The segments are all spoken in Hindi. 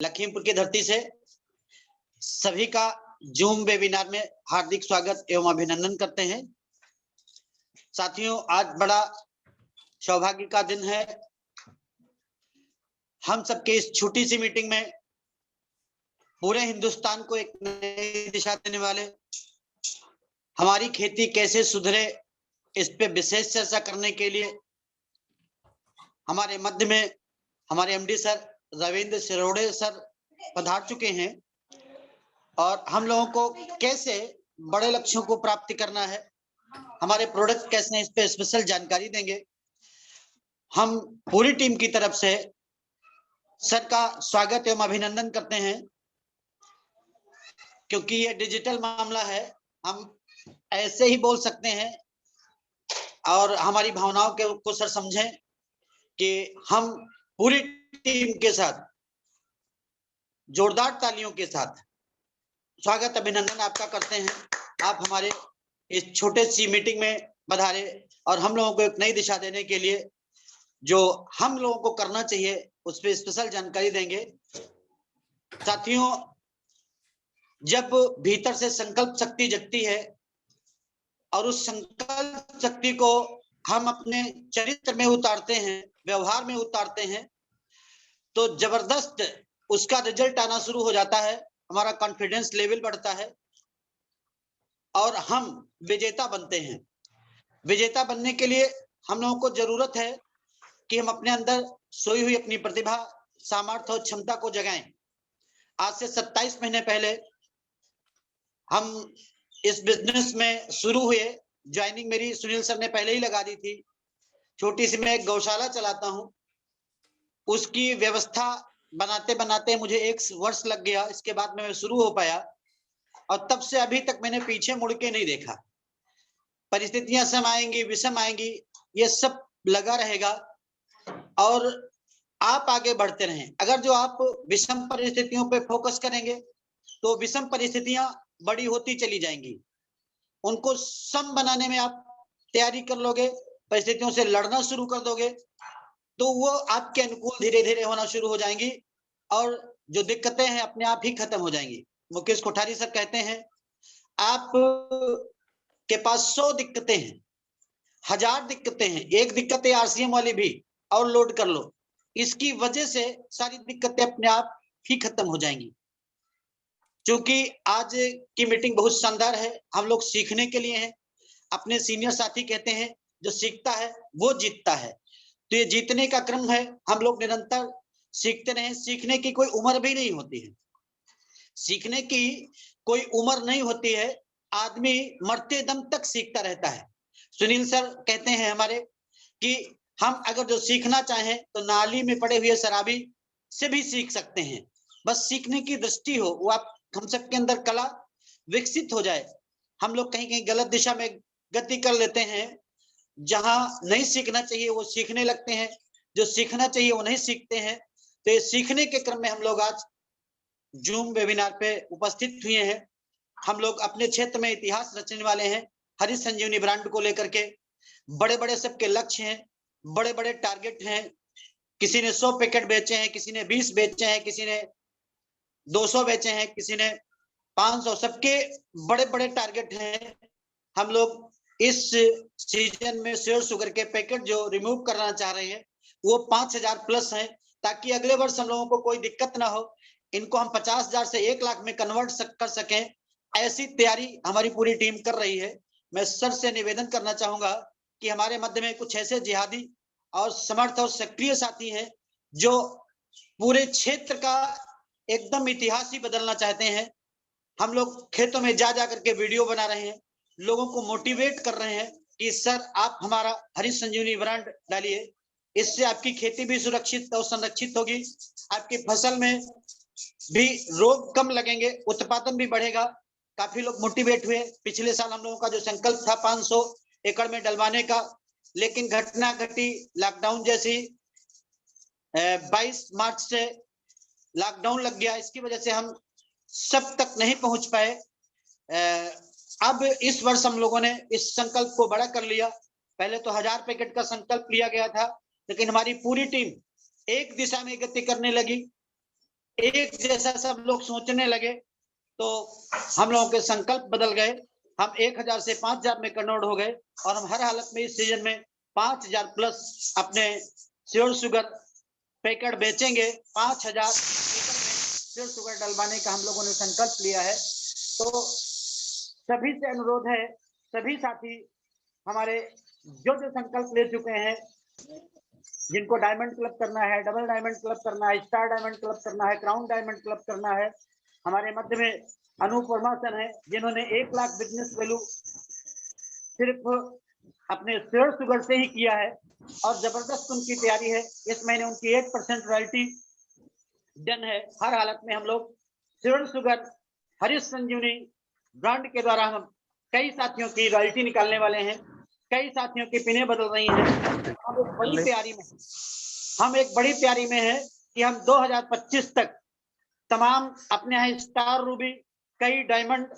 लखीमपुर की धरती से सभी का जूम वेबिनार में हार्दिक स्वागत एवं अभिनंदन करते हैं। साथियों, आज बड़ा सौभाग्य का दिन है। हम सबके इस छोटी सी मीटिंग में पूरे हिंदुस्तान को एक नई दिशा देने वाले हमारी खेती कैसे सुधरे इस पे विशेष चर्चा करने के लिए हमारे मध्य में हमारे एमडी सर रविंद्र सिरोड़े सर पधार चुके हैं और हम लोगों को कैसे बड़े लक्ष्यों को प्राप्त करना है, हमारे प्रोडक्ट कैसे हैं, इस पे स्पेशल जानकारी देंगे। हम पूरी टीम की तरफ से सर का स्वागत एवं अभिनंदन करते हैं, क्योंकि ये डिजिटल मामला है। हम ऐसे ही बोल सकते हैं और हमारी भावनाओं को सर समझें कि हम पूरी टीम के साथ जोरदार तालियों के साथ स्वागत अभिनंदन आपका करते हैं। आप हमारे इस छोटे सी मीटिंग में पधारे और हम लोगों को एक नई दिशा देने के लिए जो हम लोगों को करना चाहिए उस पर स्पेशल जानकारी देंगे। साथियों, जब भीतर से संकल्प शक्ति जगती है और उस संकल्प शक्ति को हम अपने चरित्र में उतारते हैं, व्यवहार में उतारते हैं, तो जबरदस्त उसका रिजल्ट आना शुरू हो जाता है। हमारा कॉन्फिडेंस लेवल बढ़ता है और हम विजेता बनते हैं। विजेता बनने के लिए हम लोगों को जरूरत है कि हम अपने अंदर सोई हुई अपनी प्रतिभा, सामर्थ्य और क्षमता को जगाएं। आज से 27 महीने पहले हम इस बिजनेस में शुरू हुए। ज्वाइनिंग मेरी सुनील सर ने पहले ही लगा दी थी। छोटी सी मैं एक गौशाला चलाता हूं, उसकी व्यवस्था बनाते बनाते मुझे 1 वर्ष लग गया। इसके बाद में मैं शुरू हो पाया और तब से अभी तक मैंने पीछे मुड़ के नहीं देखा। परिस्थितियां सम आएंगी, विषम आएंगी, ये सब लगा रहेगा और आप आगे बढ़ते रहें। अगर जो आप विषम परिस्थितियों पे फोकस करेंगे तो विषम परिस्थितियां बड़ी होती चली जाएंगी। उनको सम बनाने में आप तैयारी कर लोगे, परिस्थितियों से लड़ना शुरू कर दोगे तो वो आपके अनुकूल धीरे धीरे होना शुरू हो जाएंगी और जो दिक्कतें हैं अपने आप ही खत्म हो जाएंगी। मुकेश कोठारी सर कहते हैं, आप के पास 100 दिक्कतें हैं, 1000 दिक्कतें हैं, एक दिक्कत है आरसीएम वाली भी और लोड कर लो, इसकी वजह से सारी दिक्कतें अपने आप ही खत्म हो जाएंगी। क्योंकि आज की मीटिंग बहुत शानदार है, हम लोग सीखने के लिए हैं। अपने सीनियर साथी कहते हैं, जो सीखता है वो जीतता है। तो ये जीतने का क्रम है। हम लोग निरंतर सीखते रहें। सीखने की कोई उम्र भी नहीं होती है, सीखने की कोई उम्र नहीं होती है। आदमी मरते दम तक सीखता रहता है। सुनील सर कहते हैं हमारे कि हम अगर जो सीखना चाहें तो नाली में पड़े हुए शराबी से भी सीख सकते हैं। बस सीखने की दृष्टि हो, वो आप हम सबके अंदर कला विकसित हो जाए। हम लोग कहीं कहीं गलत दिशा में गति कर लेते हैं, जहां नहीं सीखना चाहिए वो सीखने लगते हैं, जो सीखना चाहिए वो नहीं सीखते हैं। तो ये सीखने के क्रम में हम लोग आज जूम वेबिनार पे उपस्थित हुए हैं। हम लोग अपने क्षेत्र में इतिहास रचने वाले हैं। हरी संजीवनी ब्रांड को लेकर के बड़े बड़े सबके लक्ष्य हैं, बड़े बड़े टारगेट हैं। किसी ने 100 पैकेट बेचे हैं, किसी ने 20 बेचे हैं, किसी ने 200 बेचे हैं, किसी ने 500, सबके बड़े बड़े टारगेट हैं। हम लोग इस सीजन में श्योर शुगर के पैकेट जो रिमूव करना चाह रहे हैं वो 5000 प्लस हैं, ताकि अगले वर्ष हम लोगों को कोई दिक्कत ना हो। इनको हम 50,000 से 1 लाख में कन्वर्ट कर सकें, ऐसी तैयारी हमारी पूरी टीम कर रही है। मैं सर से निवेदन करना चाहूंगा कि हमारे मध्य में कुछ ऐसे जिहादी और समर्थ और सक्रिय साथी हैं जो पूरे क्षेत्र का एकदम इतिहास ही बदलना चाहते हैं। हम लोग खेतों में जा जा करके वीडियो बना रहे हैं, लोगों को मोटिवेट कर रहे हैं कि सर आप हमारा हरी संजीवनी ब्रांड डालिए, इससे आपकी खेती भी सुरक्षित और संरक्षित होगी, आपकी फसल में भी रोग कम लगेंगे, उत्पादन भी बढ़ेगा। काफी लोग मोटिवेट हुए। पिछले साल हम लोगों का जो संकल्प था 500 एकड़ में डलवाने का, लेकिन घटना घटी लॉकडाउन जैसी। 22 मार्च से लॉकडाउन लग गया, इसकी वजह से हम सब तक नहीं पहुंच पाए। अब इस वर्ष हम लोगों ने इस संकल्प को बड़ा कर लिया। पहले तो 1000 पैकेट का संकल्प लिया गया था, लेकिन हमारी पूरी टीम एक दिशा में गति करने लगी एक जैसा सब लोग सोचने लगे, तो हम लोगों के संकल्प बदल गए। हम 1000 से 5000 में कन्वर्ट हो गए और हम हर हालत में इस सीजन में 5000 प्लस अपने श्योर शुगर पैकेट बेचेंगे। 5000 एकड़ में श्योर शुगर डलवाने का हम लोगों ने संकल्प लिया है। तो सभी से अनुरोध है, सभी साथी हमारे जो संकल्प ले चुके हैं, जिनको डायमंड क्लब करना है, डबल डायमंड क्लब करना है, स्टार डायमंड क्लब करना है, क्राउन डायमंड क्लब करना है, हमारे मध्य में अनूप वर्मा सर है, जिन्होंने 1 लाख बिजनेस वैल्यू सिर्फ अपने श्योर शुगर से ही किया है और जबरदस्त उनकी तैयारी है। इस महीने उनकी 8% रॉयल्टी डन है। हर हालत में हम लोग श्योर शुगर हरीश संजीवनी ब्रांड के द्वारा हम कई साथियों की रॉयल्टी निकालने वाले हैं, कई साथियों की पिनें बदल रही हैं। हम एक बड़ी तैयारी में है कि हम 2025 तक तमाम अपने यहाँ स्टार रूबी कई डायमंड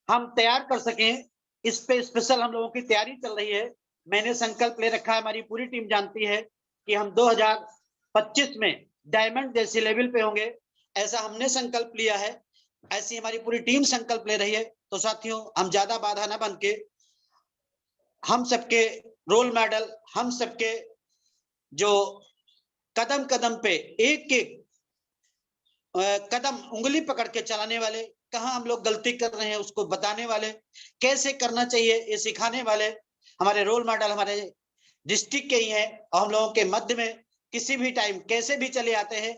हम तैयार कर सकें। इस पे स्पेशल हम लोगों की तैयारी चल रही है। मैंने संकल्प ले रखा है, हमारी पूरी टीम जानती है कि हम 2025 में डायमंड जैसे लेवल पे होंगे, ऐसा हमने संकल्प लिया है, ऐसी हमारी पूरी टीम संकल्प ले रही है। तो साथियों, हम ज्यादा बाधा ना बन के, हम सबके रोल मॉडल, हम सबके जो कदम कदम पे एक एक कदम उंगली पकड़ के चलाने वाले, कहाँ हम लोग गलती कर रहे हैं उसको बताने वाले, कैसे करना चाहिए ये सिखाने वाले हमारे रोल मॉडल हमारे डिस्ट्रिक्ट के ही हैं। और हम लोगों के मध्य में किसी भी टाइम कैसे भी चले आते हैं,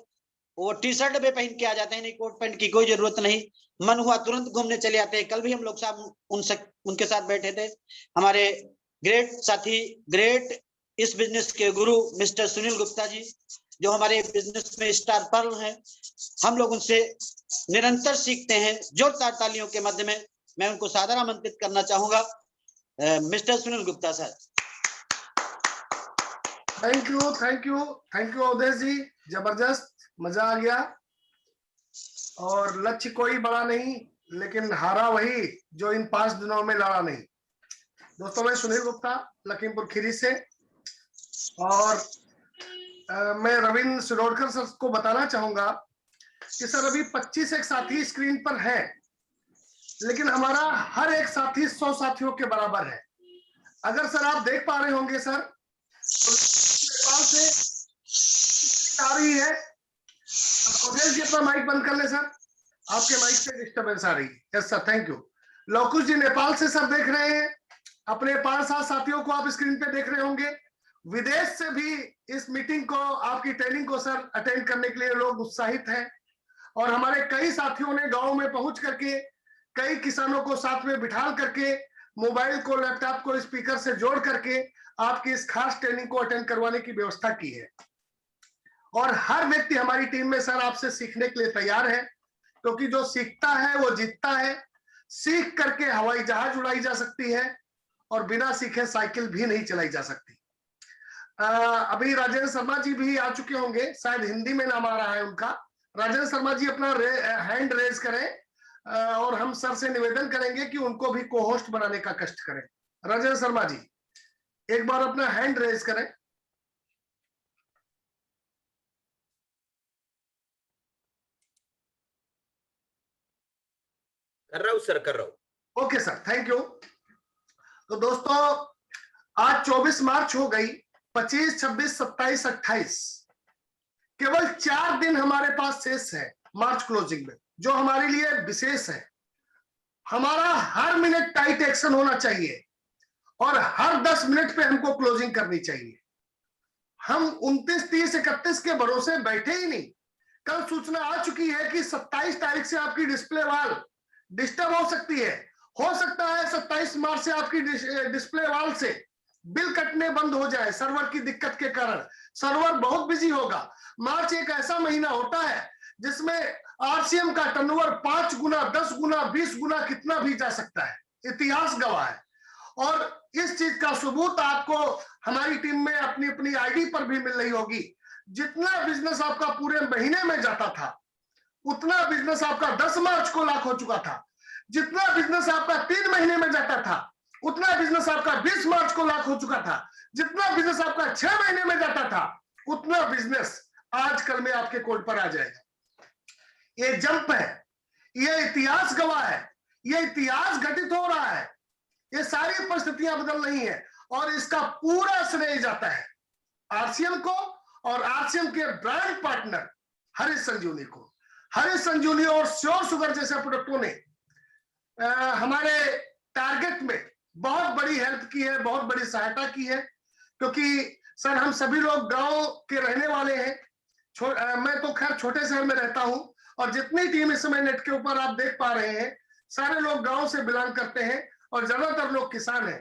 वो टी शर्ट में पहन के आ जाते हैं, नहीं कोट पैंट की कोई जरूरत नहीं, मन हुआ तुरंत घूमने चले आते हैं। कल भी हम लोग उनके साथ बैठे थे, हमारे ग्रेट साथी, ग्रेट इस बिजनेस के गुरु मिस्टर सुनील गुप्ता जी, जो हमारे बिजनेस में स्टार पर्ल हैं। हम लोग उनसे निरंतर सीखते हैं। जोरदार तालियों के मध्य में मैं उनको सादर आमंत्रित करना चाहूंगा, mister Sunil Gupta sir. Thank you, thank you, thank you Avadhesh ji, जबरदस्त, मजा आ गया। और लक्ष्य कोई बड़ा नहीं, लेकिन हारा वही जो इन 5 दिनों में लड़ा नहीं। दोस्तों, मैं सुनील गुप्ता, लखीमपुर खीरी से, और मैं रविंद्र सिरोडकर सर को बताना चाहूंगा कि सर अभी 25 एक साथी स्क्रीन पर है, लेकिन हमारा हर एक साथी 100 साथियों के बराबर है। अगर सर आप देख पा रहे होंगे सर, तो नेपाल से आ रही है। जी अपना माइक बंद कर ले सर, आपके माइक से डिस्टर्बेंस आ रही है। Yes sir, thank you. Laukush ji Nepal से सर देख रहे हैं, अपने 5-7 साथियों को आप स्क्रीन पे देख रहे होंगे। विदेश से भी इस मीटिंग को, आपकी ट्रेनिंग को सर अटेंड करने के लिए लोग उत्साहित हैं। और हमारे कई साथियों ने गांव में पहुंच करके, कई किसानों को साथ में बिठा करके, मोबाइल को, लैपटॉप को स्पीकर से जोड़ करके आपकी इस खास ट्रेनिंग को अटेंड करवाने की व्यवस्था की है। और हर व्यक्ति हमारी टीम में सर आपसे सीखने के लिए तैयार है, क्योंकि जो सीखता है वो जीतता है। सीख करके हवाई जहाज उड़ाई जा सकती है और बिना सीखे साइकिल भी नहीं चलाई जा सकती। अभी राजेंद्र शर्मा जी भी आ चुके होंगे, शायद हिंदी में नाम आ रहा है उनका। राजेंद्र शर्मा जी अपना हैंड रेज करें और हम सर से निवेदन करेंगे कि उनको भी को होस्ट बनाने का कष्ट करें। राजेंद्र शर्मा जी एक बार अपना हैंड रेज करें। कर रहा हूं सर, कर रहा हूं। Okay sir, thank you. तो दोस्तों, आज 24 मार्च हो गई, 25, 26, 27, 28 केवल 4 दिन हमारे पास शेष है मार्च क्लोजिंग में, जो हमारे लिए विशेष है। हमारा हर मिनट टाइट एक्शन होना चाहिए और हर 10 मिनट पे हमको क्लोजिंग करनी चाहिए। हम 29, 30, 31 के भरोसे बैठे ही नहीं। कल सूचना आ चुकी है कि 27 तारीख से आपकी डिस्प्ले वाल डिस्टर्ब हो सकती है। हो सकता है 27 मार्च से आपकी डिस्प्ले वाल से बिल कटने बंद हो जाए, सर्वर की दिक्कत के कारण। सर्वर बहुत बिजी होगा। मार्च एक ऐसा महीना होता है जिसमें आरसीएम का टर्नओवर 5 गुना, 10 गुना, 20 गुना कितना भी जा सकता है, इतिहास गवाह है। और इस चीज का सबूत आपको हमारी टीम में अपनी अपनी आईडी पर भी मिल रही होगी। जितना बिजनेस आपका पूरे महीने में जाता था, उतना बिजनेस आपका 10 मार्च को लाख हो चुका था। जितना बिजनेस आपका 3 महीने में जाता था, उतना बिजनेस आपका 20 मार्च को लाख हो चुका था। जितना बिजनेस आपका 6 महीने में जाता था, उतना बिजनेस आज कल में आपके कोड पर आ जाएगा। ये जंप है, ये इतिहास गवाह है, ये इतिहास घटित हो रहा है, ये सारी परिस्थितियां बदल रही हैं और इसका पूरा श्रेय जाता है आरसीएम को और आरसीएम के ब्रांड पार्टनर हरीश संजीवनी को। हरीश संजीवनी और श्योर शुगर जैसे प्रोडक्टों ने हमारे टारगेट में बहुत बड़ी हेल्प की है, बहुत बड़ी सहायता की है, क्योंकि सर हम सभी लोग गांव के रहने वाले हैं। मैं तो खैर छोटे शहर में रहता हूं और जितनी टीम इस समय नेट के ऊपर आप देख पा रहे हैं सारे लोग गांव से बिलोंग करते हैं और ज्यादातर लोग किसान हैं।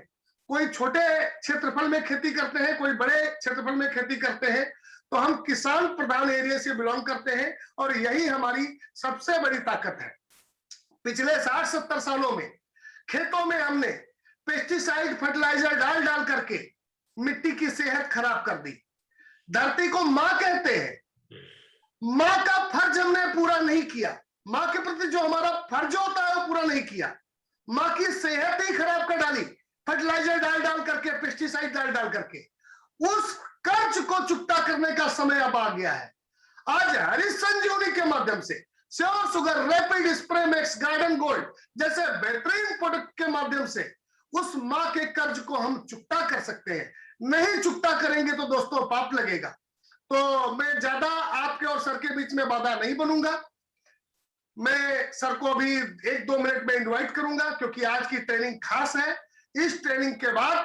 कोई छोटे क्षेत्रफल में खेती करते हैं, कोई बड़े क्षेत्रफल में खेती करते हैं, तो हम किसान प्रधान एरिया से बिलोंग करते हैं और यही हमारी सबसे बड़ी ताकत है। पिछले 60-70 सालों में खेतों में हमने पेस्टिसाइड फर्टिलाइजर डाल डाल करके मिट्टी की सेहत खराब कर दी। धरती को मां कहते हैं, मां का फर्ज हमने पूरा नहीं किया, मां के प्रति जो हमारा फर्ज होता है वो पूरा नहीं किया। मां की सेहत ही खराब कर डाली फर्टिलाइजर डाल डाल करके, पेस्टिसाइड डाल डाल करके। उस कर्ज को चुकता करने का समय अब आ गया है। आज हरीश संजीवनी के माध्यम से sure sugar, rapid spray max, garden gold जैसे बेहतरीन प्रोडक्ट के माध्यम से उस मां के कर्ज को हम चुकता कर सकते हैं। नहीं चुकता करेंगे तो दोस्तों पाप लगेगा। तो मैं ज्यादा आपके और सर के बीच में बाधा नहीं बनूंगा। मैं सर को अभी 1-2 मिनट में इनवाइट करूंगा क्योंकि आज की ट्रेनिंग खास है। इस ट्रेनिंग के बाद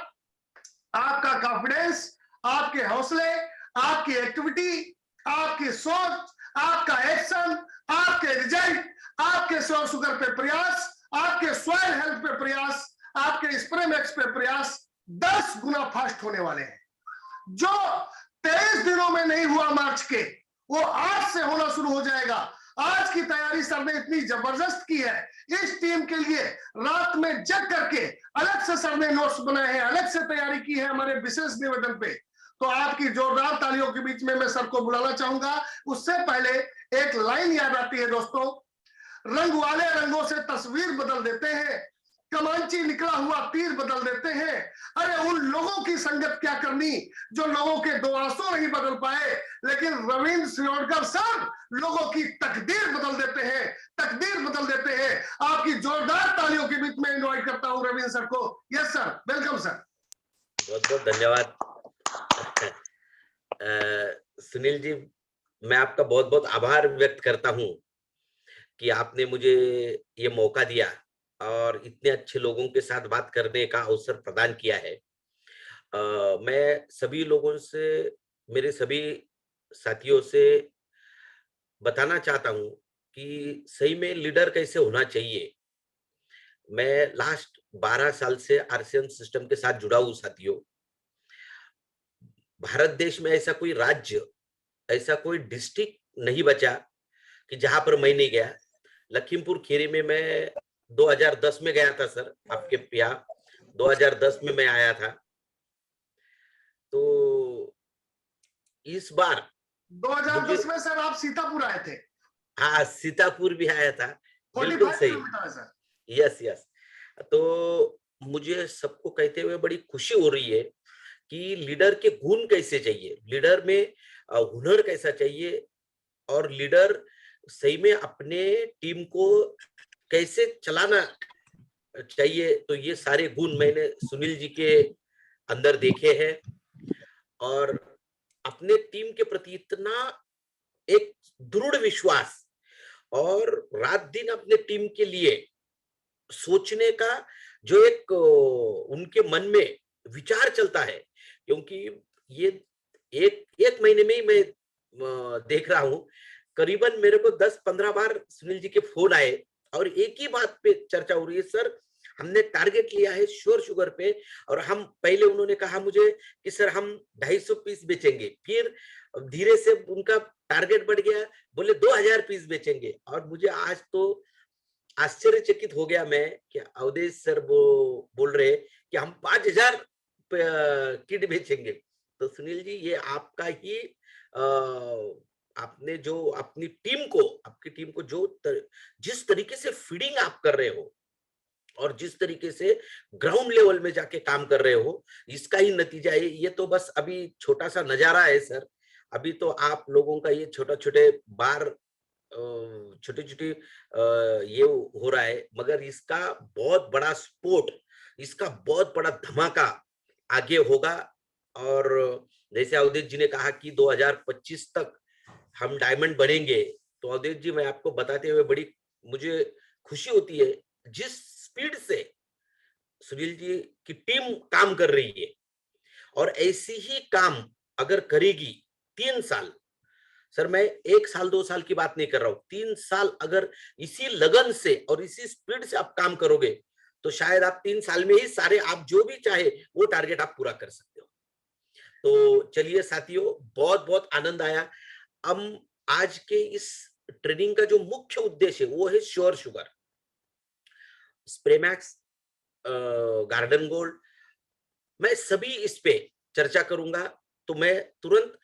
आपका कॉन्फिडेंस, आपके हौसले, आपकी एक्टिविटी, आपकी सोच, आपका एक्शन, आपके रिजल्ट, आपके श्योर शुगर पे प्रयास, आपके सॉइल हेल्थ पे प्रयास, आपके स्प्रे मैक्स पे प्रयास 10 गुना फास्ट होने वाले हैं। जो 23 दिनों में नहीं हुआ मार्च के, वो आज से होना शुरू हो जाएगा। आज की तैयारी सर ने इतनी जबरदस्त की है, इस टीम के लिए रात में जग करके अलग से सर ने नोट्स बनाए हैं, अलग से तैयारी की है हमारे विशेष निवेदन पे। तो आपकी जोरदार तालियों के बीच में मैं सर को बुलाना चाहूंगा। उससे पहले एक लाइन याद आती है दोस्तों, रंग वाले रंगों से तस्वीर बदल देते हैं, कमांची निकला हुआ तीर बदल देते हैं। अरे उन लोगों की संगत क्या करनी जो लोगों के दो आंसू नहीं बदल पाए, लेकिन रविंद्र शिरोडकर सर लोगों की तकदीर बदल देते हैं, तकदीर बदल देते हैं। आपकी जोरदार तालियों के बीच में इनवाइट करता हूं रविंद्र सर को। Yes sir, welcome sir. बहुत बहुत धन्यवाद सुनील जी, मैं आपका बहुत बहुत आभार व्यक्त करता हूं कि आपने मुझे ये मौका दिया और इतने अच्छे लोगों के साथ बात करने का अवसर प्रदान किया है। मैं सभी लोगों से, मेरे सभी साथियों से बताना चाहता हूं कि सही में लीडर कैसे होना चाहिए। मैं लास्ट 12 साल से आरसीएम सिस्टम के साथ जुड़ा हूं साथियों। भारत देश में ऐसा कोई राज्य, ऐसा कोई डिस्ट्रिक्ट नहीं बचा कि जहां पर मैं नहीं गया। लखीमपुर खीरी में मैं 2010 में गया था सर, आपके यहाँ 2010 में मैं आया था। तो इस बार 2010 में सर आप सीतापुर आए थे। हाँ, सीतापुर भी आया था, बिल्कुल 45 सही। किलोमीटर है सर। Yes yes. तो मुझे सबको कहते हुए बड़ी खुशी हो रही है कि लीडर के गुण कैसे चाहिए, लीडर में हुनर कैसा चाहिए और लीडर सही में अपने टीम को कैसे चलाना चाहिए। तो ये सारे गुण मैंने सुनील जी के अंदर देखे हैं और अपने टीम के प्रति इतना एक दृढ़ विश्वास और रात दिन अपने टीम के लिए सोचने का जो एक उनके मन में विचार चलता है। क्योंकि ये एक महीने में ही मैं देख रहा हूं, करीबन मेरे को 10-15 बार सुनील जी के फोन आए और एक ही बात पे चर्चा हो रही है, सर हमने टारगेट लिया है श्योर शुगर पे और हम पहले उन्होंने कहा मुझे कि सर हम 250 पीस बेचेंगे, फिर धीरे से उनका टारगेट बढ़ गया, बोले 2000 पीस बेचेंगे। और मुझे आज तो आश्चर्यचकित हो गया मैं कि अवधेश सर वो बोल रहे कि हम 5000 किट बेचेंगे। तो सुनील जी ये आपका ही आपने जो अपनी टीम को, आपकी टीम को जो जिस तरीके से फीडिंग आप कर रहे हो और जिस तरीके से ग्राउंड लेवल में जाके काम कर रहे हो, इसका ही नतीजा है। ये तो बस अभी छोटा सा नजारा है सर, अभी तो आप लोगों का ये छोटे छोटे बार छोटे छोटे ये हो रहा है, मगर इसका बहुत बड़ा स्पोर्ट, इसका बहुत बड़ा धमाका आगे होगा। और जैसे अवधेश जी ने कहा कि 2025 तक हम डायमंड बनेंगे, तो अवधेश जी मैं आपको बताते हुए बड़ी मुझे खुशी होती है, जिस स्पीड से सुनील जी की टीम काम कर रही है, और ऐसी ही काम अगर करेगी 3 साल, सर मैं 1 साल 2 साल की बात नहीं कर रहा हूं, 3 साल अगर इसी लगन से और इसी स्पीड से आप काम करोगे, तो शायद आप 3 साल में ही सारे आप जो भी चाहे वो टारगेट आप पूरा कर सकते हो। तो चलिए साथियों, बहुत बहुत आनंद आया। हम आज के इस ट्रेनिंग का जो मुख्य उद्देश्य है वो है sure sugar, Spraymax, Garden gold, मैं सभी इस पे चर्चा करूंगा। तो मैं तुरंत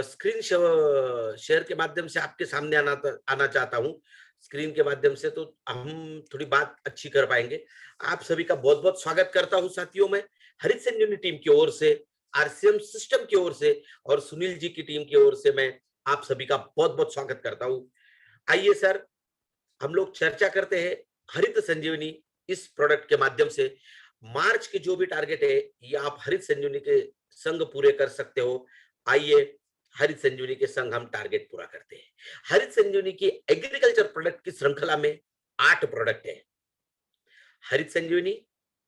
स्क्रीन शेयर के माध्यम से आपके सामने आना चाहता हूं, स्क्रीन के माध्यम से, तो हम थोड़ी बात अच्छी कर पाएंगे। आप सभी का बहुत बहुत स्वागत करता हूं साथियों, मैं हरित संजीवनी टीम की ओर से, आरसीएम सिस्टम की ओर से और सुनील जी की टीम की ओर से मैं आप सभी का बहुत बहुत स्वागत करता हूं। आइए सर, हम लोग चर्चा करते हैं हरित संजीवनी इस प्रोडक्ट के माध्यम से। मार्च के जो भी टारगेट है ये आप हरित संजीवनी के संग पूरे कर सकते हो। आइए हरित संजीवनी के संग हम टारगेट पूरा करते हैं। हरित संजीवनी की एग्रीकल्चर प्रोडक्ट की श्रृंखला में 8 प्रोडक्ट है। Harit Sanjeevani,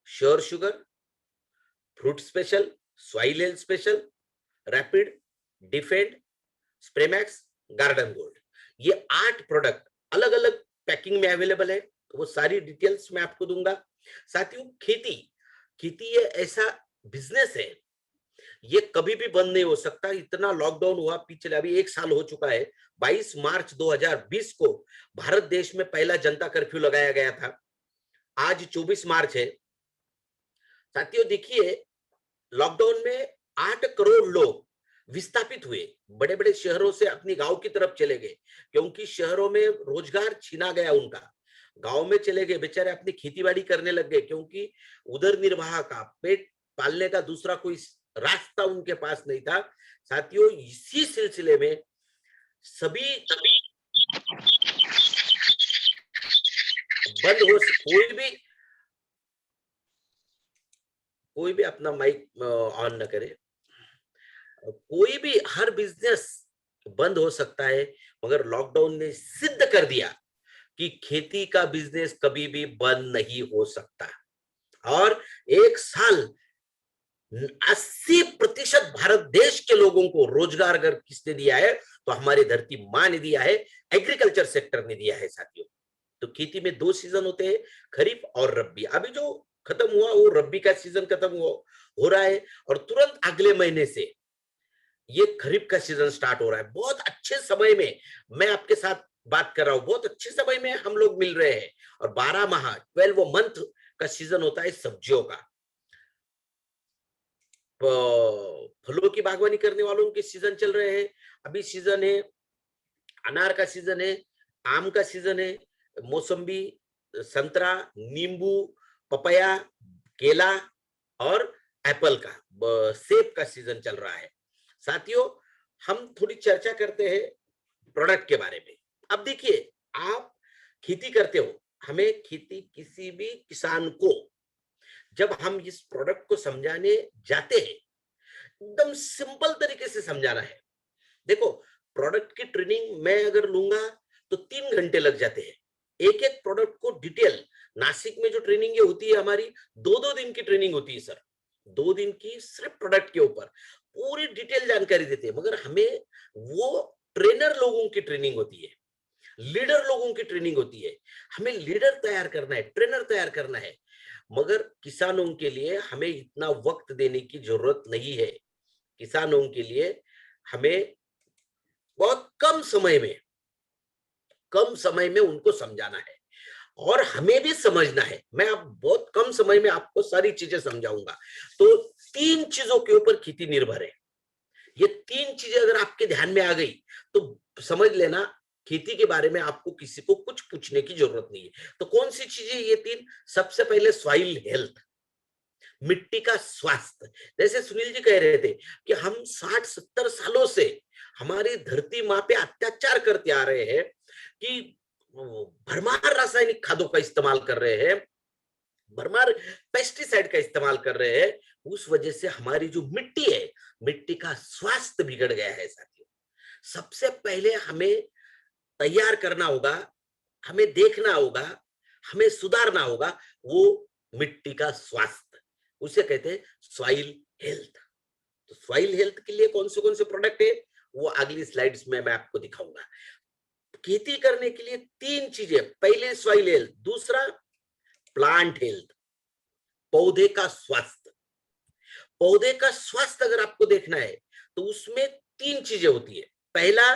Sure Sugar, Fruit Special, Soil Health Special, Rapid, Defend, Spraymax, Garden Gold, ये 8 प्रोडक्ट अलग अलग पैकिंग में अवेलेबल है, तो वो सारी डिटेल्स मैं आपको दूंगा। साथियों, खेती ये ऐसा बिजनेस है, ये कभी भी बंद नहीं हो सकता। इतना लॉकडाउन हुआ पिछले, अभी 1 साल हो चुका है। 22 मार्च 2020 को भारत देश में पहला जनता कर्फ्यू लगाया गया था। आज 24 मार्च है। साथियों देखिए, लॉकडाउन में 8 करोड़ लोग विस्थापित हुए, बड़े बड़े शहरों से अपनी गांव की तरफ चले गए, क्योंकि शहरों में रोजगार छीना गया उनका। गांव में चले गए, बेचारे अपनी खेती बाड़ी करने लग गए, क्योंकि उधर निर्वाह का, पेट पालने का दूसरा कोई रास्ता उनके पास नहीं था। साथियों, इसी सिलसिले में सभी बंद हो, कोई भी अपना माइक ऑन न करे, कोई भी, हर बिजनेस बंद हो सकता है, मगर लॉकडाउन ने सिद्ध कर दिया कि खेती का बिजनेस कभी भी बंद नहीं हो सकता। और 1 साल 80% भारत देश के लोगों को रोजगार अगर किसने दिया है, तो हमारी धरती मां ने दिया है, एग्रीकल्चर सेक्टर ने दिया है साथियों। तो खेती में 2 सीजन होते हैं, खरीफ और रब्बी। अभी जो खत्म हुआ वो रब्बी का सीजन खत्म हो रहा है, और तुरंत अगले महीने से ये खरीफ का सीजन स्टार्ट हो रहा है। बहुत अच्छे समय में मैं आपके साथ बात कर रहा हूं, बहुत अच्छे समय में हम लोग मिल रहे हैं। और 12 माह 12 मंथ का सीजन होता है सब्जियों का। फलों की बागवानी करने वालों के सीजन चल रहे हैं। अभी सीजन है, अनार का सीजन है, आम का सीजन है, मौसम्बी, संतरा, नींबू, पपाया, केला और एप्पल का, सेब का सीजन चल रहा है। साथियों, हम थोड़ी चर्चा करते हैं प्रोडक्ट के बारे में। अब देखिए, आप खेती करते हो, हमें खेती, किसी भी किसान को जब हम इस प्रोडक्ट को समझाने जाते हैं, एकदम सिंपल तरीके से समझाना है। देखो, प्रोडक्ट की ट्रेनिंग मैं अगर लूंगा तो 3 घंटे लग जाते हैं। एक एक प्रोडक्ट को डिटेल, नासिक में जो ट्रेनिंग होती है हमारी, 2-2 दिन की ट्रेनिंग होती है सर, 2 दिन की सिर्फ प्रोडक्ट के ऊपर पूरी डिटेल जानकारी देते हैं। मगर हमें वो ट्रेनर लोगों की ट्रेनिंग होती है, लीडर लोगों की ट्रेनिंग होती है। हमें लीडर तैयार करना है, ट्रेनर तैयार करना है। मगर किसानों के लिए हमें इतना वक्त देने की जरूरत नहीं है। किसानों के लिए हमें बहुत कम समय में उनको समझाना है, और हमें भी समझना है। मैं अब बहुत कम समय में आपको सारी चीजें समझाऊंगा। तो 3 चीजों के ऊपर खेती निर्भर है। ये 3 चीजें अगर आपके ध्यान में आ गई तो समझ लेना, खेती के बारे में आपको किसी को कुछ पूछने की जरूरत नहीं है। तो कौन सी चीजें ये 3? सबसे पहले सॉइल हेल्थ, मिट्टी का स्वास्थ्य। जैसे सुनील जी कह रहे थे कि हम 60-70 सालों से हमारी धरती माँ पे अत्याचार करते आ रहे हैं, कि भरमार रासायनिक खादों का इस्तेमाल कर रहे हैं, भरमार पेस्टिसाइड का इस्तेमाल कर रहे हैं, उस वजह से हमारी जो मिट्टी है, मिट्टी का स्वास्थ्य बिगड़ गया है साथियों। सबसे पहले हमें तैयार करना होगा, हमें देखना होगा, हमें सुधारना होगा वो मिट्टी का स्वास्थ्य, उसे कहते हैं सॉइल हेल्थ। तो सॉइल हेल्थ के लिए कौन से प्रोडक्ट है वो अगली स्लाइड्स में मैं आपको दिखाऊंगा। खेती करने के लिए 3 चीजें, पहले सॉइल हेल्थ, दूसरा प्लांट हेल्थ, पौधे का स्वास्थ्य। पौधे का स्वास्थ्य अगर आपको देखना है तो उसमें 3 चीजें होती है। पहला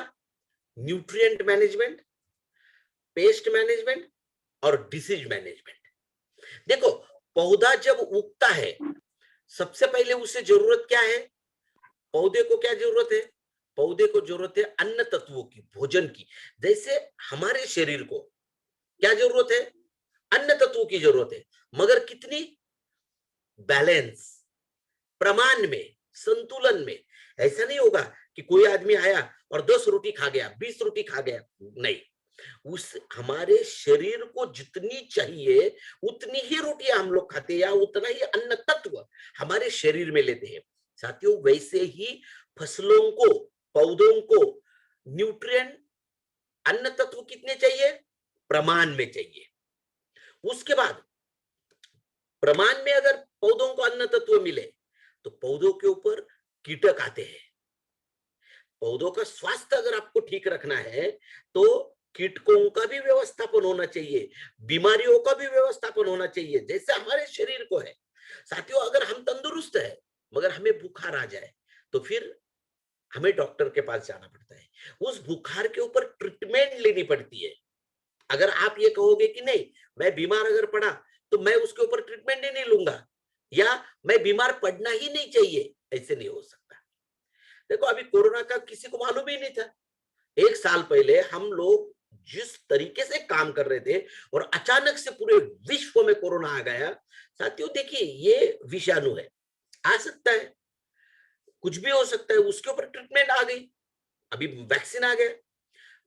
न्यूट्रिएंट मैनेजमेंट, पेस्ट मैनेजमेंट और डिसीज मैनेजमेंट। देखो, पौधा जब उगता है सबसे पहले उसे जरूरत क्या है? पौधे को क्या जरूरत है? पौधे को जरूरत है अन्न तत्वों की, भोजन की। जैसे हमारे शरीर को क्या जरूरत है? अन्न तत्वों की जरूरत है, मगर कितनी? बैलेंस, प्रमाण में, संतुलन में। ऐसा नहीं होगा कि कोई आदमी आया और 10 रोटी खा गया, 20 रोटी खा गया, नहीं। उस हमारे शरीर को जितनी चाहिए उतनी ही रोटियां हम लोग खाते हैं, या उतना ही अन्न तत्व हमारे शरीर में लेते हैं साथियों। वैसे ही फसलों को, पौधों को न्यूट्रिएंट, अन्न तत्व कितने चाहिए? प्रमाण में चाहिए। उसके बाद प्रमाण में अगर पौधों को अन्न तत्व मिले तो पौधों के ऊपर कीटक आते हैं। पौधों का स्वास्थ्य अगर आपको ठीक रखना है तो कीटकों का भी व्यवस्थापन होना चाहिए, बीमारियों का भी व्यवस्थापन होना चाहिए, जैसे हमारे शरीर को है साथियों। अगर हम तंदुरुस्त है मगर हमें बुखार आ जाए तो फिर हमें डॉक्टर के पास जाना पड़ता है, उस बुखार के ऊपर ट्रीटमेंट लेनी पड़ती है। अगर आप ये कहोगे कि नहीं, मैं बीमार अगर पड़ा तो मैं उसके ऊपर ट्रीटमेंट ही नहीं लूंगा, या मैं बीमार पड़ना ही नहीं चाहिए, ऐसे नहीं हो सकता। देखो, अभी कोरोना का किसी को मालूम ही नहीं था। 1 साल पहले हम लोग जिस तरीके से काम कर रहे थे और अचानक से पूरे विश्व में कोरोना आ गया साथियों। देखिए, ये विषाणु है, आ सकता है, कुछ भी हो सकता है, उसके ऊपर ट्रीटमेंट आ गई, अभी वैक्सीन आ गया।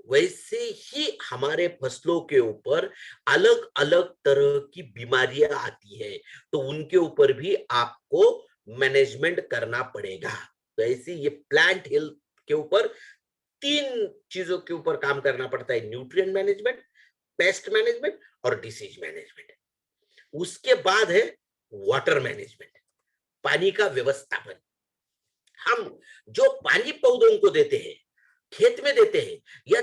वैसे ही हमारे फसलों के ऊपर अलग अलग तरह की बीमारियां आती है, तो उनके ऊपर भी आपको मैनेजमेंट करना पड़ेगा। तो ऐसे ये प्लांट हेल्थ के ऊपर 3 चीजों के ऊपर काम करना पड़ता है, न्यूट्रिएंट मैनेजमेंट, पेस्ट मैनेजमेंट और डिसीज मैनेजमेंट। उसके बाद है वाटर मैनेजमेंट, पानी का व्यवस्थापन। हम जो पानी पौधों को देते हैं, खेत में देते हैं, या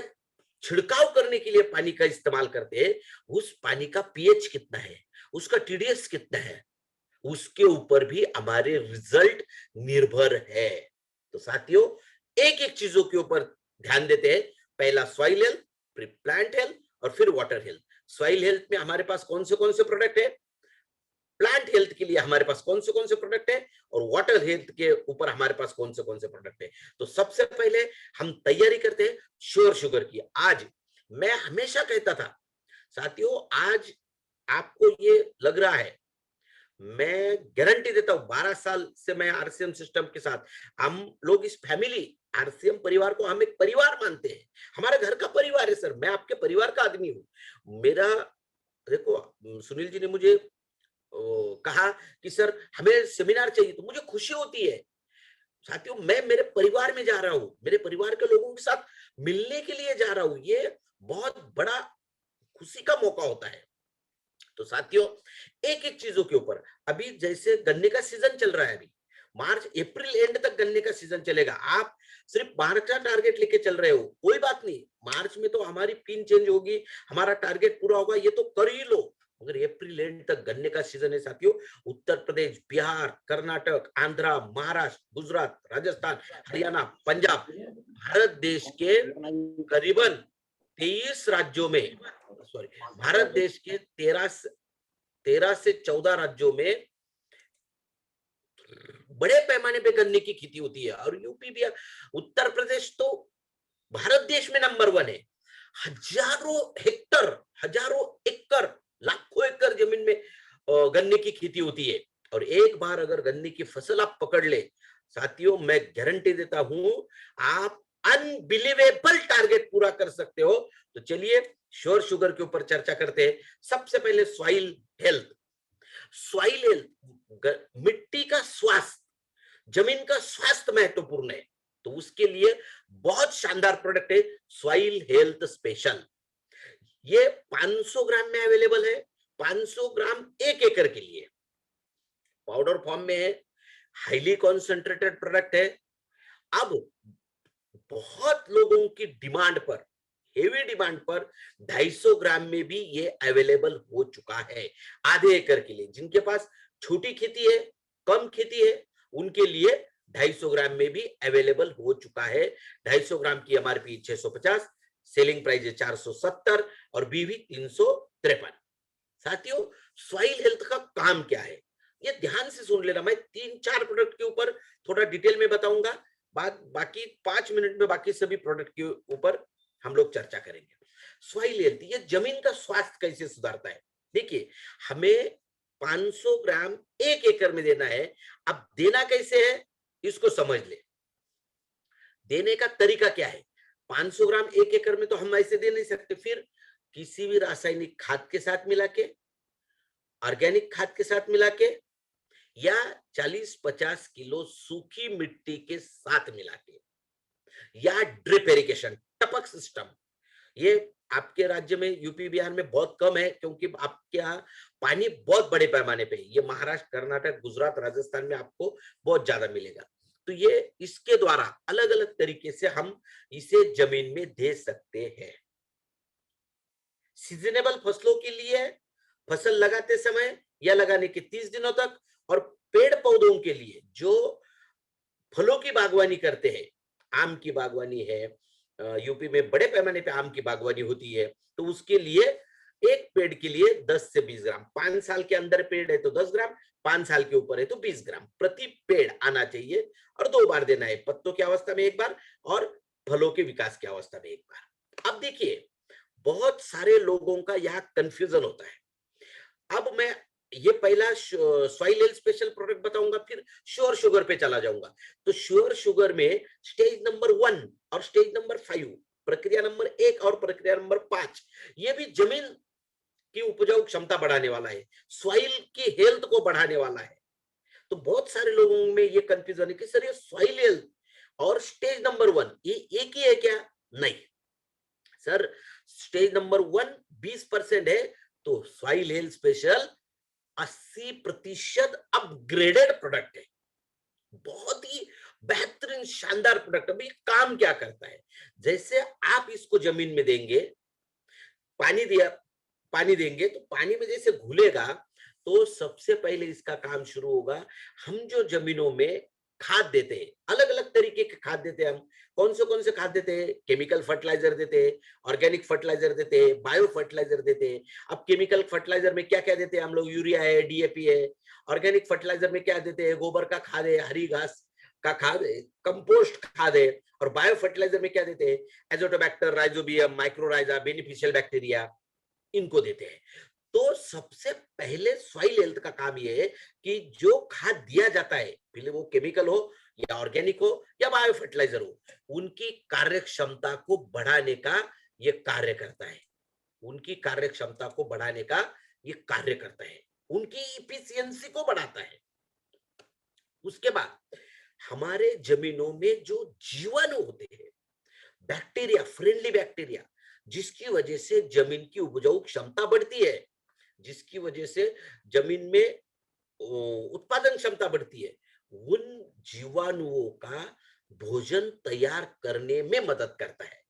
छिड़काव करने के लिए पानी का इस्तेमाल करते हैं, उस पानी का पीएच कितना है, उसका टीडीएस कितना है, उसके ऊपर भी हमारे रिजल्ट निर्भर है। तो साथियों, एक एक चीजों के ऊपर ध्यान देते हैं। पहला सॉइल हेल्थ, फिर प्लांट हेल्थ और फिर वाटर हेल्थ। सॉइल हेल्थ में हमारे पास कौन से प्रोडक्ट है, प्लांट हेल्थ के लिए हमारे पास कौन से प्रोडक्ट है, और वाटर हेल्थ के ऊपर हमारे पास कौन से प्रोडक्ट है। तो सबसे पहले हम तैयारी करते हैं श्योर शुगर की। आज मैं हमेशा कहता था साथियों, आज आपको ये लग रहा है, मैं गारंटी देता हूं, 12 साल से मैं आरसीएम सिस्टम के साथ, हम लोग इस फैमिली आरसीएम परिवार को हम एक परिवार मानते हैं, हमारे घर का परिवार है सर, मैं आपके परिवार का आदमी हूं। मेरा देखो, सुनील जी ने मुझे कहा कि सर हमें सेमिनार चाहिए, तो मुझे खुशी होती है साथियों। मैं मेरे परिवार में जा रहा हूं, मेरे परिवार के लोगों के साथ मिलने के लिए जा रहा हूं, ये बहुत बड़ा खुशी का मौका होता है। तो साथियों, एक एक चीजों के ऊपर, अभी जैसे गन्ने का सीजन चल रहा है, अभी मार्च अप्रैल एंड तक गन्ने का सीजन चलेगा। आप सिर्फ मार्च का टारगेट लेके चल रहे हो, कोई बात नहीं, मार्च में तो हमारी पिन चेंज होगी, हमारा टारगेट पूरा होगा, ये तो कर ही लो। मगर अप्रैल एंड तक गन्ने का सीजन है साथियों। उत्तर प्रदेश, बिहार, कर्नाटक, आंध्रा, महाराष्ट्र, गुजरात, राजस्थान, हरियाणा, पंजाब, भारत देश के करीबन 23 राज्यों में, सॉरी, भारत देश के 13 से 14 राज्यों में बड़े पैमाने पे गन्ने की खेती होती है। और यूपी, बिहार, उत्तर प्रदेश तो भारत देश में नंबर 1 है। हजारों हेक्टर, हजारों एकड़, लाखों एकड़ जमीन में गन्ने की खेती होती है। और एक बार अगर गन्ने की फसल आप पकड़ ले साथियों, मैं गारंटी देता हूं, आप अनबिलीवेबल टारगेट पूरा कर सकते हो। तो चलिए श्योर शुगर के ऊपर चर्चा करते हैं। सबसे पहले सॉइल हेल्थ। सॉइल हेल्थ, मिट्टी का स्वास्थ्य, जमीन का स्वास्थ्य महत्वपूर्ण है, तो उसके लिए बहुत शानदार प्रोडक्ट है सॉइल हेल्थ स्पेशल। ये 500 ग्राम में अवेलेबल है, 500 ग्राम 1 एकड़ के लिए, पाउडर फॉर्म में है, हाईली कॉन्सेंट्रेटेड प्रोडक्ट है। अब बहुत लोगों की डिमांड पर, हेवी डिमांड पर 250 ग्राम में भी ये अवेलेबल हो चुका है आधे एकड़ के लिए। जिनके पास छोटी खेती है, कम खेती है, उनके लिए 250 ग्राम में भी अवेलेबल हो चुका है। 250 ग्राम की एमआरपी 650, सेलिंग प्राइस है 470 और बीवी 353। साथियों, सॉइल हेल्थ का काम क्या है ये ध्यान से सुन लेना। मैं 3-4 प्रोडक्ट के ऊपर थोड़ा डिटेल में बताऊंगा, बाकी 5 मिनट में बाकी सभी प्रोडक्ट के ऊपर हम लोग चर्चा करेंगे। सॉइल हेल्थ, ये जमीन का स्वास्थ्य कैसे सुधारता है। देखिए, हमें 500 ग्राम 1 एकड़ में देना है। अब देना कैसे है इसको समझ ले। देने का तरीका क्या है। 500 ग्राम 1 एकड़ में तो हम ऐसे दे नहीं सकते, फिर किसी भी रासायनिक खाद के साथ मिला के, ऑर्गेनिक खाद के साथ मिला के, या 40-50 किलो सूखी मिट्टी के साथ मिला के, या ड्रिप इरिगेशन, टपक सिस्टम। ये आपके राज्य में, यूपी बिहार में बहुत कम है, क्योंकि आपके यहाँ पानी बहुत बड़े पैमाने पे, ये महाराष्ट्र, कर्नाटक, गुजरात, राजस्थान में आपको बहुत ज्यादा मिलेगा। तो ये इसके द्वारा अलग अलग तरीके से हम इसे जमीन में दे सकते हैं। सीजनेबल फसलों के लिए फसल लगाते समय या लगाने के 30 दिनों तक, और पेड़ पौधों के लिए जो फलों की बागवानी करते हैं, आम की बागवानी है, यूपी में बड़े पैमाने पे आम की बागवानी होती है, तो उसके लिए एक पेड़ के लिए 10 से 20 ग्राम, 5 साल के अंदर पेड़ है तो 10 ग्राम, 5 साल के ऊपर है तो 20 ग्राम प्रति पेड़ आना चाहिए, और 2 बार देना है, पत्तों की अवस्था में 1 बार और फलों के विकास की अवस्था में 1 बार। अब देखिए, बहुत सारे लोगों का यहाँ कंफ्यूजन होता है। अब मैं ये पहला सॉइल हेल्थ स्पेशल प्रोडक्ट बताऊंगा, फिर श्योर शुगर पे चला जाऊंगा। तो श्योर शुगर में स्टेज नंबर 1 और स्टेज नंबर 5, प्रक्रिया नंबर 1 और प्रक्रिया नंबर 5, ये भी जमीन की उपजाऊ क्षमता बढ़ाने वाला है, सॉइल की हेल्थ को बढ़ाने वाला है। तो बहुत सारे लोगों में ये कंफ्यूजन है कि सर ये सॉइल हेल्थ और स्टेज नंबर 1 ये एक ही है क्या। नहीं सर, स्टेज नंबर 1 20% है, तो soil Health special 80% upgraded product है, बहुत ही बेहतरीन शानदार प्रोडक्ट। अभी काम क्या करता है, जैसे आप इसको जमीन में देंगे, पानी देंगे तो पानी में जैसे घुलेगा, तो सबसे पहले इसका काम शुरू होगा। हम जो जमीनों में खाद देते हैं, अलग अलग तरीके के खाद देते हैं। हम कौन से खाद देते हैं, केमिकल फर्टिलाइजर देते हैं, ऑर्गेनिक फर्टिलाइजर देते हैं, बायो फर्टिलाइजर देते हैं। अब केमिकल फर्टिलाइजर में क्या क्या देते हैं हम लोग, यूरिया है, डीएपी है। ऑर्गेनिक फर्टिलाइजर में क्या देते हैं, गोबर का खाद है, हरी घास का खाद है, कंपोस्ट खाद है। और बायो फर्टिलाइजर में क्या देते हैं, Azotobacter, rhizobium, mycorrhiza, beneficial bacteria, इनको देते हैं। तो सबसे पहले सॉइल हेल्थ का काम यह है कि जो खाद दिया जाता है, भले वो केमिकल हो या ऑर्गेनिक हो या बायो फर्टिलाइजर हो, उनकी कार्य क्षमता को बढ़ाने का ये कार्य करता है। उनकी कार्य क्षमता को बढ़ाने का ये कार्य करता है, उनकी इफिशियंसी को बढ़ाता है। उसके बाद हमारे जमीनों में जो जीवाणु होते हैं, बैक्टीरिया, फ्रेंडली बैक्टीरिया, जिसकी वजह से जमीन की उपजाऊ क्षमता बढ़ती है, जिसकी वजह से जमीन में उत्पादन क्षमता बढ़ती है, उन जीवाणुओं का भोजन तैयार करने में मदद करता है।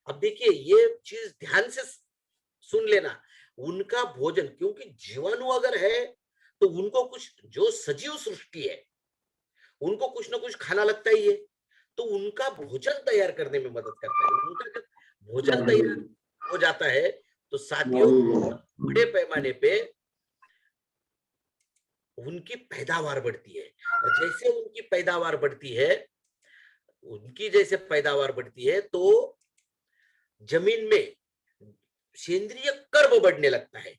अब देखिए, ये चीज ध्यान से सुन लेना, उनका भोजन, क्योंकि जीवाणु अगर है तो उनको कुछ, जो सजीव सृष्टि है उनको कुछ ना कुछ खाना लगता ही है, तो उनका भोजन तैयार करने में मदद करता है। उनका जब भोजन तैयार हो जाता है तो साथियों बड़े पैमाने पे उनकी पैदावार बढ़ती है। और जैसे उनकी पैदावार बढ़ती है तो जमीन में सेंद्रीय कर्ब बढ़ने लगता है,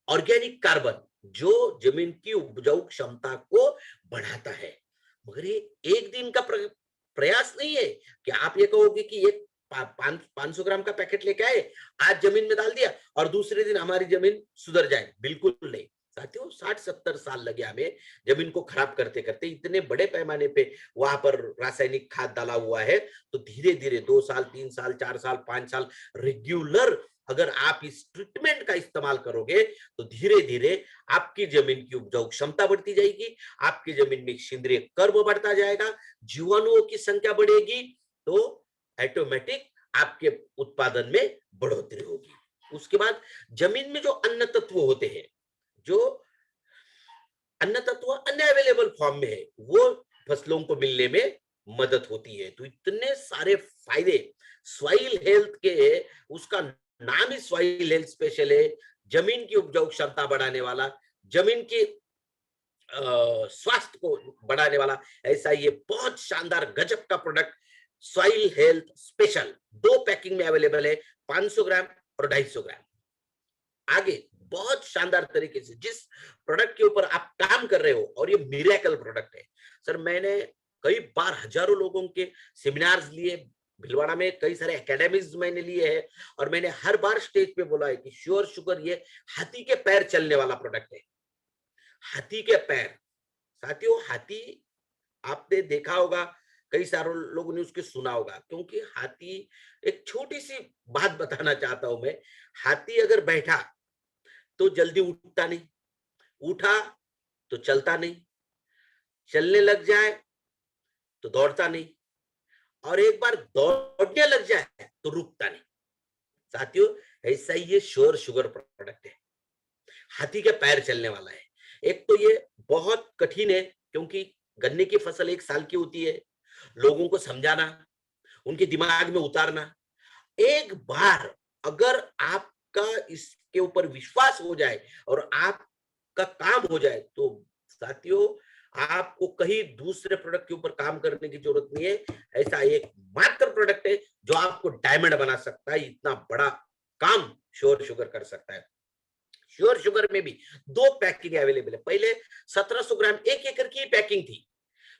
ऑर्गेनिक कार्बन, जो जमीन की उपजाऊ क्षमता को बढ़ाता है। मगर ये एक दिन का प्रयास नहीं है कि आप ये कहोगे कि ये 500 ग्राम का पैकेट लेके आए, आज जमीन में डाल दिया और दूसरे दिन हमारी जमीन सुधर जाए, बिल्कुल नहीं साथियों। 60-70 साल लगे हमें जमीन को खराब करते करते। इतने बड़े पैमाने पे वहां पर रासायनिक खाद डाला हुआ है, तो धीरे धीरे 2 साल 3 साल 4 साल 5 साल रेगुलर अगर आप इस ट्रीटमेंट का इस्तेमाल करोगे तो धीरे धीरे आपकी जमीन की उपजाऊ क्षमता बढ़ती जाएगी, आपकी जमीन में शिंद्रीय कर्म बढ़ता जाएगा, जीवाणुओं की संख्या बढ़ेगी, तो ऑटोमेटिक आपके उत्पादन में बढ़ोतरी होगी। उसके बाद जमीन में जो अन्न तत्व होते हैं, जो अन्न तत्व अनअवेलेबल फॉर्म में है, वो फसलों को मिलने में मदद होती है। तो इतने सारे फायदे सॉइल हेल्थ के, उसका नाम ही सॉइल हेल्थ स्पेशल है, जमीन की उपजाऊ क्षमता बढ़ाने वाला, जमीन की स्वास्थ्य को बढ़ाने वाला, ऐसा ये बहुत शानदार गजब का product soil Health special 2 packing में अवेलेबल है, 500 ग्राम और 250 ग्राम। आगे बहुत शानदार तरीके से जिस प्रोडक्ट के ऊपर आप काम कर रहे हो, और ये मिरेकल प्रोडक्ट है सर। मैंने कई बार हजारों लोगों के सेमिनार्स लिए, भिलवाड़ा में कई सारे एकेडमीज मैंने लिए हैं, और मैंने हर बार स्टेज पे बोला है कि श्योर शुगर ये हाथी के पैर चलने वाला प्रोडक्ट है। हाथी के पैर साथियों, हाथी आपने देखा होगा, कई सारे लोगों ने उसके सुना होगा, क्योंकि हाथी, एक छोटी सी बात बताना चाहता हूं मैं, हाथी अगर बैठा तो जल्दी उठता नहीं, उठा तो चलता नहीं, चलने लग जाए तो दौड़ता नहीं, और एक बार दौड़ने लग जाए तो रुकता नहीं। साथियों ऐसा ही ये श्योर शुगर प्रोडक्ट है, हाथी के पैर चलने वाला है। एक तो ये बहुत कठिन है, क्योंकि गन्ने की फसल 1 साल की होती है, लोगों को समझाना, उनके दिमाग में उतारना, एक बार अगर आपका इसके ऊपर विश्वास हो जाए और आपका काम हो जाए, तो साथियों आपको कहीं दूसरे प्रोडक्ट के ऊपर काम करने की जरूरत नहीं है। ऐसा एक मात्र प्रोडक्ट है जो आपको डायमंड बना सकता है, इतना बड़ा काम श्योर शुगर कर सकता है। श्योर शुगर में भी 2 पैकिंग अवेलेबल है। पहले 1700 ग्राम 1 एकड़ की पैकिंग थी,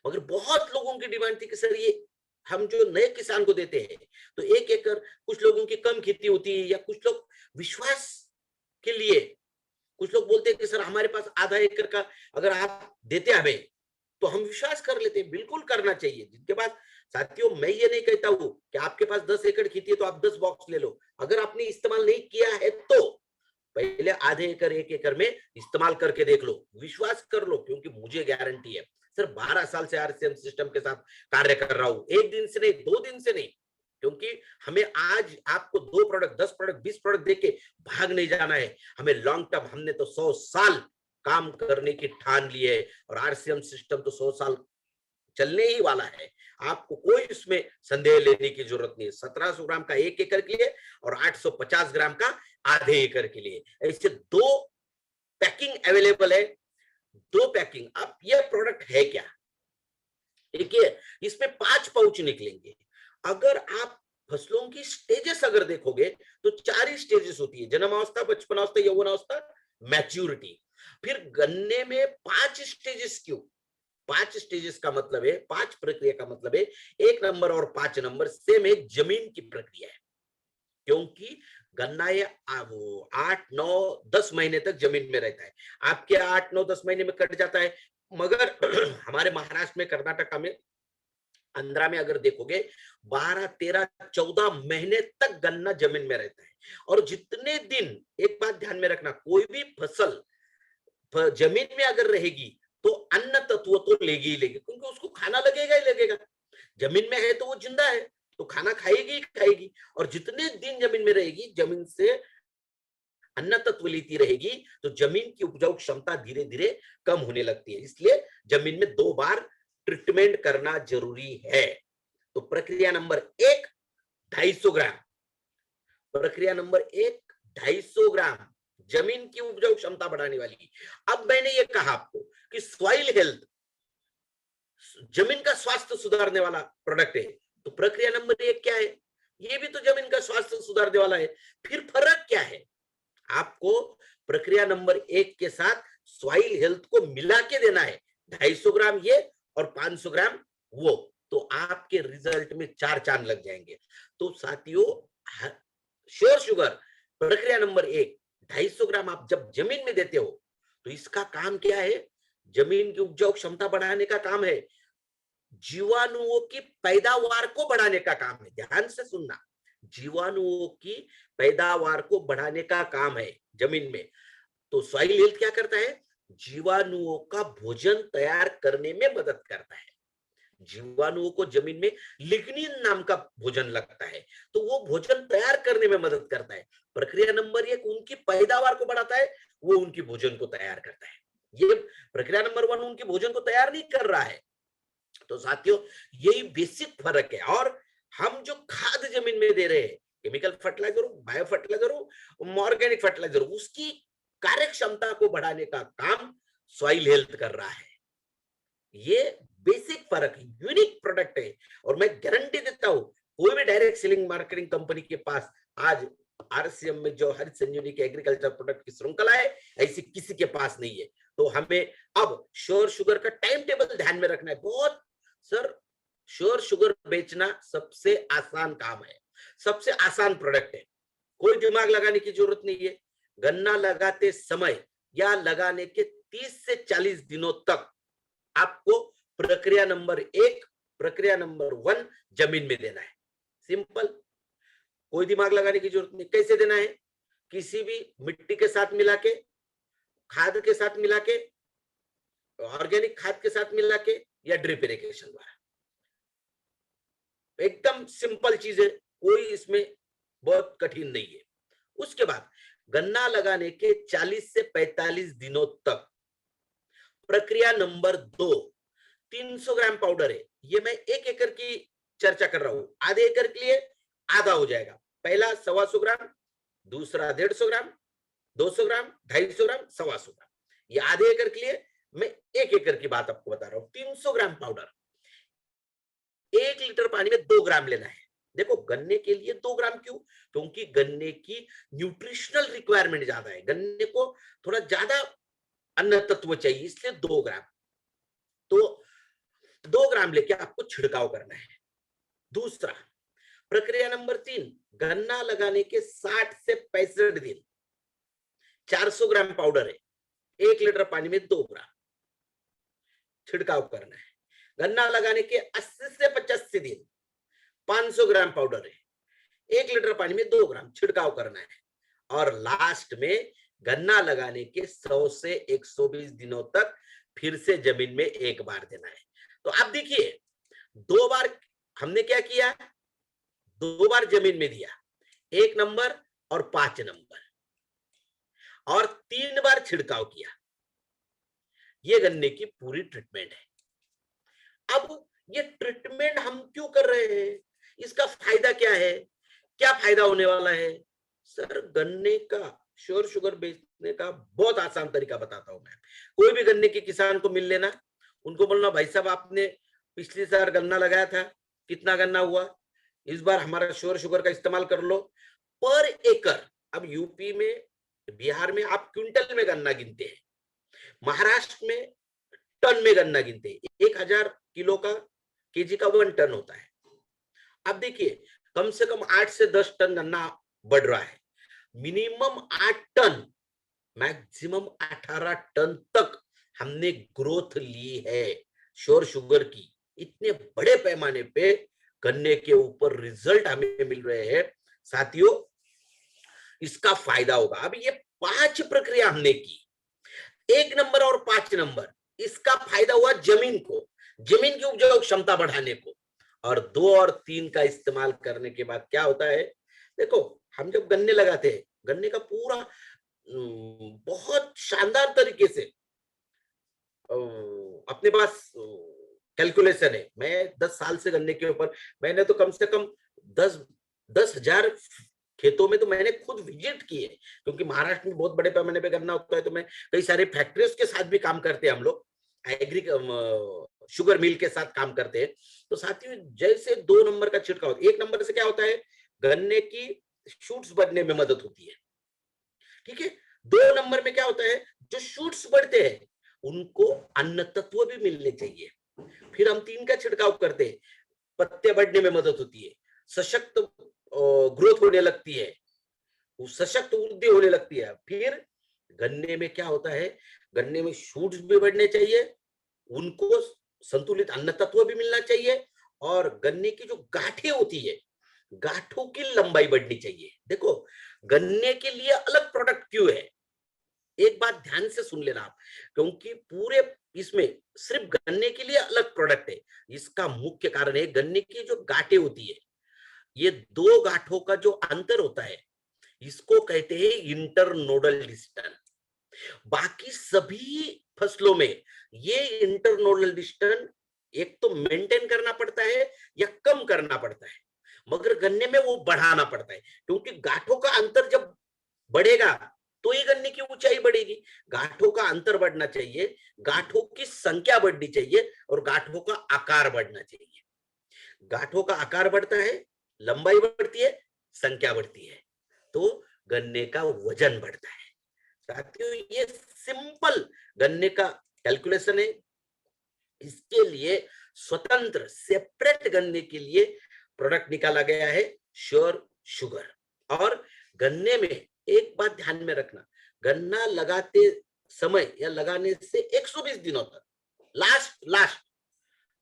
मगर बहुत लोगों की डिमांड थी कि सर ये हम जो नए किसान को देते हैं, तो 1 एकड़, कुछ लोगों की कम खेती होती है, या कुछ लोग विश्वास के लिए, कुछ लोग बोलते हैं कि सर हमारे पास आधा एकड़ का अगर आप देते हमें तो हम विश्वास कर लेते हैं। बिल्कुल करना चाहिए जिनके पास। साथियों मैं ये नहीं कहता हूं कि आपके पास 10 एकड़ खेती है तो आप 10 बॉक्स ले लो, अगर आपने इस्तेमाल नहीं किया है तो पहले आधे एकड़ 1 एकड़ में इस्तेमाल करके देख लो, विश्वास कर लो, क्योंकि मुझे गारंटी है सर 12 साल से आरसीएम सिस्टम के साथ कार्य कर रहा हूं, 1 दिन से नहीं, 2 दिन से नहीं, क्योंकि हमें आज आपको 2 प्रोडक्ट 10 प्रोडक्ट 20 प्रोडक्ट देके भाग नहीं जाना है, हमें लॉन्ग टर्म, हमने तो 100 साल काम करने की ठान ली है, और आरसीएम सिस्टम तो 100 साल चलने ही वाला है। आपको कोई इसमें संदेह लेने की जरूरत नहीं है। 1700 ग्राम का 1 एकड़ के लिए और 850 ग्राम का आधे एकड़ के लिए, ऐसे 2 पैकिंग अवेलेबल है। 2 पैकिंग। अब ये प्रोडक्ट है क्या, देखिए इसमें 5 पाउच निकलेंगे। अगर आप फसलों की स्टेजेस अगर देखोगे तो 4 ही स्टेजेस होती है, जन्मावस्था, बचपनावस्था, यौवनावस्था, मैच्योरिटी। फिर गन्ने में 5 स्टेजेस क्यों? 5 स्टेजेस का मतलब है, 5 प्रक्रिया का मतलब है, 1 नंबर और 5 नंबर सेम है, जमीन की प्रक्रिया है, क्योंकि गन्ना ये 8, 9, 10 महीने तक जमीन में रहता है। आपके 8, 9, 10 महीने में कट जाता है, मगर हमारे महाराष्ट्र में, कर्नाटक में, आंध्रा में अगर देखोगे 12, 13, 14 महीने तक गन्ना जमीन में रहता है। और जितने दिन, एक बात ध्यान में रखना, कोई भी फसल जमीन में अगर रहेगी तो अन्न तत्व तो लेगी ही लेगी, क्योंकि उसको खाना लगेगा ही लगेगा। जमीन में है तो वो जिंदा है, तो खाना खाएगी ही खाएगी, और जितने दिन जमीन में रहेगी, जमीन से अन्न तत्व लेती रहेगी, तो जमीन की उपजाऊ क्षमता धीरे धीरे कम होने लगती है। इसलिए जमीन में 2 बार ट्रीटमेंट करना जरूरी है। तो प्रक्रिया नंबर 1 250 ग्राम, प्रक्रिया नंबर 1 250 ग्राम जमीन की उपजाऊ क्षमता बढ़ाने वाली। अब मैंने ये कहा आपको कि सॉइल हेल्थ, जमीन का स्वास्थ्य सुधारने वाला प्रोडक्ट है, तो प्रक्रिया नंबर 1 क्या है? ये भी तो जमीन का स्वास्थ्य सुधारने वाला है। फिर फर्क क्या है? आपको प्रक्रिया नंबर 1 के साथ सॉइल हेल्थ को मिला के देना है, 250 ग्राम ये और 500 ग्राम वो। तो आपके रिजल्ट में 4 चांद लग जाएंगे। तो साथियों, श्योर शुगर प्रक्रिया नंबर 1, 250 ग्राम आप जब जमीन में देते हो तो इसका काम क्या है? जमीन की उपजाऊ क्षमता बढ़ाने का काम है, जीवाणुओं की पैदावार को बढ़ाने का काम है। ध्यान से सुनना, जीवाणुओं की पैदावार को बढ़ाने का काम है जमीन में। तो सॉइल हेल्थ क्या करता है? जीवाणुओं का भोजन तैयार करने में मदद करता है। जीवाणुओं को जमीन में लिग्निन नाम का भोजन लगता है, तो वो भोजन तैयार करने में मदद करता है। प्रक्रिया नंबर 1 उनकी पैदावार को बढ़ाता है, वो उनकी भोजन को तैयार करता है। ये प्रक्रिया नंबर 1 उनके भोजन को तैयार नहीं कर रहा है। तो साथियों, यही बेसिक फर्क है। और हम जो खाद जमीन में दे रहे हैं, केमिकल फर्टिलाइजर हो, बायो फर्टिलाइजर हो, ऑर्गेनिक फर्टिलाइजर हो, उसकी कार्य क्षमता को बढ़ाने का काम सॉइल हेल्थ कर रहा है। ये बेसिक फर्क है, यूनिक प्रोडक्ट है। और मैं गारंटी देता हूं, कोई भी डायरेक्ट सेलिंग मार्केटिंग कंपनी के पास आज आरसीएम में जो हरित संजीवनी के एग्रीकल्चर प्रोडक्ट की श्रृंखला है, ऐसी किसी के पास नहीं है। तो हमें अब श्योर शुगर का टाइम टेबल ध्यान में रखना है। बहुत सर, श्योर शुगर बेचना सबसे आसान काम है, सबसे आसान प्रोडक्ट है, कोई दिमाग लगाने की जरूरत नहीं है। गन्ना लगाते समय या लगाने के 30 से 40 दिनों तक आपको प्रक्रिया नंबर 1, प्रक्रिया नंबर 1 जमीन में देना है। सिंपल, कोई दिमाग लगाने की जरूरत नहीं। कैसे देना है? किसी भी मिट्टी के साथ मिला के, खाद के साथ मिला के, ऑर्गेनिक खाद के साथ मिला के, या ड्रिप इरिगेशन द्वारा। एकदम सिंपल चीज है, कोई इसमें बहुत कठिन नहीं है। उसके बाद गन्ना लगाने के 40 से 45 दिनों तक प्रक्रिया नंबर 2, 300 ग्राम पाउडर है। ये मैं 1 एकड़ की चर्चा कर रहा हूं, आधे एकड़ के लिए आधा हो जाएगा। पहला 125 ग्राम, दूसरा 150 ग्राम, 200 ग्राम, 250 ग्राम, 125 ग्राम। ये आधे एकड़ के लिए मैं 1 एकड़ की बात आपको बता रहा हूं। 300 ग्राम पाउडर 1 लीटर पानी में 2 ग्राम लेना है। देखो, गन्ने के लिए 2 ग्राम क्यों? क्योंकि गन्ने की न्यूट्रिशनल रिक्वायरमेंट ज्यादा है, गन्ने को थोड़ा ज्यादा अन्न तत्व चाहिए, इसलिए 2 ग्राम। तो 2 ग्राम लेके आपको छिड़काव करना है। दूसरा, प्रक्रिया नंबर 3, गन्ना लगाने के 60 से 65 दिन 400 ग्राम पाउडर है, 1 लीटर पानी में 2 ग्राम छिड़काव करना है। गन्ना लगाने के 80 से 85 दिन 500 ग्राम पाउडर है, 1 लीटर पानी में 2 ग्राम छिड़काव करना है। और लास्ट में गन्ना लगाने के 100 से 120 दिनों तक फिर से जमीन में 1 बार देना है। तो आप देखिए, 2 बार हमने क्या किया? 2 बार जमीन में दिया, 1 नंबर और 5 नंबर, और 3 बार छिड़काव किया। ये गन्ने की पूरी ट्रीटमेंट है। अब ये ट्रीटमेंट हम क्यों कर रहे हैं? इसका फायदा क्या है? क्या फायदा होने वाला है? सर, गन्ने का श्योर शुगर बेचने का बहुत आसान तरीका बताता हूं मैं। कोई भी गन्ने के किसान को मिल लेना, उनको बोलना, भाई साहब आपने पिछली साल गन्ना लगाया था, कितना गन्ना हुआ? इस बार हमारा श्योर शुगर का इस्तेमाल कर लो। पर एकड़, अब यूपी में, बिहार में आप क्विंटल में गन्ना गिनते हैं, महाराष्ट्र में टन में गन्ना गिनते हैं। 1000 किलो का केजी का 1 टन होता है। अब देखिए, कम से कम 8 से 10 टन गन्ना बढ़ रहा है। मिनिमम 8 टन, मैक्सिमम 18 टन तक हमने ग्रोथ ली है श्योर शुगर की। इतने बड़े पैमाने पे गन्ने के ऊपर रिजल्ट हमें मिल रहे हैं साथियों, इसका फायदा होगा। अब ये 5 प्रक्रिया हमने की, 1 नंबर और 5 नंबर, इसका फायदा हुआ जमीन को, जमीन की उपजाऊ क्षमता बढ़ाने को। और 2 और 3 का इस्तेमाल करने के बाद क्या होता है? देखो, हम जब गन्ने लगाते हैं, गन्ने का पूरा बहुत शानदार तरीके से अपने पास कैलकुलेशन है। मैं 10 साल से गन्ने के ऊपर, मैंने तो कम से कम 10,000 खेतों में तो मैंने खुद विजिट किए, क्योंकि महाराष्ट्र में बहुत बड़े पैमाने पे गन्ना होता है। तो मैं कई सारे फैक्ट्रीज के साथ भी काम करते हैं, हम लोग एग्री शुगर मिल के साथ काम करते हैं। तो साथियों, जैसे 2 नंबर का छिड़काव, 1 नंबर से क्या होता है? गन्ने की शूट्स बढ़ने में मदद होती है, ठीक है। 2 नंबर में क्या होता है? जो शूट्स बढ़ते हैं उनको अन्न तत्व भी मिलने चाहिए। फिर हम 3 का छिड़काव करते हैं, पत्ते बढ़ने में मदद होती है, सशक्त ग्रोथ होने लगती है, सशक्त वृद्धि होने लगती है। फिर गन्ने में क्या होता है, गन्ने में शूट्स भी बढ़ने चाहिए, उनको संतुलित अन्न तत्व भी मिलना चाहिए, और गन्ने की जो गांठें होती है, गांठों की लंबाई बढ़नी चाहिए। देखो गन्ने के लिए अलग प्रोडक्ट क्यों है, एक बात ध्यान से सुन लेना आप, क्योंकि पूरे इसमें सिर्फ गन्ने के लिए अलग प्रोडक्ट है। इसका मुख्य कारण है गन्ने की जो गांठें होती है, ये दो गांठों का जो अंतर होता है, इसको कहते हैं इंटरनोडल डिस्टेंस। बाकी सभी फसलों में ये इंटरनोडल डिस्टेंस एक तो मेंटेन करना पड़ता है या कम करना पड़ता है, मगर गन्ने में वो बढ़ाना पड़ता है, क्योंकि गांठों का अंतर जब बढ़ेगा तो ही गन्ने की ऊंचाई बढ़ेगी। गांठों का अंतर बढ़ना चाहिए, गांठों की संख्या बढ़नी चाहिए, और गांठों का आकार बढ़ना चाहिए। गांठों का आकार बढ़ता है, लंबाई बढ़ती है, संख्या बढ़ती है, तो गन्ने का वजन बढ़ता है। साथियों ये सिंपल गन्ने का कैलकुलेशन है। इसके लिए स्वतंत्र सेपरेट गन्ने के लिए प्रोडक्ट निकाला गया है श्योर शुगर। और गन्ने में एक बात ध्यान में रखना, गन्ना लगाते समय या लगाने से 120 दिनों तक लास्ट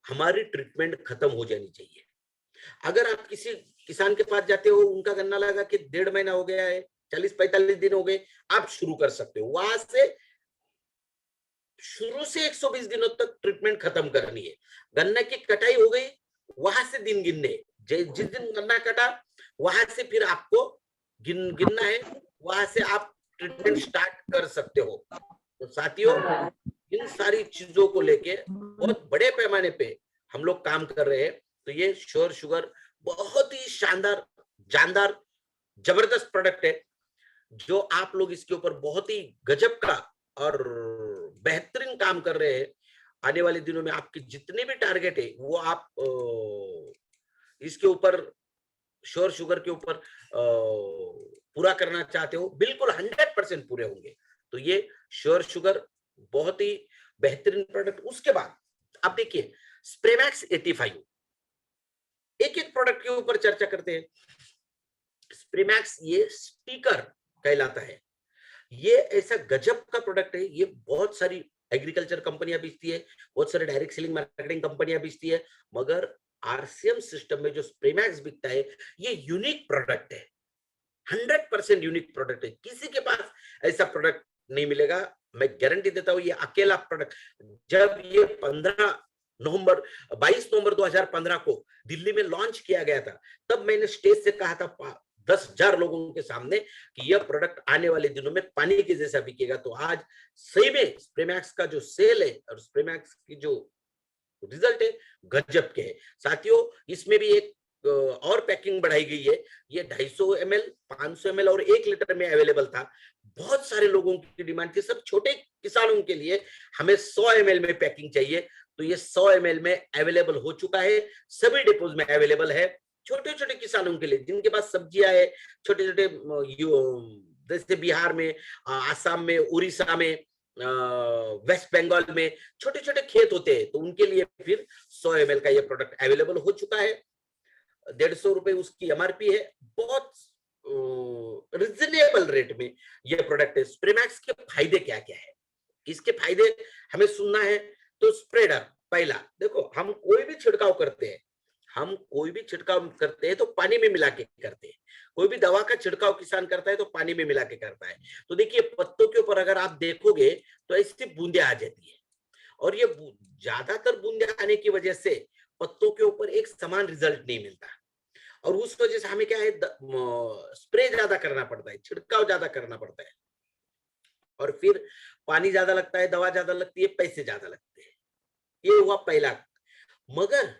हमारी ट्रीटमेंट खत्म हो जानी चाहिए। अगर आप किसी किसान के पास जाते हो, उनका गन्ना लगा के 1.5 महीना हो गया है, 40-45 दिन हो गए, आप शुरू कर सकते हो। वहां से शुरू से 120 दिनों तक ट्रीटमेंट खत्म करनी है। गन्ने की कटाई हो गई, वहां से दिन गिनने, जिस दिन गन्ना कटा वहां से फिर आपको गिनना है, वहां से आप ट्रीटमेंट स्टार्ट कर सकते हो। तो साथियों इन सारी चीजों को लेके बहुत बड़े पैमाने पे हम लोग काम कर रहे हैं। तो ये श्योर शुगर बहुत ही शानदार, जानदार, जबरदस्त प्रोडक्ट है, जो आप लोग इसके ऊपर बहुत ही गजब का और बेहतरीन काम कर रहे हैं। आने वाले दिनों में आपके जितने भी टारगेट है वो आप इसके ऊपर श्योर शुगर के ऊपर पूरा करना चाहते हो, बिल्कुल 100% पूरे होंगे। तो ये श्योर शुगर बहुत ही बेहतरीन प्रोडक्ट। उसके बाद आप देखिए स्प्रेमैक्स 85, एक एक प्रोडक्ट के ऊपर चर्चा करते हैं। स्प्रेमैक्स ये स्पीकर कहलाता है, ये ऐसा गजब का प्रोडक्ट है, ये बहुत सारी एग्रीकल्चर कंपनियां बेचती है, बहुत सारे डायरेक्ट सेलिंग मार्केटिंग कंपनियां बेचती है, मगर आरसीएम सिस्टम में जो स्प्रेमैक्स बिकता है ये यूनिक प्रोडक्ट है, 100% यूनिक प्रोडक्ट है। किसी के पास ऐसा प्रोडक्ट नहीं मिलेगा, मैं गारंटी देता हूं। ये अकेला प्रोडक्ट, जब ये 22 नवंबर 2015 को दिल्ली में लॉन्च किया गया था, तब मैंने स्टेज से कहा था 10,000 लोगों के सामने कि यह प्रोडक्ट आने वाले दिनों में पानी के जैसा बिकेगा। तो आज सही में स्प्रेमैक्स का जो सेल है और स्प्रेमैक्स की जो रिजल्ट है गजब के है। साथियों इसमें भी एक और पैकिंग बढ़ाई गई है, ये 250 ml, 500 ml और 1 लीटर में अवेलेबल था। बहुत सारे लोगों की डिमांड थी, सब छोटे किसानों के लिए हमें 100 ml में पैकिंग चाहिए, तो ये 100 ml में अवेलेबल हो चुका है, सभी डिपोज में अवेलेबल है। छोटे छोटे किसानों के लिए जिनके पास सब्जियां है, छोटे छोटे जैसे बिहार में, आसाम में, उड़ीसा में, वेस्ट बंगाल में छोटे छोटे खेत होते हैं, तो उनके लिए फिर 100 ml का ये प्रोडक्ट अवेलेबल हो चुका है। 150 रुपए उसकी एमआरपी है, बहुत रिजनेबल रेट में ये प्रोडक्ट है। स्प्रेमैक्स के फायदे क्या क्या है, इसके फायदे हमें सुनना है। तो स्प्रेडर, पहला देखो, हम कोई भी छिड़काव करते हैं तो पानी में मिला के करते हैं। कोई भी दवा का छिड़काव किसान करता है तो पानी में मिला के करता है। तो देखिए पत्तों के ऊपर अगर आप देखोगे तो ऐसी बूंदे आ जाती है, और ये ज्यादातर बूंदे आने की वजह से पत्तों के ऊपर एक समान रिजल्ट नहीं मिलता, और उस वजह से हमें क्या है, स्प्रे ज्यादा करना पड़ता है, छिड़काव ज्यादा करना पड़ता है, और फिर पानी ज्यादा लगता है, दवा ज्यादा लगती है, पैसे ज्यादा लगते हैं। ये हुआ पहला। मगर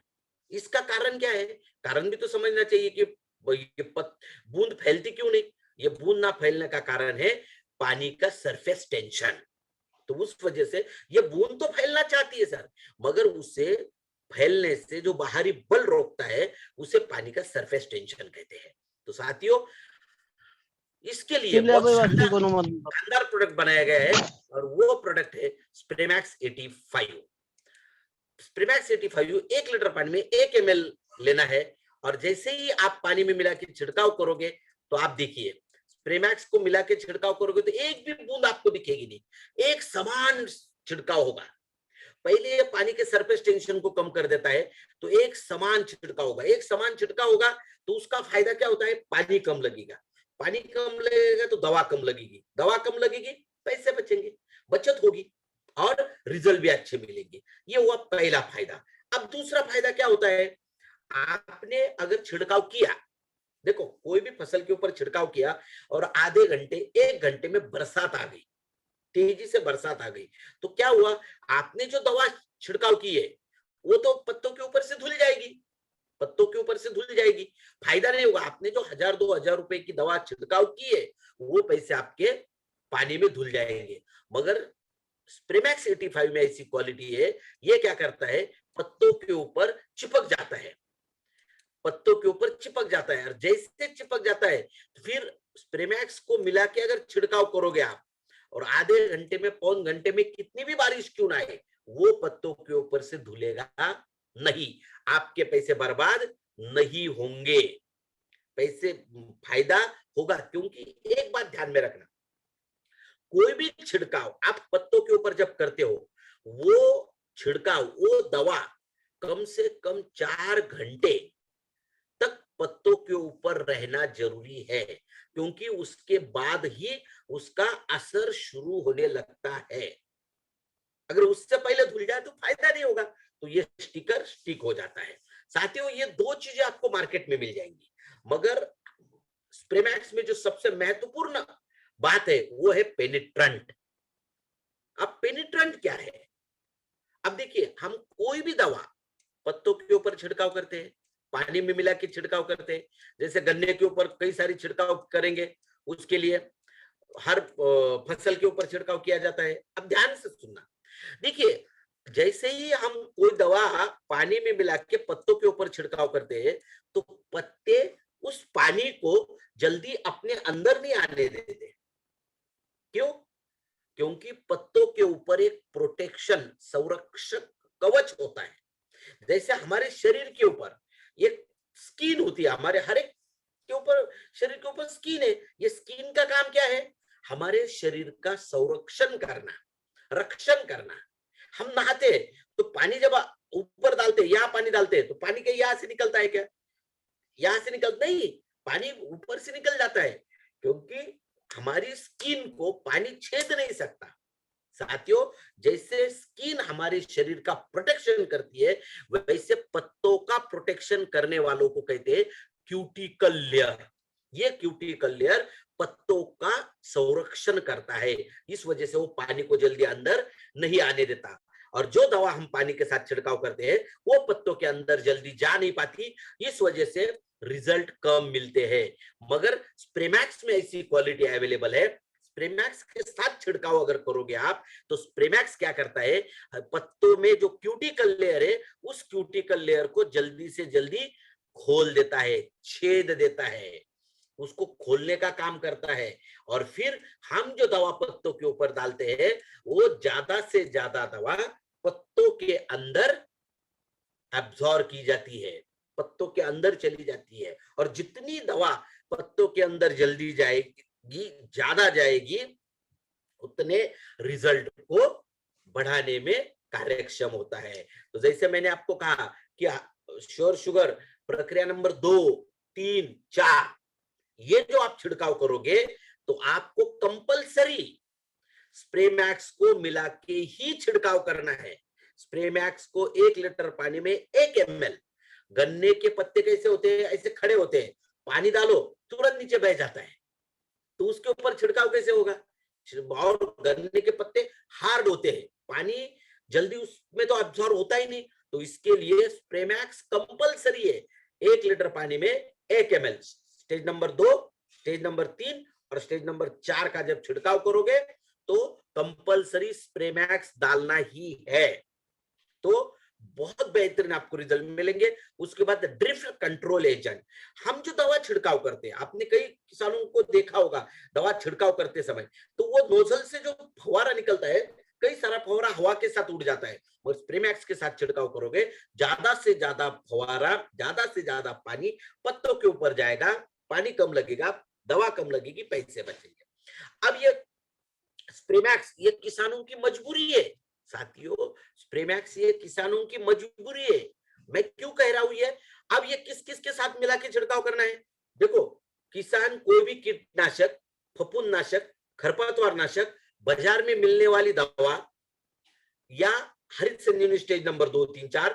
इसका कारण क्या है, कारण भी तो समझना चाहिए कि ये बूंद फैलती क्यों नहीं। ये बूंद ना फैलने का कारण है पानी का सरफेस टेंशन। तो उस वजह से ये बूंद तो फैलना चाहती है सर, मगर उसे फैलने से जो बाहरी बल रोकता है उसे पानी का सरफेस टेंशन कहते हैं। तो साथियों इसके लिए बहुत शानदार प्रोडक्ट बनाया गया है, और वो प्रोडक्ट है स्प्रेमैक्स 85। स्प्रेमैक्स 85 1 लीटर पानी में 1 ml लेना है। और जैसे ही आप पानी में मिला के छिड़काव करोगे तो आप देखिए स्प्रेमैक्स को मिला के छिड़काव करोगे तो एक भी बूंद आपको दिखेगी नहीं, एक समान छिड़काव होगा। पहले ये पानी के सरफेस टेंशन को कम कर देता है, तो एक समान छिड़काव होगा। एक समान छिड़काव होगा तो उसका फायदा क्या होता है, पानी कम लगेगा, पानी कम लगेगा तो दवा कम लगेगी, दवा कम लगेगी पैसे बचेंगे, बचत होगी और रिजल्ट भी अच्छे मिलेंगे। ये हुआ पहला फायदा। अब दूसरा फायदा क्या होता है, आपने अगर छिड़काव किया, देखो कोई भी फसल के ऊपर छिड़काव किया और आधे घंटे 1 घंटे में बरसात आ गई, तेजी से बरसात आ गई, तो क्या हुआ, आपने जो दवा छिड़काव की है वो तो पत्तों के ऊपर से धुल जाएगी, पत्तों के ऊपर से धुल जाएगी, फायदा नहीं होगा। आपने जो 1000-2000 रुपए की दवा छिड़काव की है वो पैसे आपके पानी में धुल जाएंगे। मगर स्प्रेमैक्स 85 में ऐसी क्वालिटी है, ये क्या करता है, पत्तों के ऊपर चिपक जाता है, पत्तों के ऊपर चिपक जाता है। और जैसे चिपक जाता है तो फिर स्प्रेमैक्स को मिला के अगर छिड़काव करोगे आप और आधे घंटे में, पौन घंटे में कितनी भी बारिश क्यों ना आए, वो पत्तों के ऊपर से धुलेगा नहीं, आपके पैसे बर्बाद नहीं होंगे, पैसे फायदा होगा। क्योंकि एक बात ध्यान में रखना, कोई भी छिड़काव आप पत्तों के ऊपर जब करते हो, वो छिड़काव, वो दवा कम से कम 4 घंटे तक पत्तों के ऊपर रहना जरूरी है, क्योंकि उसके बाद ही उसका असर शुरू होने लगता है। अगर उससे पहले धुल जाए तो फायदा नहीं होगा, तो ये स्टिकर स्टिक हो जाता है। साथियों, ये 2 चीजें आपको मार्केट में मिल जाएंगी, मगर स्प्रेमैक्स में जो सबसे महत्वपूर्ण बात है वो है पेनिट्रेंट। अब पेनिट्रेंट क्या है, अब देखिए हम कोई भी दवा पत्तों के ऊपर छिड़काव करते हैं, पानी में मिला के छिड़काव करते हैं, जैसे गन्ने के ऊपर कई सारी छिड़काव करेंगे, उसके लिए हर फसल के ऊपर छिड़काव किया जाता है। अब ध्यान से सुनना, देखिए जैसे ही हम कोई दवा पानी में मिला के पत्तों के ऊपर छिड़काव करते हैं तो पत्ते उस पानी को जल्दी अपने अंदर नहीं आने देते। क्यों? क्योंकि पत्तों के ऊपर एक प्रोटेक्शन, संरक्षक कवच होता है। जैसे हमारे शरीर के ऊपर एक स्किन होती है, हमारे हर एक के ऊपर, शरीर के ऊपर स्किन है, ये स्किन का काम क्या है, हमारे शरीर का संरक्षण करना, रक्षण करना। हम नहाते हैं तो पानी जब ऊपर डालते हैं, यहाँ पानी डालते हैं तो पानी के यहाँ से निकलता है क्या, यहाँ से निकल नहीं, पानी ऊपर से निकल जाता है, क्योंकि हमारी स्किन को पानी छेद नहीं सकता। साथियों, जैसे स्किन हमारे शरीर का प्रोटेक्शन करती है, वैसे पत्तों का प्रोटेक्शन करने वालों को कहते हैं क्यूटिकल लेयर। ये क्यूटिकल लेयर पत्तों का संरक्षण करता है, इस वजह से वो पानी को जल्दी अंदर नहीं आने देता। और जो दवा हम पानी के साथ छिड़काव करते हैं वो पत्तों के अंदर जल्दी जा नहीं पाती, इस वजह से रिजल्ट कम मिलते हैं। मगर स्प्रेमैक्स में ऐसी क्वालिटी अवेलेबल है, स्प्रेमैक्स के साथ छिड़काव अगर करोगे आप तो स्प्रेमैक्स क्या करता है, पत्तों में जो क्यूटिकल लेयर है उस क्यूटिकल लेयर को जल्दी से जल्दी खोल देता है, छेद देता है, उसको खोलने का काम करता है। और फिर हम जो दवा पत्तों के ऊपर डालते हैं वो ज्यादा से ज्यादा दवा पत्तों के अंदर एब्जॉर्ब की जाती है, पत्तों के अंदर चली जाती है। और जितनी दवा पत्तों के अंदर जल्दी जाएगी, ज्यादा जाएगी, उतने रिजल्ट को बढ़ाने में कार्यक्षम होता है। तो जैसे मैंने आपको कहा कि श्योर शुगर प्रक्रिया नंबर 2, 3, 4, ये जो आप छिड़काव करोगे तो आपको कंपलसरी स्प्रेमैक्स को मिला के ही छिड़काव करना है। स्प्रेमैक्स को 1 लीटर पानी में 1 ml, गन्ने के पत्ते कैसे होते हैं, ऐसे खड़े होते हैं, पानी डालो तुरंत नीचे बह जाता है, तो उसके ऊपर छिड़काव कैसे होगा। और गन्ने के पत्ते हार्ड होते हैं, पानी जल्दी उसमें तो एब्जॉर्ब होता ही नहीं, तो इसके लिए स्प्रेमैक्स कंपलसरी है 1 लीटर पानी में 1 ml। Stage number 2, stage number 3 और स्टेज नंबर 4 का जब छिड़काव करोगे तो कंपलसरी स्प्रेमैक्स डालना ही है, तो बहुत बेहतरीन आपको रिजल्ट मिलेंगे। उसके बाद ड्रिफ्ट कंट्रोल एजेंट, हम जो दवा छिड़काव करते हैं, आपने कई किसानों को देखा होगा दवा छिड़काव करते समय, तो वो नोजल से जो फवारा निकलता है, कई सारा फवारा हवा के साथ उड़ जाता है, और स्प्रे मैक्स के साथ छिड़काव करोगे, ज्यादा से ज्यादा फवारा, ज्यादा से ज्यादा पानी पत्तों के ऊपर जाएगा, पानी कम लगेगा, दवा कम लगेगी, पैसे बचेंगे। अब ये स्प्रे मैक्स ये किसानों की मजबूरी है साथियों, स्प्रे मैक्स ये किसानों की मजबूरी है। मैं क्यों कह रहा हूं ये? अब ये किस किस के साथ मिला के छिड़काव करना है? देखो, किसान कोई भी कीटनाशक, फफूंदनाशक, खरपतवार नाशक, बाजार में मिलने वाली दवा या Harit Sanjeevani stage number 2, 3, 4,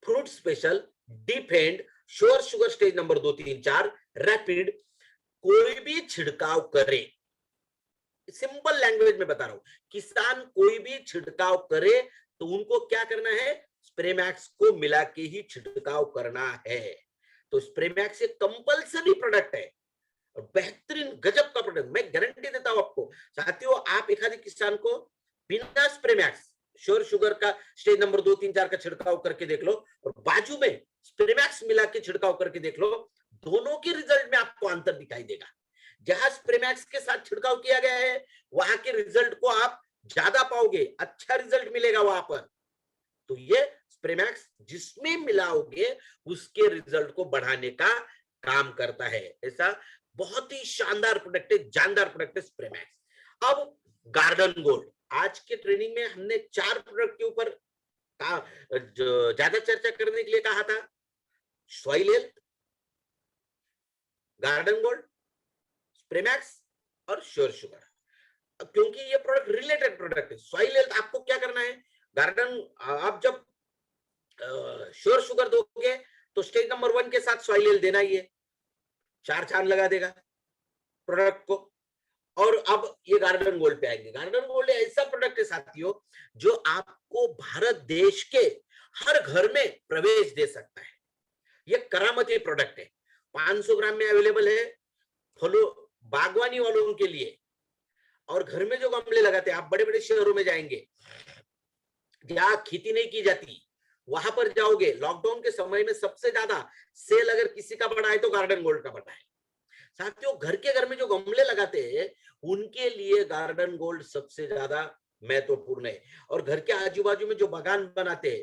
Fruit Special, Defend, Sure Sugar stage number 2, 3, 4, Rapid, कोई भी छिड़काव करे, सिंपल लैंग्वेज में बता रहा हूं, किसान कोई भी छिड़काव करे तो उनको क्या करना है? स्प्रे मैक्स को मिला के ही छिड़काव करना है। तो स्प्रे मैक्स एक कंपल्सरी प्रोडक्ट है और बेहतरीन गजब का प्रोडक्ट, मैं गारंटी देता हूं आपको साथियों। आप एक आधे किसान को बिना स्प्रे मैक्स श्योर शुगर का स्टेज नंबर 2, 3, 4 का छिड़काव करके देख लो, और बाजू में स्प्रे मैक्स मिला के छिड़काव करके देख लो, दोनों के रिजल्ट में आपको अंतर दिखाई देगा। जहां स्प्रे मैक्स के साथ छिड़काव किया गया है वहां के रिजल्ट को आप ज्यादा पाओगे, अच्छा रिजल्ट मिलेगा वहां पर। तो ये स्प्रे मैक्स जिसमें मिलाओगे उसके रिजल्ट को बढ़ाने का काम करता है। ऐसा बहुत ही शानदार प्रोडक्ट है, जानदार प्रोडक्ट है स्प्रे मैक्स। अब गार्डन गोल्ड, आज के ट्रेनिंग में हमने 4 प्रोडक्ट के ऊपर ज्यादा चर्चा करने के लिए कहा था। Soil health, garden gold, spray max और श्योर शुगर, क्योंकि ये प्रोडक्ट रिलेटेड प्रोडक्ट है। सॉइल हेल्थ आपको क्या करना है? गार्डन आप जब श्योर शुगर दोगे तो स्टेज नंबर 1 के साथ सॉइल हेल्थ देना ही है, 4 चांद लगा देगा प्रोडक्ट को। और अब ये गार्डन गोल्ड पे आएंगे। गार्डन गोल्ड ऐसा प्रोडक्ट है साथियों जो आपको भारत देश के हर घर में प्रवेश दे सकता है। ये करामती प्रोडक्ट है, 500 ग्राम में अवेलेबल है फलों बागवानी वालों के लिए। और घर में जो गमले लगाते हैं, आप बड़े बड़े शहरों में जाएंगे जहां खेती नहीं की जाती, वहां पर जाओगे, लॉकडाउन के समय में सबसे ज्यादा सेल अगर किसी का बढ़ा है तो गार्डन गोल्ड का बढ़ा है साथियों। घर में जो गमले लगाते हैं उनके लिए गार्डन गोल्ड सबसे ज्यादा महत्वपूर्ण है। और घर के आजू बाजू में जो बागान बनाते हैं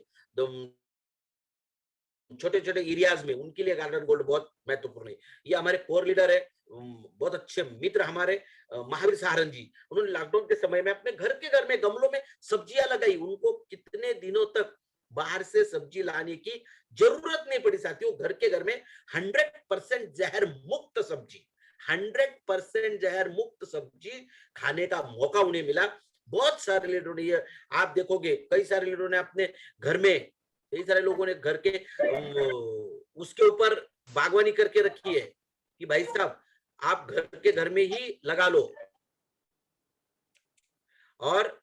छोटे छोटे एरियाज में, उनके लिए गार्डन गोल्ड बहुत महत्वपूर्ण है। ये हमारे कोर लीडर है, बहुत अच्छे मित्र हमारे महावीर सहारन जी, उन्होंने लॉकडाउन के समय में अपने घर में गमलों में सब्जियां लगाई। उनको कितने दिनों तक बाहर से सब्जी लाने की जरूरत नहीं पड़ी साथियों। घर में 100% जहर मुक्त सब्जी, 100% जहर मुक्त सब्जी खाने का मौका उन्हें मिला। बहुत सारे लीडरों ने, ये आप देखोगे कई सारे लीडरों ने अपने घर में, कई सारे लोगों ने घर के उसके ऊपर बागवानी करके रखी है कि भाई साहब आप घर में ही लगा लो, और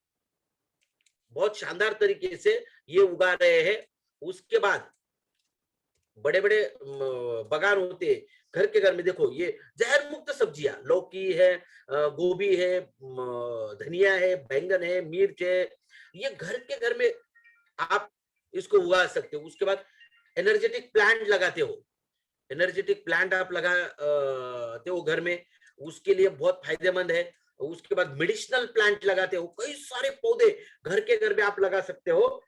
बहुत शानदार तरीके से ये उगा रहे हैं। उसके बाद बड़े बड़े बागान होते हैं घर में, देखो ये जहर मुक्त सब्जियां, लौकी है, गोभी है, धनिया है, बैंगन है, मिर्च है, ये घर में आप इसको उगा सकते हो। उसके बाद एनर्जेटिक प्लांट लगाते हो, एनर्जेटिक प्लांट आप लगाते हो घर में, उसके लिए बहुत फायदेमंद है। उसके बाद मेडिसिनल प्लांट लगाते हो, कई सारे पौधे घर में आप लगा सकते हो।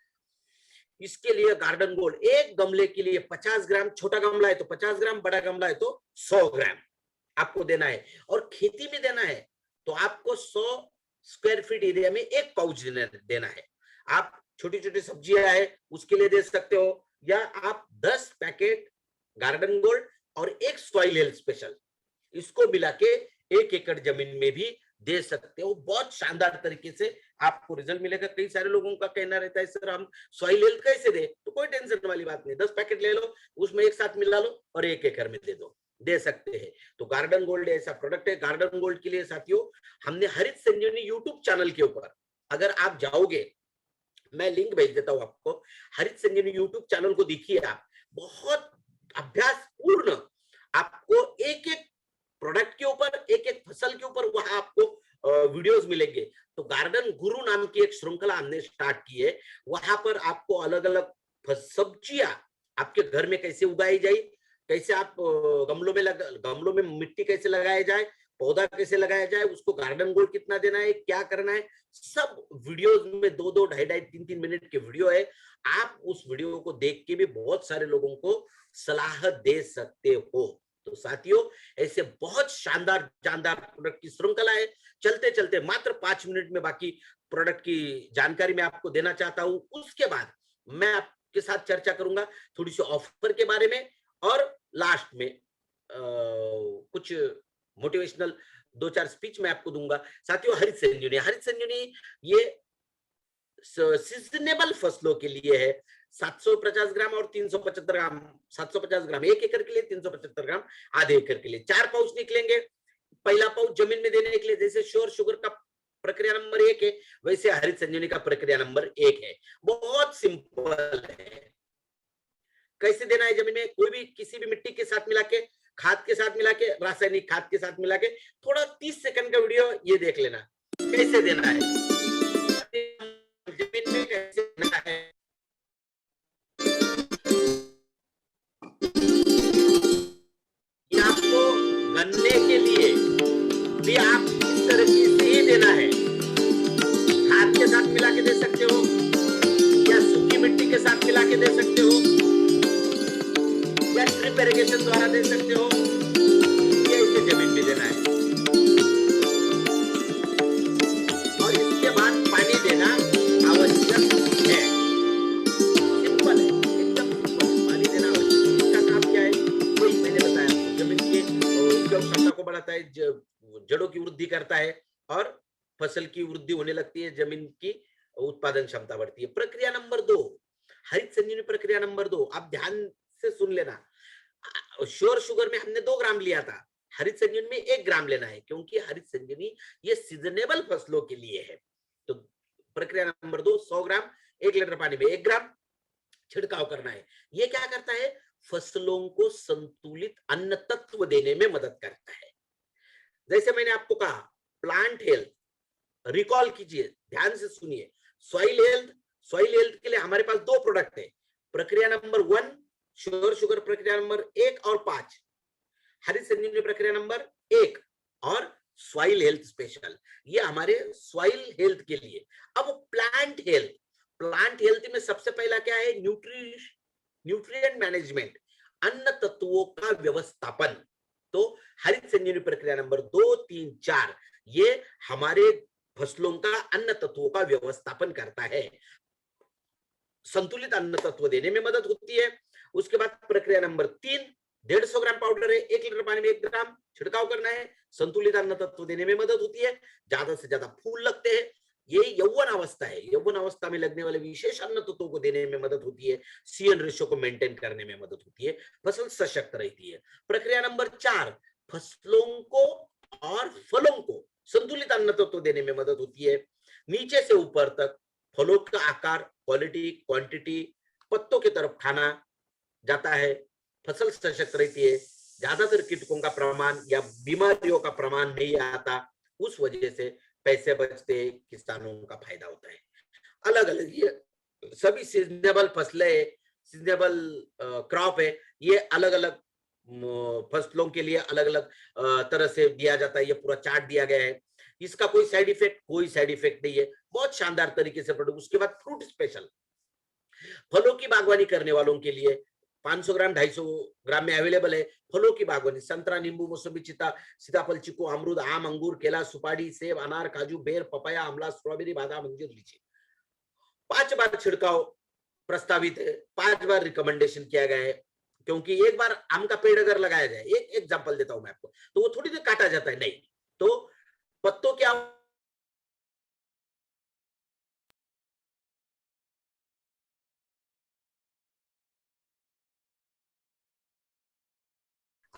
इसके लिए गार्डन गोल्ड एक गमले के लिए 50 ग्राम, छोटा गमला है तो 50 ग्राम, बड़ा गमला है तो 100 ग्राम आपको देना है। और खेती में देना है तो आपको 100 स्क्वायर फीट एरिया में एक पाउच देना है। आप छोटी छोटी सब्जियां है उसके लिए दे सकते हो, या आप 10 पैकेट गार्डन गोल्ड और एक सॉइल हेल्थ स्पेशल, इसको मिला के 1 एकड़ जमीन में भी दे सकते हो। बहुत शानदार तरीके से आपको रिजल्ट मिलेगा। कई सारे लोगों का कहना रहता है सर हम सॉइल हेल्थ कैसे दे, तो कोई टेंशन वाली बात नहीं, 10 पैकेट ले लो, उसमें एक साथ मिला लो और 1 एकड़ में दे दो, दे सकते हैं। तो गार्डन गोल्ड ऐसा प्रोडक्ट है। गार्डन गोल्ड के लिए साथियों हमने हरित संजीवनी यूट्यूब चैनल के ऊपर, अगर आप जाओगे, मैं लिंक भेज देता हूं आपको, हरित संजीवनी यूट्यूब चैनल को देखिए आप, बहुत अभ्यास पूर्ण आपको एक एक प्रोडक्ट के ऊपर, एक एक फसल के ऊपर वहां आपको वीडियोस मिलेंगे। तो गार्डन गुरु नाम की एक श्रृंखला हमने स्टार्ट की है, वहां पर आपको अलग अलग सब्जियां आपके घर में कैसे उगाई जाए, कैसे आप गमलों में मिट्टी कैसे लगाई जाए, पौधा कैसे लगाया जाए, उसको गार्डन गोल्ड कितना देना है, क्या करना है, सब वीडियोस में 2-2, 2.5-2.5, 3-3 मिनट के वीडियो है। आप उस वीडियो को देख के भी बहुत सारे लोगों को सलाह दे सकते हो। तो साथियों, ऐसे बहुत शानदार शानदार प्रोडक्ट की श्रृंखला है। चलते चलते मात्र 5 मिनट में बाकी प्रोडक्ट की जानकारी मैं आपको देना चाहता हूं। उसके बाद मैं आपके साथ चर्चा करूंगा थोड़ी सी ऑफर के बारे में, और लास्ट में कुछ मोटिवेशनल 2-4 स्पीच मैं आपको दूंगा। साथियों, हरित संजीवनी ये सीजनेबल फसलों के लिए है। 750 ग्राम और 375 ग्राम, 750 ग्राम 1 एकड़ के लिए, 375 ग्राम आधे एकड़ के लिए 4 पाउच निकलेंगे। पहला पाउच जमीन में देने के लिए जैसे श्योर शुगर का प्रक्रिया नंबर 1 है, वैसे हरित संजीवनी का प्रक्रिया नंबर 1 है। बहुत सिंपल है। कैसे देना है जमीन में, कोई भी किसी भी मिट्टी के साथ मिला के, खाद के साथ मिला के, रासायनिक खाद के साथ मिला के, थोड़ा 30 सेकंड का वीडियो ये देख लेना कैसे देना है जमीन में, कैसे देना है। ये आपको गन्ने के लिए भी आप इस तरीके से ही देना है। खाद के साथ मिला के दे सकते हो या सूखी मिट्टी के साथ मिला के दे सकते हो या ड्रिप इरिगेशन द्वारा दे सकते हो। ये इसे जमीन में देना है और इसके बाद पानी देना आवश्यक है। सिंपल है, एकदम सिंपल। पानी देना आवश्यक। इसका काम क्या है, वही मैंने बताया आपको। जमीन की उपजाऊ क्षमता को बढ़ाता है, जड़ों की वृद्धि करता है और फसल की वृद्धि होने लगती है, जमीन की उत्पादन क्षमता बढ़ती है। प्रक्रिया नंबर 2, हरित संजीवनी प्रक्रिया नंबर 2, आप ध्यान से सुन लेना। श्योर शुगर में हमने 2 ग्राम लिया था, हरित संजीवनी में 1 ग्राम लेना है, क्योंकि हरित संजीवनी ये सीजनेबल फसलों के लिए है। तो प्रक्रिया नंबर 2, 100 ग्राम 1 लीटर पानी में 1 ग्राम छिड़काव करना है। ये क्या करता है, फसलों को संतुलित अन्न तत्व देने में मदद करता है। जैसे मैंने आपको कहा, प्लांट हेल्थ, रिकॉल कीजिए, ध्यान से सुनिए। सॉइल हेल्थ के लिए हमारे पास 2 प्रोडक्ट है। प्रक्रिया नंबर 1 श्योर शुगर प्रक्रिया नंबर 1 और 5, हरित संजीवनी प्रक्रिया नंबर 1 और सॉइल हेल्थ स्पेशल, ये हमारे सॉइल हेल्थ के लिए। अब प्लांट हेल्थ में सबसे पहला क्या है, न्यूट्रिएंट मैनेजमेंट, अन्न तत्वों का व्यवस्थापन। तो हरित संजीवनी प्रक्रिया नंबर 2, 3, 4 ये हमारे फसलों का अन्न तत्वों का व्यवस्थापन करता है, संतुलित अन्न तत्व देने में मदद होती है। उसके बाद प्रक्रिया नंबर 3, 150 ग्राम पाउडर है, 1 लीटर पानी में 1 ग्राम छिड़काव करना है, संतुलित अन्न तत्व देने में मदद होती है। ज्यादा से ज्यादा फूल लगते हैं, ये यौवन अवस्था है, यौवन अवस्था में लगने वाले विशेष अन्न तत्वों को देने में मदद होती है, CN रेशियो को मेंटेन करने में मदद होती है, फसल सशक्त रहती है। प्रक्रिया नंबर 4, फसलों को और फलों को संतुलित अन्न तत्व देने में मदद होती है। नीचे से ऊपर तक फलों का आकार, क्वालिटी, क्वांटिटी, पत्तों की तरफ खाना जाता है, फसल सशक्त रहती है, ज्यादातर कीटकों का प्रमाण या बीमारियों का प्रमाण नहीं आता, उस वजह से पैसे बचते, किसानों का फायदा होता है। अलग अलग ये सभी सीजनेबल फसलें, सीजनेबल क्रॉप है, ये अलग अलग फसलों के लिए अलग अलग तरह से दिया जाता है। ये पूरा चार्ट दिया गया है, इसका कोई साइड इफेक्ट नहीं है, बहुत शानदार तरीके से प्रोडक्ट। उसके बाद फ्रूट स्पेशल, फलों की बागवानी करने वालों के लिए 500 ग्राम 250 ग्राम में अवेलेबल है। फलों की बागवानी, संतरा, नींबू, मौसमी, सीताफल, चीकू, अमरूद, आम, अंगूर, केला, सुपारी, सेब, अनार, काजू, बेर, पपाया, आंवला, स्ट्रॉबेरी, बादाम, अंजीर, लीची। 5 बार छिड़काव प्रस्तावित है, 5 बार रिकमेंडेशन किया गया है, क्योंकि एक बार आम का पेड़ अगर लगाया जाए, एक एग्जांपल देता हूं मैं आपको, तो वो थोड़ी देर काटा जाता है, नहीं, तो पत्तों क्या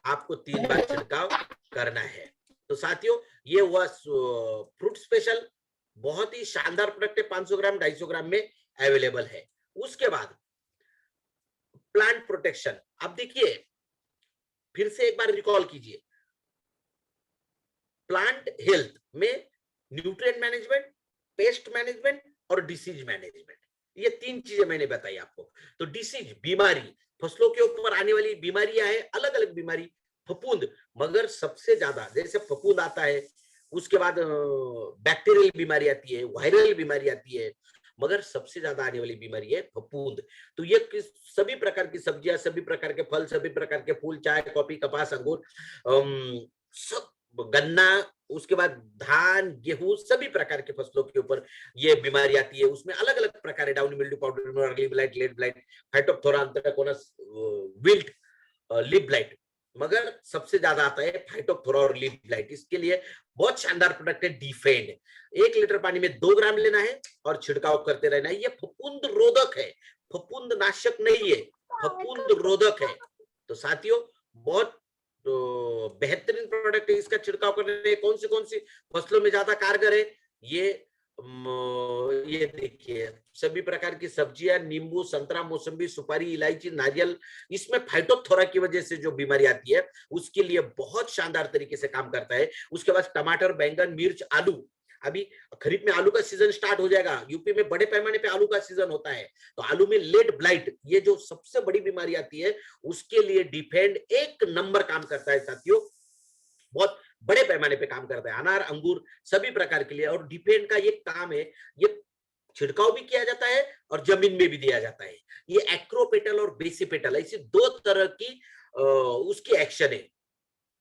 आपको 3 बार छिड़काव करना है। तो साथियों, ये हुआ फ्रूट स्पेशल, बहुत ही शानदार प्रोडक्ट है, 500 ग्राम 250 ग्राम में अवेलेबल है। उसके बाद प्लांट प्रोटेक्शन, अब देखिए फिर से एक बार रिकॉल कीजिए, प्लांट हेल्थ में न्यूट्रिएंट मैनेजमेंट, पेस्ट मैनेजमेंट और डिसीज मैनेजमेंट, ये 3 चीजें मैंने बताई आपको। तो डिसीज, बीमारी, फसलों के ऊपर आने वाली बीमारियां है, अलग अलग बीमारी, फफूंद, मगर सबसे ज्यादा जैसे फफूंद आता है, उसके बाद बैक्टीरियल बीमारी आती है, वायरल बीमारी आती है, मगर सबसे ज्यादा आने वाली बीमारी है फफूंद। तो ये सभी प्रकार की सब्जियां, सभी प्रकार के फल, सभी प्रकार के फूल, चाय, कॉफी, कपास, अंगूर, सब, गन्ना, उसके बाद धान, गेहूं, सभी प्रकार के फसलों के ऊपर ये बीमारी आती है। उसमें अलग अलग प्रकार है, downy mildew, powder, early blight, late blight, phytophthora, anthracnose, wilt, leaf blight, मगर सबसे ज्यादा आता है फाइटोप्थोरा और लीफ ब्लाइट। इसके लिए बहुत शानदार प्रोडक्ट है डिफेंड। 1 लीटर पानी में 2 ग्राम लेना है और छिड़काव करते रहना है। ये फफूंद रोधक है, फफूंद नाशक नहीं है, फफूंद रोधक है। तो साथियों, बहुत बेहतरीन प्रोडक्ट है। इसका छिड़काव करने कौन सी फसलों में ज्यादा कारगर है, ये देखिए, सभी प्रकार की सब्जियां, नींबू, संतरा, मौसम्बी, सुपारी, इलायची, नारियल, इसमें फाइटोप्थोरा की वजह से जो बीमारी आती है उसके लिए बहुत शानदार तरीके से काम करता है। उसके बाद टमाटर, बैंगन, मिर्च, आलू, अभी खरीफ में आलू का सीजन स्टार्ट हो जाएगा, यूपी में बड़े पैमाने पे आलू का सीजन होता है। तो आलू में लेड ब्लाइट, ये जो सबसे बड़ी बीमारी आती है, उसके लिए डिफेंड 1 नंबर काम करता है साथियों, बहुत बड़े पैमाने पे काम करता है। अनार, अंगूर, सभी प्रकार के लिए। और डिफेंड का ये काम है, ये छिड़काव भी किया जाता है और जमीन में भी दिया जाता है। ये एक्रोपेटल और बेसिपेटल, ऐसी 2 तरह की उसकी एक्शन है।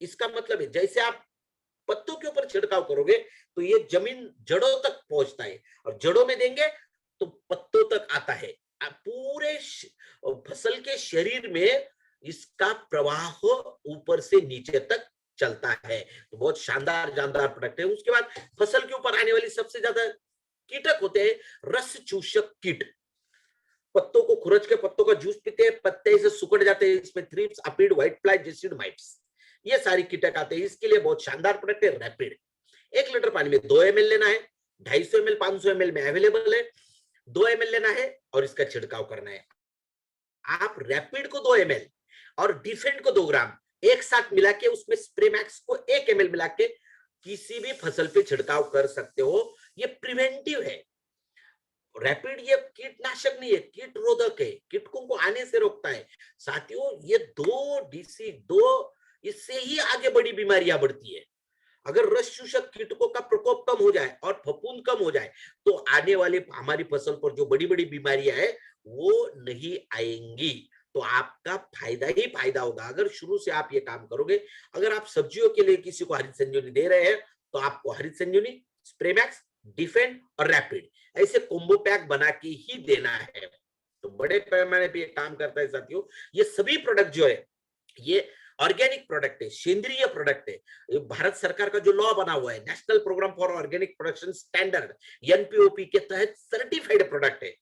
इसका मतलब है जैसे आप पत्तों के ऊपर छिड़काव करोगे तो ये जमीन जड़ों तक पहुंचता है, और जड़ों में देंगे तो पत्तों तक आता है। पूरे फसल के शरीर में इसका प्रवाह ऊपर से नीचे तक चलता है। तो बहुत शानदार प्रोडक्ट है। उसके बाद फसल के ऊपर आने वाली सबसे ज्यादा कीटक होते हैं रस चूषक कीट। पत्तों को खुरच के पत्तों का जूस पीते हैं, पत्ते से सुकड़ जाते हैं, इसमें thrips, aphid, whitefly, jassid, mites, ये सारी कीटक आते हैं। इसके लिए बहुत शानदार प्रोडक्ट है रैपिड। 1 लीटर पानी में 2 ml लेना है, 250 ml 500 ml में अवेलेबल है। 2 ml लेना है और इसका छिड़काव करना है। आप रैपिड को 2 ml और डिफेंड को 2 ग्राम एक साथ मिला के उसमें स्प्रे मैक्स को 1 ml मिला के किसी भी फसल पे छिड़काव कर सकते हो। ये प्रिवेंटिव है। रैपिड ये कीटनाशक नहीं है, कीट रोधक है, कीटकों को आने से रोकता है। साथियों, ये 2 इससे ही आगे बड़ी बीमारियां बढ़ती है। अगर रस चूषक कीटकों का प्रकोप कम हो जाए और फफूंद कम हो जाए तो आने वाले हमारी फसल पर जो बड़ी बड़ी बीमारियां है वो नहीं आएंगी। तो आपका फायदा ही फायदा होगा अगर शुरू से आप ये काम करोगे। अगर आप सब्जियों के लिए किसी को हरित संजीवनी दे रहे हैं तो आपको हरित संजीवनी, स्प्रेमैक्स, डिफेंड और रैपिड ऐसे कोम्बो पैक बना के ही देना है। तो बड़े पैमाने पे ये काम करता है साथियों। ये सभी प्रोडक्ट जो है ये ऑर्गेनिक प्रोडक्ट है, सेंद्रीय प्रोडक्ट है। भारत सरकार का जो लॉ बना हुआ है, national programme for organic production standard, NPOP के तहत सर्टिफाइड प्रोडक्ट है।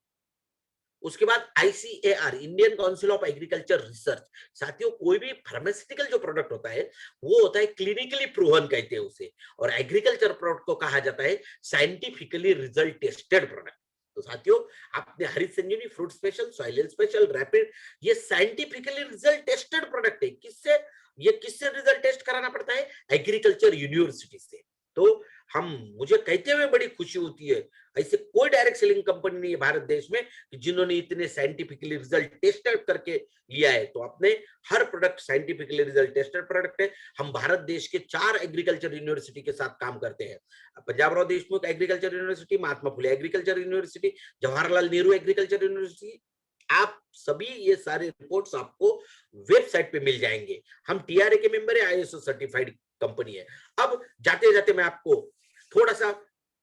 उसके बाद ICAR, Indian council of agriculture research. साथियों, कोई भी फार्मास्यूटिकल जो प्रोडक्ट होता है वो होता है क्लिनिकली प्रूवन कहते हैं उसे, और एग्रीकल्चर प्रोडक्ट को कहा जाता है साइंटिफिकली रिजल्ट टेस्टेड प्रोडक्ट। तो साथियों, आपने Harit Sanjeevani, Fruit Special, Soil Special, Rapid, ये साइंटिफिकली रिजल्ट टेस्टेड प्रोडक्ट है। किससे रिजल्ट टेस्ट कराना पड़ता है? एग्रीकल्चर यूनिवर्सिटी से। तो मुझे कहते हुए बड़ी खुशी होती है, ऐसे कोई डायरेक्ट सेलिंग कंपनी नहीं है भारत देश में जिन्होंने इतने साइंटिफिकली रिजल्ट टेस्टेड करके लिया है। तो अपने हर product scientifically result tested product है। हम भारत देश के 4 एग्रीकल्चर यूनिवर्सिटी के साथ काम करते हैं। Punjab Rao Deshmukh agriculture university, Mahatma Phule agriculture university, Jawaharlal Nehru agriculture university. आप सभी ये सारे रिपोर्ट्स आपको वेबसाइट पे मिल जाएंगे। हम TRA के मेंबर है, ISO सर्टिफाइड कंपनी है। अब जाते जाते मैं आपको थोड़ा सा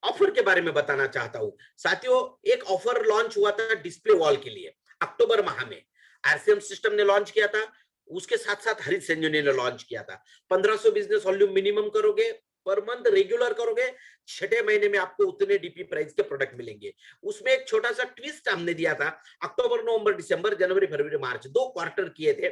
ऑफर के बारे में बताना चाहता हूं। साथियों, एक ऑफर लॉन्च हुआ था डिस्प्ले वॉल के लिए अक्टूबर माह में। RCM सिस्टम ने लॉन्च किया था, उसके साथ साथ हरित संजीवनी ने लॉन्च किया था। 1500 बिजनेस वॉल्यूम मिनिमम करोगे, पर मंथ रेगुलर करोगे, 6ठे महीने में आपको उतने DP प्राइस के प्रोडक्ट मिलेंगे। उसमें एक छोटा सा ट्विस्ट हमने दिया था। अक्टूबर, नवंबर, दिसंबर, जनवरी, फरवरी, मार्च 2 क्वार्टर किए थे।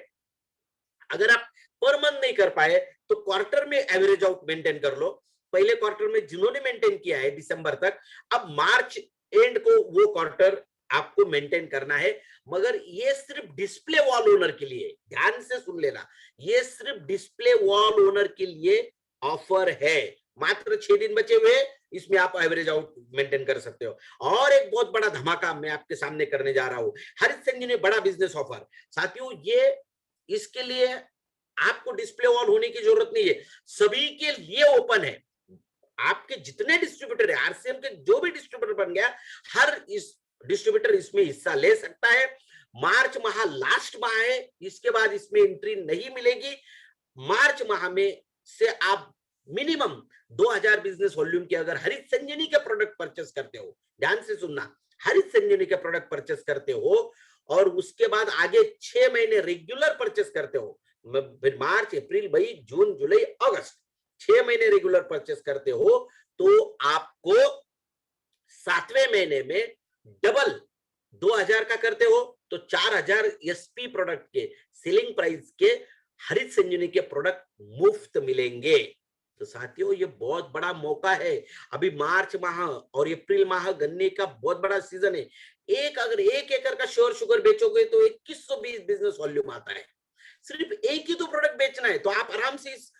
अगर आप पर मंथ नहीं कर पाए तो क्वार्टर में एवरेज आउट मेंटेन कर लो। पहले क्वार्टर में जिन्होंने मेंटेन किया है दिसंबर तक, अब मार्च एंड को वो क्वार्टर आपको मेंटेन करना है। मगर ये सिर्फ डिस्प्ले वॉल ओनर के लिए, ध्यान से सुन लेना, ये सिर्फ डिस्प्ले वॉल ओनर के लिए ऑफर है। मात्र 6 दिन बचे हुए, इसमें आप एवरेज आउट मेंटेन कर सकते हो। और एक बहुत बड़ा धमाका मैं आपके सामने करने जा रहा हूं, हरित संजीवनी बड़ा बिजनेस ऑफर। साथियों, ये इसके लिए आपको डिस्प्ले ऑन होने की जरूरत नहीं है, सभी के लिए ओपन है। आपके जितने डिस्ट्रीब्यूटर है, आरसीएम के जो भी डिस्ट्रीब्यूटर बन गया, हर इस डिस्ट्रीब्यूटर इसमें हिस्सा ले सकता है। मार्च माह लास्ट माह है, इसके बाद इसमें एंट्री नहीं मिलेगी। मार्च माह में से आप मिनिमम 2000 बिजनेस वॉल्यूम के अगर हरित संजीवनी के प्रोडक्ट परचेस करते हो, ध्यान से सुनना, हरित संजीवनी के प्रोडक्ट परचेस करते हो और उसके बाद आगे 6 महीने रेगुलर परचेस करते हो, फिर मार्च अप्रैल मई जून जुलाई अगस्त 6 महीने रेगुलर परचेस करते हो, तो आपको 7वें महीने में डबल 2000 का करते हो तो 4000 एसपी प्रोडक्ट के सेलिंग प्राइस के हरित संजीवनी के प्रोडक्ट मुफ्त मिलेंगे। तो साथियों, ये बहुत बड़ा मौका है। अभी मार्च माह और अप्रैल माह गन्ने का बहुत बड़ा सीजन है। अगर 1 एकड़ का श्योर शुगर बेचोगे तो 2120 बिजनेस वॉल्यूम आता है। सिर्फ एक ही तो प्रोडक्ट बेचना है, तो आप आराम से इस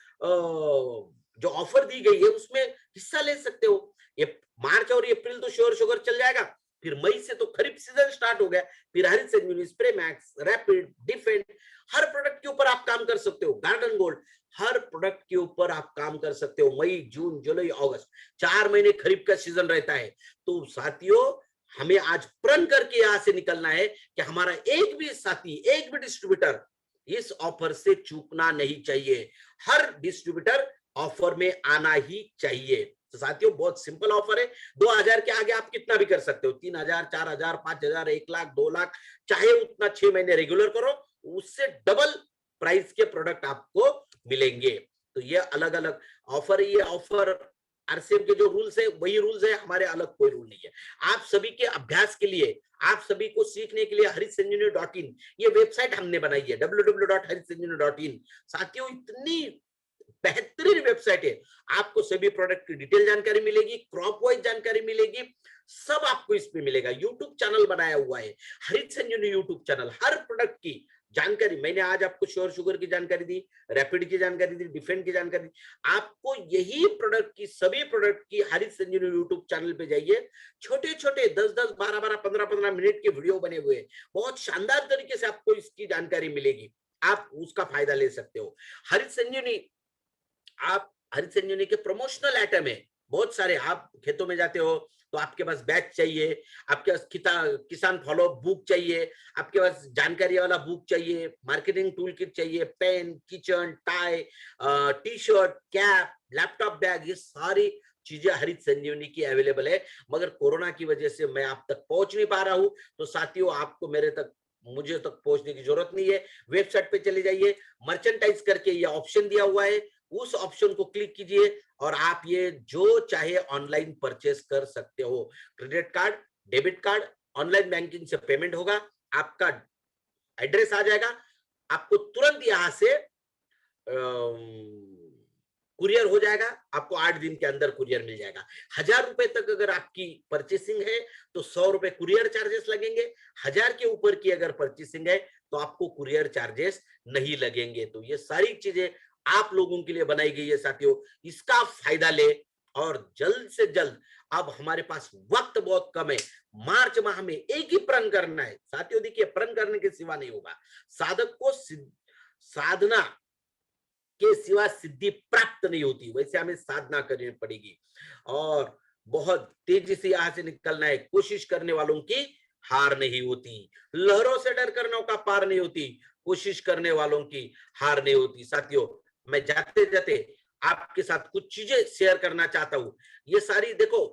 जो ऑफर दी गई है उसमें हिस्सा ले सकते हो। ये मार्च और अप्रैल तो श्योर शुगर चल जाएगा, फिर मई से तो खरीफ सीजन स्टार्ट हो गया, फिर हरित संजीवनी, स्प्रे मैक्स, रैपिड, डिफेंड, हर प्रोडक्ट के ऊपर आप काम कर सकते हो। गार्डन गोल्ड, हर प्रोडक्ट के ऊपर आप काम कर सकते हो। मई जून जुलाई अगस्त 4 महीने खरीफ का सीजन रहता है। तो साथियों, हमें आज प्रण करके यहां से निकलना है कि हमारा एक भी साथी, एक भी डिस्ट्रीब्यूटर इस ऑफर से चूकना नहीं चाहिए। हर डिस्ट्रीब्यूटर ऑफर में आना ही चाहिए। तो साथियों, बहुत सिंपल ऑफर है। 2000 के आगे आप कितना भी कर सकते हो, 3000, 4000, 5000, 1 लाख, 2 लाख, चाहे उतना 6 महीने रेगुलर करो, उससे डबल प्राइस के प्रोडक्ट आपको मिलेंगे। तो ये अलग अलग ऑफर है। ये ऑफर आरसीएम के जो रूल्स है वही रूल्स है, हमारे अलग कोई रूल नहीं है। आप सभी के अभ्यास के लिए, आप सभी को सीखने के लिए haritsanjeevani.in ये वेबसाइट हमने बनाई है, www.haritsanjeevani.in। साथियों, इतनी बेहतरीन वेबसाइट है, आपको सभी प्रोडक्ट की डिटेल जानकारी मिलेगी, क्रॉप वाइज जानकारी मिलेगी, सब आपको इसमें मिलेगा। यूट्यूब चैनल बनाया हुआ है, हरित संजीवनी यूट्यूब चैनल, हर प्रोडक्ट की जानकारी मैंने आज आपको श्योर शुगर की जानकारी दी, रैपिड की जानकारी दी, डिफेंड की जानकारी दी। आपको यही प्रोडक्ट की, सभी प्रोडक्ट की हरित संजीवनी यूट्यूब चैनल पे जाइए, छोटे छोटे 10-10, 12-12, 15-15 मिनट के वीडियो बने हुए हैं, बहुत शानदार तरीके से आपको इसकी जानकारी मिलेगी, आप उसका फायदा ले सकते हो। हरित संजीवनी, आप हरित संजीवनी के प्रमोशनल आइटम है बहुत सारे। आप खेतों में जाते हो तो आपके पास बैच चाहिए, आपके पास किसान फॉलो बुक चाहिए, आपके पास जानकारी वाला बुक चाहिए, मार्केटिंग टूल किट चाहिए, pen, kitchen, tie, T shirt, cap, laptop bag, ये सारी चीजें हरित संजीवनी की अवेलेबल है। मगर कोरोना की वजह से मैं आप तक पहुंच नहीं पा रहा हूं, तो साथियों, आपको मुझे तक पहुंचने की जरूरत नहीं है। वेबसाइट पे चले जाइए, मर्चेंटाइज करके ये ऑप्शन दिया हुआ है, उस ऑप्शन को क्लिक कीजिए और आप ये जो चाहे ऑनलाइन परचेस कर सकते हो। Credit card, debit card, online banking से पेमेंट होगा, आपका एड्रेस आ जाएगा, आपको तुरंत यहां से कुरियर हो जाएगा, आपको 8 दिन के अंदर कुरियर मिल जाएगा। 1000 रुपए तक अगर आपकी परचेसिंग है तो 100 रुपए कुरियर चार्जेस लगेंगे। 1000 के ऊपर की अगर परचेसिंग है तो आपको कुरियर चार्जेस नहीं लगेंगे। तो ये सारी चीजें आप लोगों के लिए बनाई गई है साथियों, इसका फायदा ले और जल्द से जल्द। अब हमारे पास वक्त बहुत कम है, मार्च माह में एक ही प्रण करना है साथियों। देखिए, प्रण करने के सिवा नहीं होगा, साधक को साधना के सिवा सिद्धि प्राप्त नहीं होती, वैसे हमें साधना करनी पड़ेगी और बहुत तेजी से यहां से निकलना है। कोशिश करने वालों की हार नहीं होती, लहरों से डर कर नौका पार नहीं होती, कोशिश करने वालों की हार नहीं होती। साथियों, मैं जाते जाते आपके साथ कुछ चीजें शेयर करना चाहता हूं। ये सारी देखो,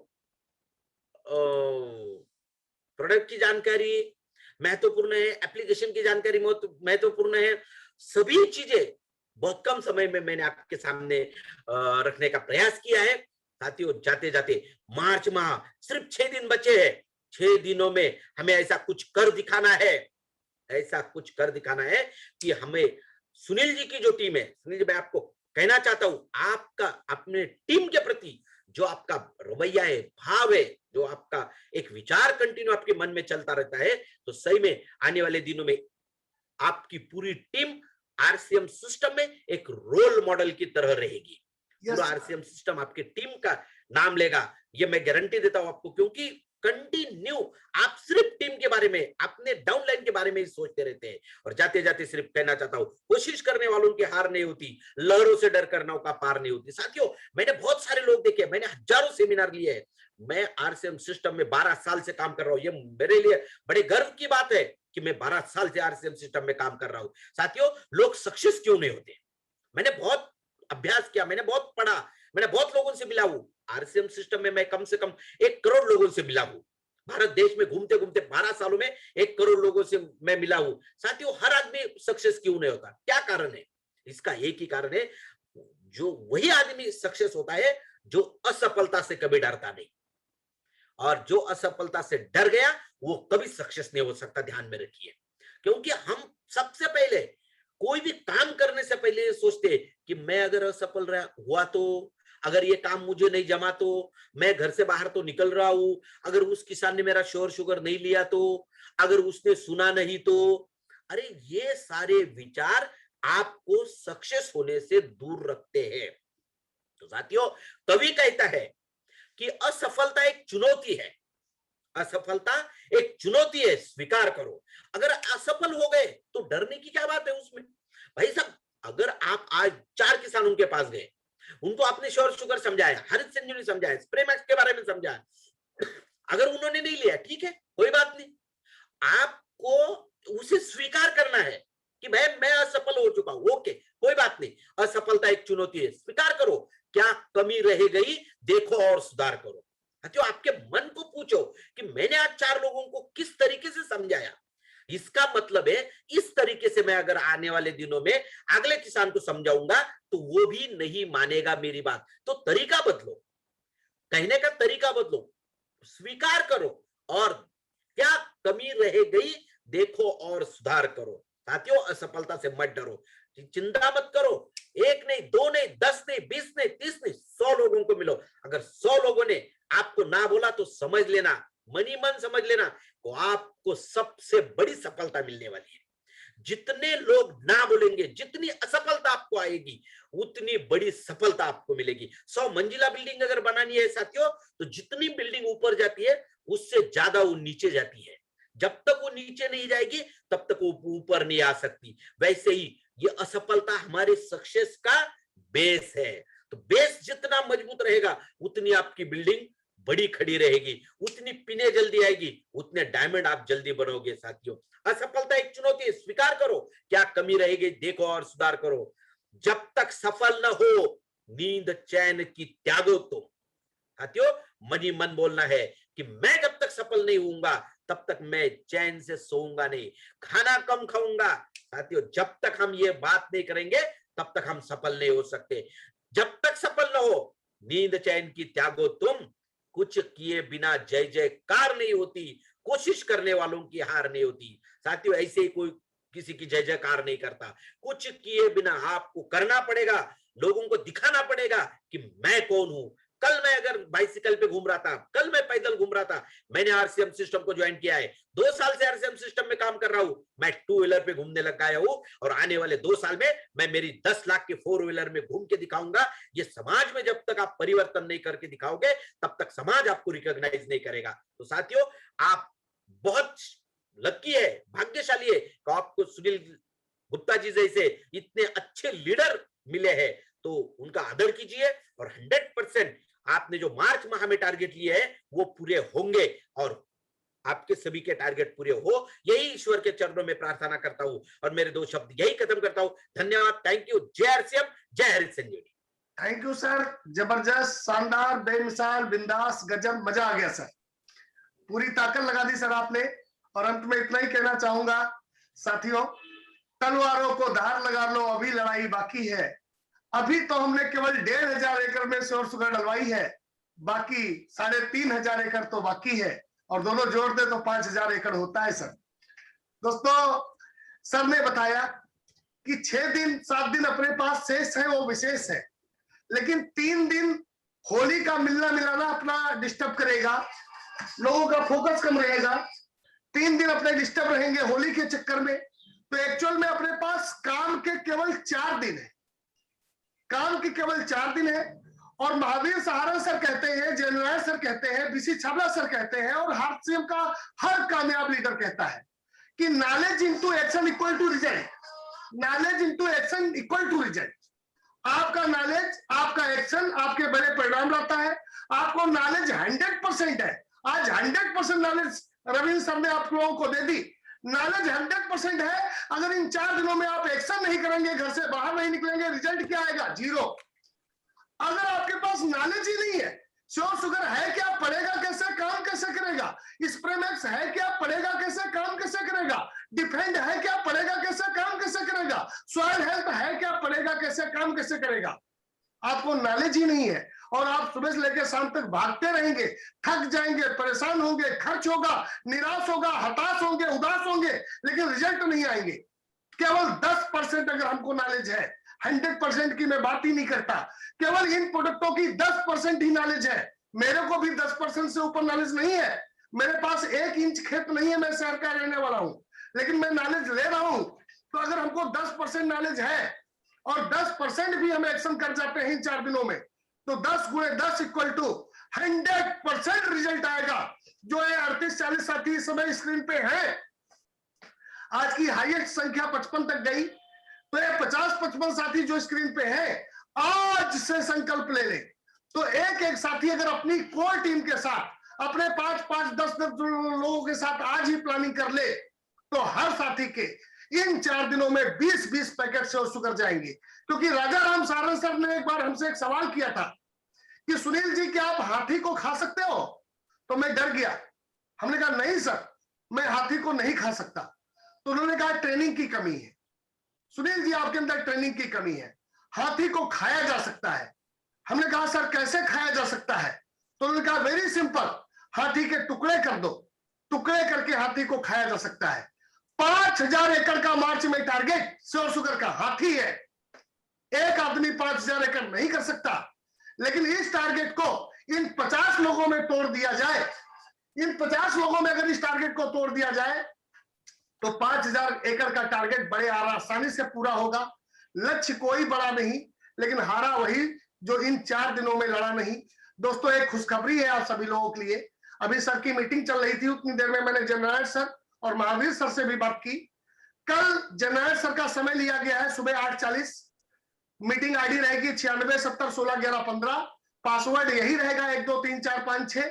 प्रोडक्ट की जानकारी महत्वपूर्ण है, एप्लीकेशन की जानकारी महत्वपूर्ण है, सभी चीजें बहुत कम समय में मैंने आपके सामने रखने का प्रयास किया है। साथियों, जाते जाते मार्च माह सिर्फ 6 दिन बचे हैं, 6 दिनों में हमें ऐसा कुछ कर दिखाना है, ऐसा कुछ कर दिखाना है कि हमें सुनील जी की जो टीम है, सुनील जी, मैं आपको कहना चाहता हूं, आपका अपने टीम के प्रति जो आपका रवैया है, भाव है, जो आपका एक विचार कंटिन्यू आपके मन में चलता रहता है, तो सही में आने वाले दिनों में आपकी पूरी टीम आरसीएम सिस्टम में एक रोल मॉडल की तरह रहेगी। पूरा आरसीएम सिस्टम आपकी टीम का नाम लेगा, ये मैं गारंटी देता हूं आपको, क्योंकि कंटिन्यू आप सिर्फ टीम के बारे में, अपने डाउनलाइन के बारे में ही सोचते रहते हैं। और जाते जाते सिर्फ कहना चाहता हूं, कोशिश करने वालों की हार नहीं होती, लहरों से डर कर नौका पार नहीं होती। साथियों, मैंने बहुत सारे लोग देखे, मैंने हजारों सेमिनार लिए हैं। मैं आरसीएम सिस्टम में 12 साल से काम कर रहा हूं। ये मेरे लिए बड़े गर्व की बात है कि मैं 12 साल से आरसीएम सिस्टम में काम कर रहा हूं। साथियों, लोग सक्सेस क्यों नहीं होते? मैंने बहुत अभ्यास किया, मैंने बहुत पढ़ा, मैंने बहुत लोगों से मिला हूं। आरसीएम सिस्टम में मैं कम से कम 1 करोड़ लोगों से मिला हूं। भारत देश में घूमते घूमते 12 सालों में 1 करोड़ लोगों से मैं मिला हूं। साथियों, हर आदमी सक्सेस क्यों नहीं होता? क्या कारण है? इसका एक ही कारण है, जो वही आदमी सक्सेस होता है जो असफलता से कभी डरता नहीं। और जो असफलता से डर गया वो कभी सक्सेस नहीं हो सकता। ध्यान में रखिए, क्योंकि हम सबसे पहले कोई भी काम करने से पहले ये सोचते कि मैं अगर असफल हुआ तो, अगर ये काम मुझे नहीं जमा तो, मैं घर से बाहर तो निकल रहा हूं, अगर उस किसान ने मेरा श्योर शुगर नहीं लिया तो, अगर उसने सुना नहीं तो। अरे ये सारे विचार आपको सक्सेस होने से दूर रखते हैं। तो साथियों, कवि कहता है कि असफलता एक चुनौती है। असफलता एक चुनौती है, स्वीकार करो। अगर असफल हो गए तो डरने की क्या बात है उसमें? भाई साहब, अगर आप आज 4 किसानों के पास गए, उनको आपने श्योर शुगर समझाया, हरित संजीवनी समझाया, स्प्रेमैक्स के बारे में समझाया, अगर उन्होंने नहीं लिया, ठीक है, कोई बात नहीं। आपको उसे स्वीकार करना है कि भाई मैं असफल हो चुका हूं, ओके, कोई बात नहीं, असफलता एक चुनौती है, स्वीकार करो। क्या कमी रह गई, देखो और सुधार करो। साथियों, आपके मन को पूछो कि मैंने आज 4 लोगों को किस तरीके से समझाया। इसका मतलब है इस तरीके से मैं अगर आने वाले दिनों में अगले किसान को समझाऊंगा तो वो भी नहीं मानेगा मेरी बात। तो तरीका बदलो, कहने का तरीका बदलो, स्वीकार करो, और क्या कमी रह गई देखो और सुधार करो। साथियों, असफलता से मत डरो, चिंता मत करो। 1 नहीं, 2 नहीं, 10 नहीं, 20 नहीं, 30 नहीं, 100 लोगों को मिलो। अगर 100 लोगों ने आपको ना बोला तो समझ लेना, मनी मन समझ लेना, तो आपको सबसे बड़ी सफलता मिलने वाली है। जितने लोग ना बोलेंगे, जितनी असफलता आपको आएगी, उतनी बड़ी सफलता आपको मिलेगी। 100 मंजिला बिल्डिंग अगर बनानी है साथियों, तो जितनी बिल्डिंग ऊपर जाती है उससे ज्यादा वो नीचे जाती है। जब तक वो नीचे नहीं जाएगी तब तक वो ऊपर नहीं आ सकती। वैसे ही ये असफलता हमारे सक्सेस का बेस है। तो बेस जितना मजबूत रहेगा उतनी आपकी बिल्डिंग बड़ी खड़ी रहेगी, उतनी पिने जल्दी आएगी, उतने डायमंड आप जल्दी बनोगे। साथियों, असफलता एक चुनौती है, स्वीकार करो। क्या कमी रहेगी देखो और सुधार करो। जब तक सफल न हो नींद चैन की त्यागो तुम। साथियों, मनी मन बोलना है कि मैं जब तक सफल नहीं होऊंगा तब तक मैं चैन से सोऊंगा नहीं, खाना कम खाऊंगा। साथियों, जब तक हम ये बात नहीं करेंगे तब तक हम सफल नहीं हो सकते। जब तक सफल न हो नींद चैन की त्यागो तुम, कुछ किए बिना जय जयकार नहीं होती, कोशिश करने वालों की हार नहीं होती। साथियों, ऐसे ही कोई किसी की जय जयकार नहीं करता। कुछ किए बिना आपको करना पड़ेगा, लोगों को दिखाना पड़ेगा कि मैं कौन हूं। कल मैं अगर बाइसिकल पे घूम रहा था, कल मैं पैदल घूम रहा था, मैंने आरसीएम सिस्टम को ज्वाइन किया है, 2 साल से आरसीएम सिस्टम में काम कर रहा हूं, मैं 2 व्हीलर पे घूमने लग गया हूं, और आने वाले 2 साल में मैं मेरी 10 लाख के 4 व्हीलर में घूम के दिखाऊंगा। ये समाज में जब तक आप परिवर्तन नहीं करके दिखाओगे तब तक समाज आपको रिकॉग्नाइज नहीं करेगा। तो साथियों, आप बहुत लकी है, भाग्यशाली है कि आपको सुनील गुप्ता जी जैसे इतने अच्छे लीडर मिले हैं। तो उनका आदर कीजिए, और 100% आपने जो मार्च माह में टारगेट लिए हैं वो पूरे होंगे, और आपके सभी के टारगेट पूरे हो, यही ईश्वर के चरणों में प्रार्थना करता हूं, और मेरे 2 शब्द यही खत्म करता हूं। धन्यवाद, थैंक यू। जय आरसीएम, जय हरित संजीवनी। थैंक यू सर, जबरदस्त, शानदार, बेमिसाल, बिंदास, गजब, मजा आ गया सर। पूरी ताकत लगा दी सर आपने। और अंत में इतना ही कहना चाहूंगा साथियों, तलवारों को धार लगा लो, अभी लड़ाई बाकी है। अभी तो हमने केवल 1500 एकड़ में श्योर शुगर डलवाई है, बाकी 3500 एकड़ तो बाकी है, और दोनों जोड़ दे तो 5000 एकड़ होता है सर। दोस्तों, सर ने बताया कि 6 दिन 7 दिन अपने पास शेष है, वो विशेष है, लेकिन 3 दिन होली का मिलना मिलाना अपना डिस्टर्ब करेगा, लोगों का फोकस कम रहेगा। 3 दिन अपने डिस्टर्ब रहेंगे होली के चक्कर में। तो एक्चुअल में अपने पास काम के केवल 4 दिन है, काम के केवल 4 दिन है। और महावीर सहारण सर कहते हैं, जनरल सर कहते हैं, बीसी छाबड़ा सर कहते हैं, और हार्सियम का हर कामयाब लीडर कहता है कि knowledge into action equal to result, knowledge into action equal to result. आपका नॉलेज, आपका एक्शन आपके बड़े परिणाम लाता है। आपको नॉलेज 100% है, आज 100% नॉलेज रविंद्र सर ने आप लोगों को दे दी। नॉलेज 100% है, अगर इन 4 दिनों में आप एक्शन नहीं करेंगे, घर से बाहर नहीं निकलेंगे, रिजल्ट क्या आएगा? 0। अगर आपके पास नॉलेज ही नहीं है, श्योर शुगर है क्या, पढ़ेगा कैसे, काम कैसे करेगा? स्प्रेमैक्स है क्या, पढ़ेगा कैसे, काम कैसे करेगा? डिफेंड है क्या, पढ़ेगा कैसे, काम कैसे करेगा? सॉइल हेल्थ है क्या, पढ़ेगा कैसे, काम कैसे करेगा? आपको नॉलेज ही नहीं है और आप सुबह से लेकर शाम तक भागते रहेंगे, थक जाएंगे, परेशान होंगे, खर्च होगा, निराश होगा, हताश होंगे, उदास होंगे, लेकिन रिजल्ट नहीं आएंगे। केवल 10% अगर हमको नॉलेज है, 100% की मैं बात ही नहीं करता, केवल इन प्रोडक्टों की 10% ही नॉलेज है। मेरे को भी 10% से ऊपर नॉलेज नहीं है। मेरे पास 1 इंच खेत नहीं है, मैं शहर का रहने वाला हूं, लेकिन मैं नॉलेज ले रहा हूं। तो अगर हमको 10% नॉलेज है और 10% भी हम एक्शन कर जाते हैं इन 4 दिनों में, तो 10 × 10 = 100% रिजल्ट आएगा। जो है 38-40 साथी इस समय स्क्रीन पे हैं, आज की हाईएस्ट संख्या 55 तक गई, तो ये 50-55 साथी जो स्क्रीन पे हैं, आज से संकल्प ले ले। तो एक साथी अगर अपनी कोर टीम के साथ, अपने 5-5, 10-10 लोगों के साथ आज ही प्लानिंग कर ले, तो हर साथी के इन 4 दिनों में 20-20 पैकेट से शुगर जाएंगे। क्योंकि राजा राम सारन सर ने एक बार हमसे एक सवाल किया था कि सुनील जी क्या आप हाथी को खा सकते हो? तो मैं डर गया। हमने कहा नहीं सर, मैं हाथी को नहीं खा सकता। तो उन्होंने कहा ट्रेनिंग की कमी है। सुनील जी आपके अंदर ट्रेनिंग की कमी है, हाथी को खाया जा सकता है। हमने कहा सर कैसे खाया जा सकता है? तो उन्होंने कहा वेरी सिंपल, हाथी के टुकड़े कर दो, टुकड़े करके हाथी को खाया जा सकता है। 5000 एकड़ का मार्च में टारगेट श्योर शुगर का, हाथी है। एक आदमी 5000 एकड़ नहीं कर सकता, लेकिन इस टारगेट को इन 50 लोगों में तोड़ दिया जाए, इन 50 लोगों में अगर इस टारगेट को तोड़ दिया जाए तो 5000 एकड़ का टारगेट बड़े आसानी से पूरा होगा। लक्ष्य कोई बड़ा नहीं, लेकिन हारा वही जो इन 4 दिनों में लड़ा नहीं। दोस्तों एक खुशखबरी है आप सभी लोगों के लिए। अभी सर की मीटिंग चल रही थी, उतनी देर में मैंने जनरल सर और महावीर सर से भी बात की। कल जनरल सर का समय लिया गया है सुबह 8:40। मीटिंग आईडी रहेगी 9670161115, पासवर्ड यही रहेगा 1 2 3 4 5 6।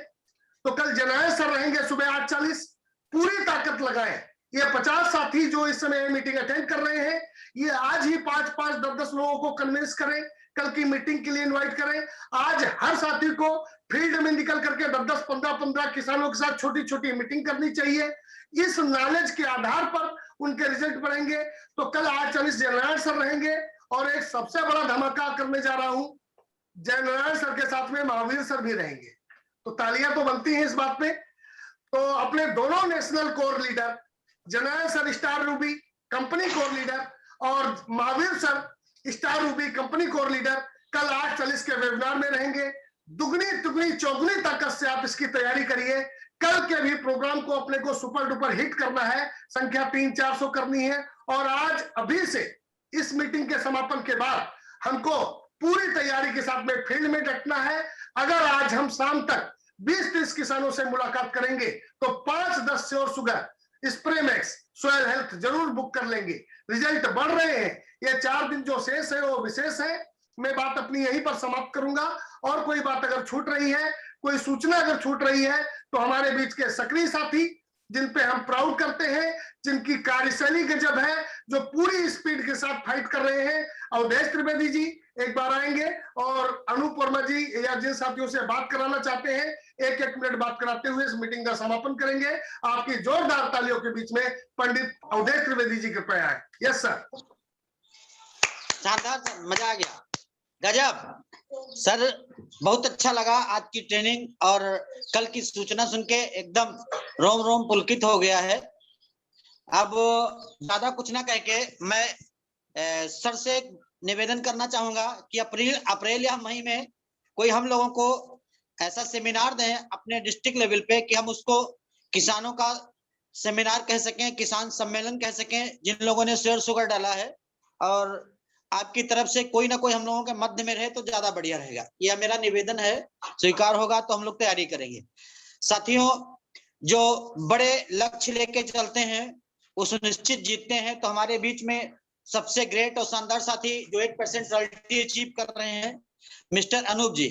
तो कल जनरल सर रहेंगे सुबह 8:40। पूरी ताकत लगाएं। ये 50 साथी जो इस समय मीटिंग अटेंड कर रहे हैं, ये आज ही 5-5, 10-10 लोगों को कन्विंस करें, कल की मीटिंग के लिए इनवाइट करें। आज हर साथी को फील्ड में निकल करके 10-10, 15-15 किसानों के साथ छोटी छोटी मीटिंग करनी चाहिए। इस नॉलेज के आधार पर उनके रिजल्ट बढ़ेंगे। तो कल 8:40 जनरल सर रहेंगे और एक सबसे बड़ा धमाका करने जा रहा हूं, जनरल सर के साथ में महावीर सर भी रहेंगे। तो तालियां तो बनती हैं इस बात पे। तो अपने दोनों national core leader, general sir star ruby company core leader और Mahavir sir star ruby company core leader, कल 8:40 के वेबिनार में रहेंगे। दुगनी तुगनी चौगुनी ताकत से आप इसकी तैयारी करिए। कल के भी प्रोग्राम को अपने को सुपर डुपर हिट करना है, संख्या 300-400 करनी है। और आज अभी से इस मीटिंग के समापन के बाद हमको पूरी तैयारी के साथ में फील्ड में डटना है। अगर आज हम शाम तक 20-30 किसानों से मुलाकात करेंगे तो 5-10 sure sugar, Spraymax, soil health जरूर बुक कर लेंगे। रिजल्ट बढ़ रहे हैं। ये 4 दिन जो शेष है वो विशेष है। मैं बात अपनी यहीं पर समाप्त करूंगा। और कोई बात अगर छूट रही है, कोई सूचना अगर छूट रही है, तो हमारे बीच के सक्रिय साथी जिन पे हम प्राउड करते हैं, जिनकी कार्यशैली गजब है, जो पूरी स्पीड के साथ फाइट कर रहे हैं, अवधेश त्रिवेदी जी एक बार आएंगे और अनूप वर्मा जी या जिन साथियों से बात कराना चाहते हैं 1-1 मिनट बात कराते हुए इस मीटिंग का समापन करेंगे। आपकी जोरदार तालियों के बीच में पंडित अवधेश त्रिवेदी जी कृपया आए। Yes sir. शानदार सर, मजा आ गया, गजब सर, बहुत अच्छा लगा आज की ट्रेनिंग। और कल की सूचना सुन के एकदम रोम रोम पुलकित हो गया है। अब ज्यादा कुछ ना कह के मैं सर से निवेदन करना चाहूंगा कि अप्रैल या मई में कोई हम लोगों को ऐसा सेमिनार दें अपने डिस्ट्रिक्ट लेवल पे कि हम उसको किसानों का सेमिनार कह सकें, किसान सम्मेलन कह सकें, जिन लोगों ने श्योर शुगर डाला है। और आपकी तरफ से कोई ना कोई हम लोगों के मध्य में रहे तो ज्यादा बढ़िया रहेगा। यह मेरा निवेदन है, स्वीकार होगा तो हम लोग तैयारी करेंगे। साथियों, जो बड़े लक्ष्य लेके चलते हैं वो सुनिश्चित जीतते हैं। तो हमारे बीच में सबसे ग्रेट और शानदार साथी जो 8% रॉयल्टी अचीव कर रहे हैं, मिस्टर अनूप जी,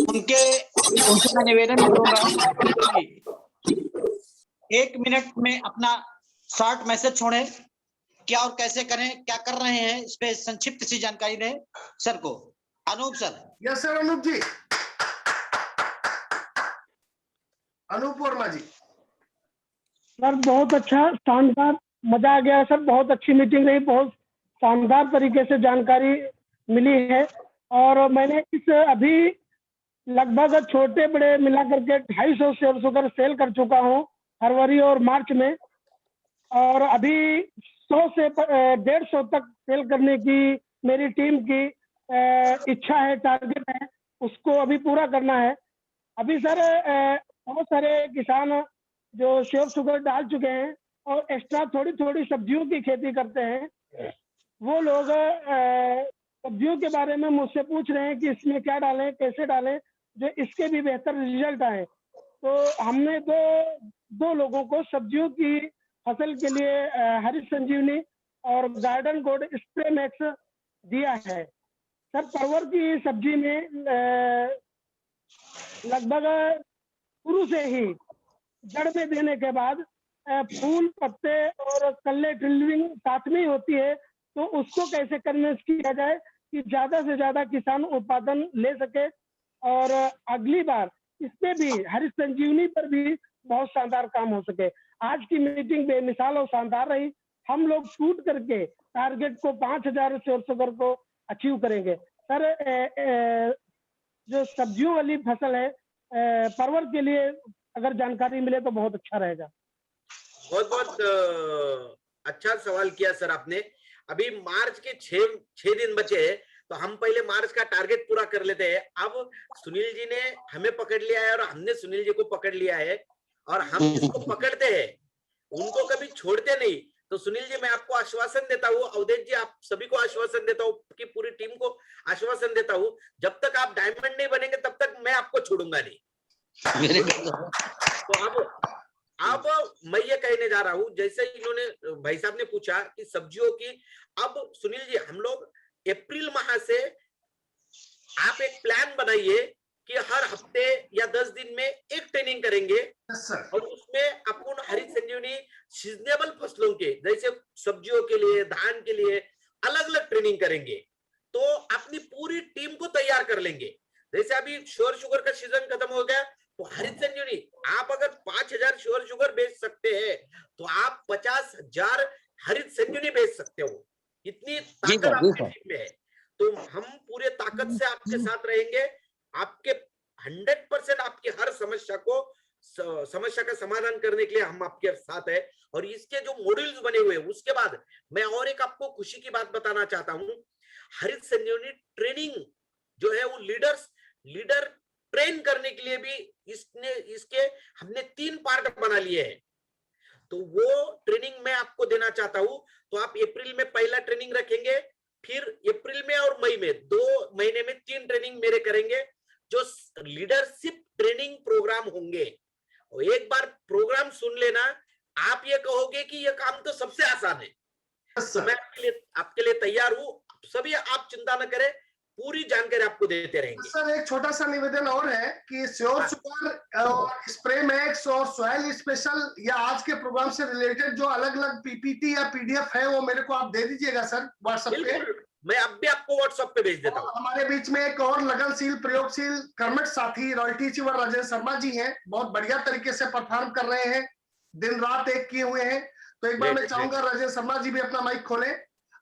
उनके मैं निवेदन करूंगा कि 1 मिनट में अपना शॉर्ट मैसेज छोड़ें, क्या और कैसे करें, क्या कर रहे हैं, इस पे संक्षिप्त सी जानकारी दें सर को। Anoop sir. Yes sir, Anoop ji, Anoop Verma ji. Sir बहुत अच्छा, शानदार, मजा आ गया सर, बहुत अच्छी मीटिंग रही, बहुत शानदार तरीके से जानकारी मिली है। और मैंने इस अभी लगभग छोटे बड़े मिला करके 250 शेयर शुगर सेल कर चुका हूँ फरवरी और मार्च में, और अभी 100 से 150 तक सेल करने की मेरी टीम की इच्छा है, टारगेट है, उसको अभी पूरा करना है। अभी सर बहुत सारे किसान जो शेयर शुगर डाल चुके हैं और एक्स्ट्रा थोड़ी थोड़ी सब्जियों की खेती करते हैं, वो लोग सब्जियों के बारे में मुझसे पूछ रहे हैं कि इसमें क्या डालें, कैसे डालें, जो इसके भी बेहतर रिजल्ट आए। तो हमने दो लोगों को सब्जियों की फसल के लिए हरित संजीवनी और गार्डन कोड स्प्रे मैक्स दिया है। सर परवर की सब्जी में लगभग शुरू से ही जड़ में देने के बाद फूल, पत्ते और कल्ले ड्रिलिंग साथ में होती है, तो उसको कैसे कन्विंस किया जाए कि ज्यादा से ज्यादा किसान उत्पादन ले सके। और अगली बार इस पे भी हरित संजीवनी पर भी बहुत शानदार काम हो सके। आज की मीटिंग बेमिसाल और शानदार रही। हम लोग शूट करके टारगेट को 5000 शेयर शुगर को अचीव करेंगे। सर जो सब्जियों वाली फसल है परवर के लिए अगर जानकारी मिले तो बहुत अच्छा रहेगा। बहुत बहुत अच्छा सवाल किया सर आपने। अभी मार्च के 6 दिन बचे हैं, तो हम पहले मार्च का टारगेट पूरा कर लेते हैं। अब सुनील जी ने हमें पकड़ लिया है और हमने सुनील जी को पकड़ लिया है, और हम जिसको पकड़ते हैं उनको कभी छोड़ते नहीं। तो सुनील जी, मैं आपको आश्वासन देता हूँ, अवधेश जी आप सभी को आश्वासन देता हूँ, कि पूरी टीम को आश्वासन देता हूँ, जब तक आप डायमंड नहीं बनेंगे तब तक मैं आपको छोड़ूंगा नहीं। तो अब मैं ये कहने जा रहा हूँ, जैसे इन्होंने भाई साहब ने पूछा कि सब्जियों की, अब सुनील जी हम लोग अप्रैल माह से आप एक प्लान बनाइए कि हर हफ्ते या 10 दिन में एक ट्रेनिंग करेंगे, और उसमें अपन हरित संजीवनी सीजनेबल फसलों के, जैसे सब्जियों के लिए, धान के लिए अलग अलग ट्रेनिंग करेंगे, तो अपनी पूरी टीम को तैयार कर लेंगे। जैसे अभी श्योर शुगर का सीजन खत्म हो गया, तो हरित संजीवनी आप अगर 5000 श्योर शुगर बेच सकते हैं, तो आप 50,000 हरित संजीवनी बेच सकते हो। इतनी ताकत आपकी टीम में है। तो हम पूरे ताकत से आपके साथ रहेंगे, आपके 100% आपकी हर समस्या का समाधान करने के लिए हम आपके साथ है। और इसके जो मॉड्यूल्स बने हुए हैं, उसके बाद मैं और एक आपको खुशी की बात बताना चाहता हूं। हरित संजीवनी ट्रेनिंग जो है वो लीडर ट्रेन करने के लिए भी इसके हमने 3 पार्ट बना लिए हैं। तो वो ट्रेनिंग मैं आपको देना चाहता हूं। तो आप अप्रैल में पहला ट्रेनिंग रखेंगे, फिर अप्रैल में और मई में 2 महीने में 3 ट्रेनिंग मेरे करेंगे, जो लीडरशिप ट्रेनिंग प्रोग्राम होंगे। और एक बार प्रोग्राम सुन लेना, आप ये कहोगे कि ये काम तो सबसे आसान है। तो मैं आपके लिए तैयार हूं, सभी आप चिंता न करें, पूरी जानकारी आपको देते रहेंगे। सर एक छोटा सा निवेदन और है कि श्योर शुगर और स्प्रे मैक्स और सॉइल स्पेशल या आज के प्रोग्राम से रिलेटेड जो अलग अलग पीपीटी या पीडीएफ है वो मेरे को आप दे दीजिएगा सर व्हाट्सएप पे। मैं अब भी आपको व्हाट्सएप पे भेज देता हूँ। हमारे बीच में एक और लगनशील प्रयोगशील कर्मठ साथी रॉयल्टी अचीवर राजेंद्र शर्मा जी हैं, बहुत बढ़िया तरीके से परफॉर्म कर रहे हैं, दिन रात एक किए हुए हैं। तो एक बार मैं चाहूंगा राजेंद्र शर्मा जी भी अपना माइक खोलें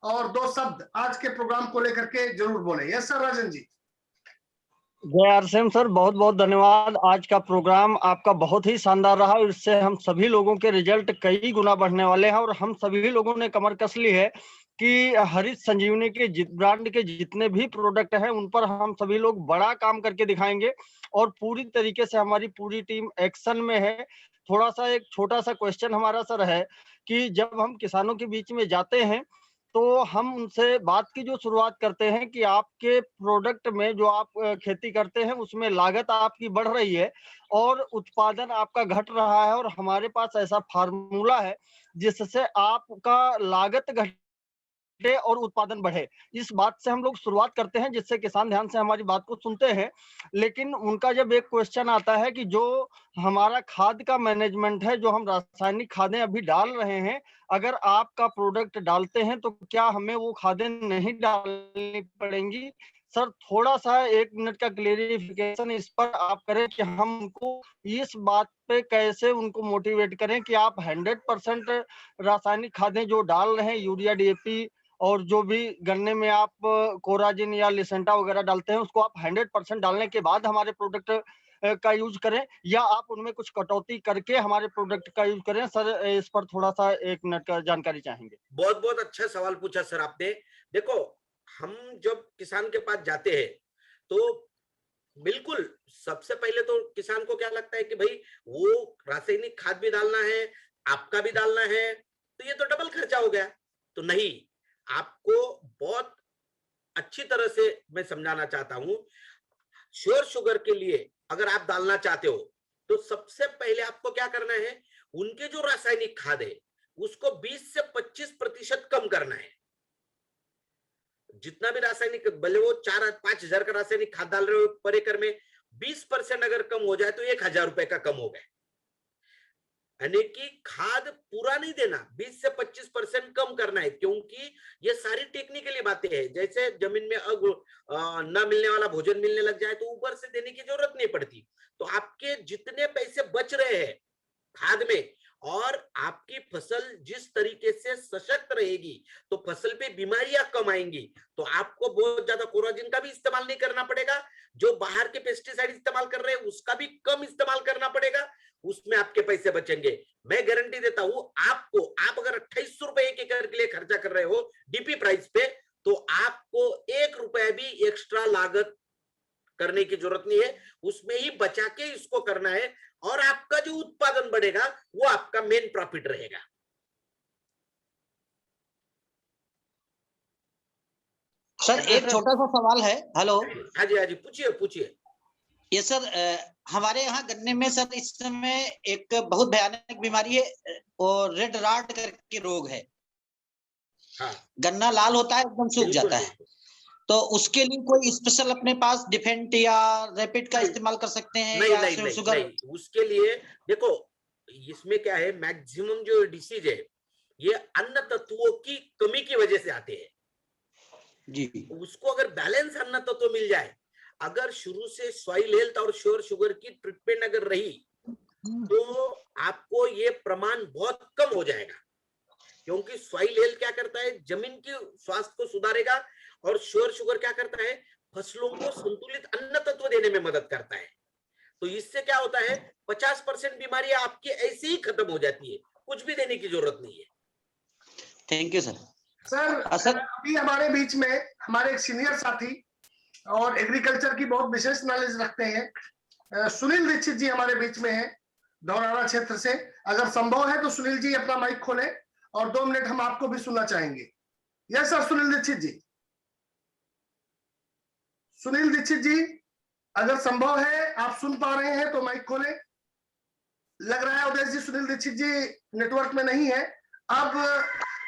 और 2 शब्द आज के प्रोग्राम को लेकर के जरूर बोले। यस सर राजेंद्र जी। जय आरसीएम सर, बहुत बहुत धन्यवाद। आज का प्रोग्राम आपका बहुत ही शानदार रहा, इससे हम सभी लोगों के रिजल्ट कई गुना बढ़ने वाले हैं। और हम सभी लोगों ने कमर कस ली है कि हरित संजीवनी के ब्रांड के जितने भी प्रोडक्ट हैं उन पर हम सभी लोग बड़ा काम करके दिखाएंगे, और पूरी तरीके से हमारी पूरी टीम एक्शन में है। थोड़ा सा एक छोटा सा क्वेश्चन हमारा सर है कि जब हम किसानों के बीच में जाते हैं तो हम उनसे बात की जो शुरुआत करते हैं कि आपके प्रोडक्ट में जो आप खेती करते हैं उसमें लागत आपकी बढ़ रही है और उत्पादन आपका घट रहा है, और हमारे पास ऐसा फार्मूला है जिससे आपका लागत घटे और उत्पादन बढ़े। इस बात से हम लोग शुरुआत करते हैं, जिससे किसान ध्यान से हमारी बात को सुनते हैं। लेकिन उनका जब एक क्वेश्चन आता है कि जो हमारा खाद का मैनेजमेंट है, जो हम रासायनिक खादें अभी डाल रहे हैं, अगर आपका प्रोडक्ट डालते हैं तो क्या हमें वो खादें नहीं डालनी पड़ेंगी? सर, थोड़ा-सा 1 मिनट का क्लेरिफिकेशन इस पर आप करें कि हम उनको इस बात पे कैसे उनको मोटिवेट करें कि आप 100% रासायनिक खादें जो डाल रहे हैं, यूरिया, डीएपी और जो भी गन्ने में आप कोराजिन या लिसेंटा वगैरह डालते हैं, उसको आप 100% डालने के बाद हमारे प्रोडक्ट का यूज करें, या आप उनमें कुछ कटौती करके हमारे प्रोडक्ट का यूज करें? सर, इस पर थोड़ा-सा 1 मिनट का जानकारी चाहेंगे। बहुत बहुत अच्छा सवाल पूछा सर आपने। देखो, हम जब किसान के पास जाते हैं तो बिल्कुल सबसे पहले तो किसान को क्या लगता है कि भाई वो रासायनिक खाद भी डालना है, आपका भी डालना है, तो ये तो डबल खर्चा हो गया। तो नहीं, आपको बहुत अच्छी तरह से मैं समझाना चाहता हूं। श्योर शुगर के लिए अगर आप डालना चाहते हो तो सबसे पहले आपको क्या करना है, उनके जो रासायनिक खाद है उसको 20 से 25% कम करना है। जितना भी रासायनिक, भले वो 4-5 हजार का रासायनिक खाद डाल रहे हो पर एकड़ में, 20% अगर कम हो जाए तो 1,000 रुपए का कम हो गए। यानी कि खाद पूरा नहीं देना, 20 से 25% कम करना है, क्योंकि ये सारी टेक्निकली बातें हैं। जैसे जमीन में न मिलने वाला भोजन मिलने लग जाए तो ऊपर से देने की जरूरत नहीं पड़ती। तो आपके जितने पैसे बच रहे हैं खाद में, और आपकी फसल जिस तरीके से सशक्त रहेगी तो फसल पे बीमारियां कम आएंगी, तो आपको बहुत ज्यादा कोराजिन का भी इस्तेमाल नहीं करना पड़ेगा। जो बाहर के पेस्टिसाइड इस्तेमाल कर रहे हैं उसका भी कम इस्तेमाल करना पड़ेगा, उसमें आपके पैसे बचेंगे। मैं गारंटी देता हूं आपको, आप अगर 2800 रुपए एक एकड़ के लिए खर्चा कर रहे हो डीपी प्राइस पे, तो आपको 1 रुपया भी एक्स्ट्रा लागत करने की जरूरत नहीं है, उसमें ही बचा के इसको करना है, और आपका जो उत्पादन बढ़ेगा वो आपका मेन प्रॉफिट रहेगा। सर, एक छोटा सा सवाल है। हेलो। हाँ जी, हाँ जी, पूछिए पूछिए। ये सर, हमारे यहाँ गन्ने में सर इस समय एक बहुत भयानक बीमारी है, और रेड राट करके रोग है। हाँ, गन्ना लाल होता है, एकदम सूख बिल्कुल जाता है। बिल्कुल। तो उसके लिए कोई स्पेशल अपने पास डिफेंट या रैपिड का इस्तेमाल कर सकते हैं, नहीं या नहीं नहीं शुगर? नहीं, उसके लिए देखो, इसमें क्या है, मैक्सिमम जो डिसीज है ये अन्न तत्वों की कमी की वजह से आते हैं। जी। उसको अगर बैलेंस अन्न तत्व मिल जाए, अगर शुरू से सॉइल हेल्थ और श्योर शुगर की ट्रीटमेंट अगर रही, तो आपको ये प्रमाण बहुत कम हो जाएगा। क्योंकि सॉइल हेल्थ क्या करता है, जमीन की स्वास्थ्य को सुधारेगा, और श्योर शुगर क्या करता है, फसलों को संतुलित अन्न तत्व देने में मदद करता है। तो इससे क्या होता है, 50% बीमारियां आपकी ऐसे ही खत्म हो जाती है, कुछ भी देने की जरूरत नहीं है। Thank you sir. सर, अभी हमारे बीच में हमारे एक सीनियर साथी और एग्रीकल्चर की बहुत विशेष नॉलेज रखते हैं, सुनील दीक्षित जी हमारे बीच में है, धौराना क्षेत्र से। अगर संभव है तो सुनील जी अपना माइक खोलें और 2 मिनट हम आपको भी सुनना चाहेंगे। यस सर, सुनील दीक्षित जी। सुनील दीक्षित जी, अगर संभव है, आप सुन पा रहे हैं तो माइक खोलें। लग रहा है उदय जी, सुनील दीक्षित जी नेटवर्क में नहीं है। अब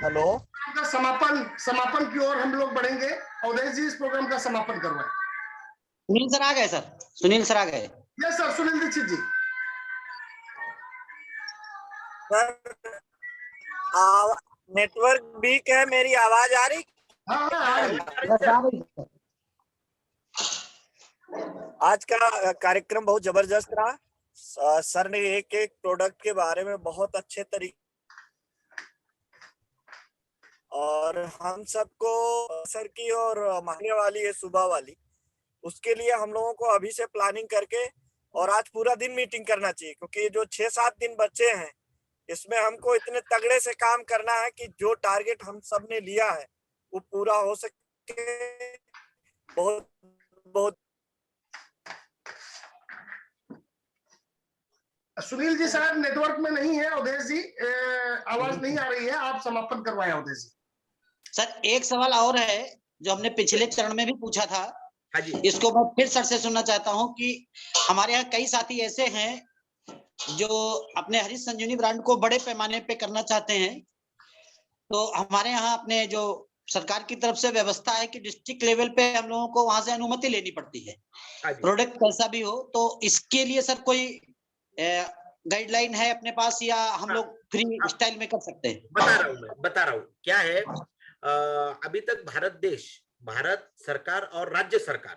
हेलो, का समापन की ओर हम लोग बढ़ेंगे। उदय जी, इस प्रोग्राम का समापन करवाएं। सुनील सर आ गए सर, सुनील सर आ गए। यस सर, सुनील दीक्षित जी। नेटवर्क वीक है, मेरी आवाज आ रही? हाँ हाँ, आ रही। बस आ गई सर। आज का कार्यक्रम बहुत जबरदस्त रहा। सर ने एक एक प्रोडक्ट के बारे में बहुत अच्छे तरीके, और हम सबको सर की और मांगने वाली है सुबह वाली, उसके लिए हम लोगों को अभी से प्लानिंग करके और आज पूरा दिन मीटिंग करना चाहिए, क्योंकि जो 6-7 दिन बचे हैं इसमें हमको इतने तगड़े से काम करना है कि जो टारगेट हम सब ने लिया है वो पूरा हो सके। बहुत बहुत सुनील जी शायद नेटवर्क में नहीं है। उदय जी, आवाज नहीं आ रही है, आप समापन करवाएं उदय जी। सर एक सवाल और है जो हमने पिछले चरण में भी पूछा था, हाँ जी, इसको मैं फिर सर से सुनना चाहता हूं कि हमारे यहाँ कई साथी ऐसे हैं जो अपने हरीश संजीवनी ब्रांड को बड़े पैमाने पे करना चाहते हैं। तो हमारे यहाँ अपने जो सरकार की तरफ से व्यवस्था है कि डिस्ट्रिक्ट लेवल पे हम लोगों को वहां से अनुमति लेनी पड़ती है, हाँ जी। प्रोडक्ट कैसा भी हो। तो इसके लिए सर कोई गाइडलाइन है अपने पास या हम लोग फ्री स्टाइल में कर सकते हैं? बता रहा हूँ क्या है। अभी तक भारत सरकार और राज्य सरकार,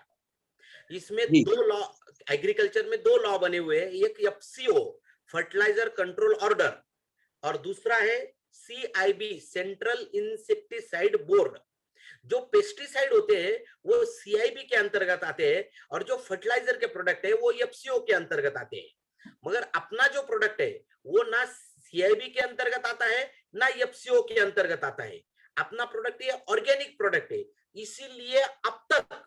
इसमें जी। 2 लॉ, एग्रीकल्चर में 2 लॉ बने हुए हैं। एक एफसीओ फर्टिलाइजर कंट्रोल ऑर्डर और दूसरा है सीआईबी सेंट्रल इंसेक्टिसाइड बोर्ड। जो पेस्टिसाइड होते हैं वो सीआईबी के अंतर्गत आते हैं और जो फर्टिलाइजर के प्रोडक्ट है वो एफसीओ के अंतर्गत आते हैं। मगर अपना जो प्रोडक्ट है वो ना सीआईबी के अंतर्गत आता है ना एफसीओ के अंतर्गत आता है। अपना प्रोडक्ट ये ऑर्गेनिक प्रोडक्ट है, इसीलिए अब तक,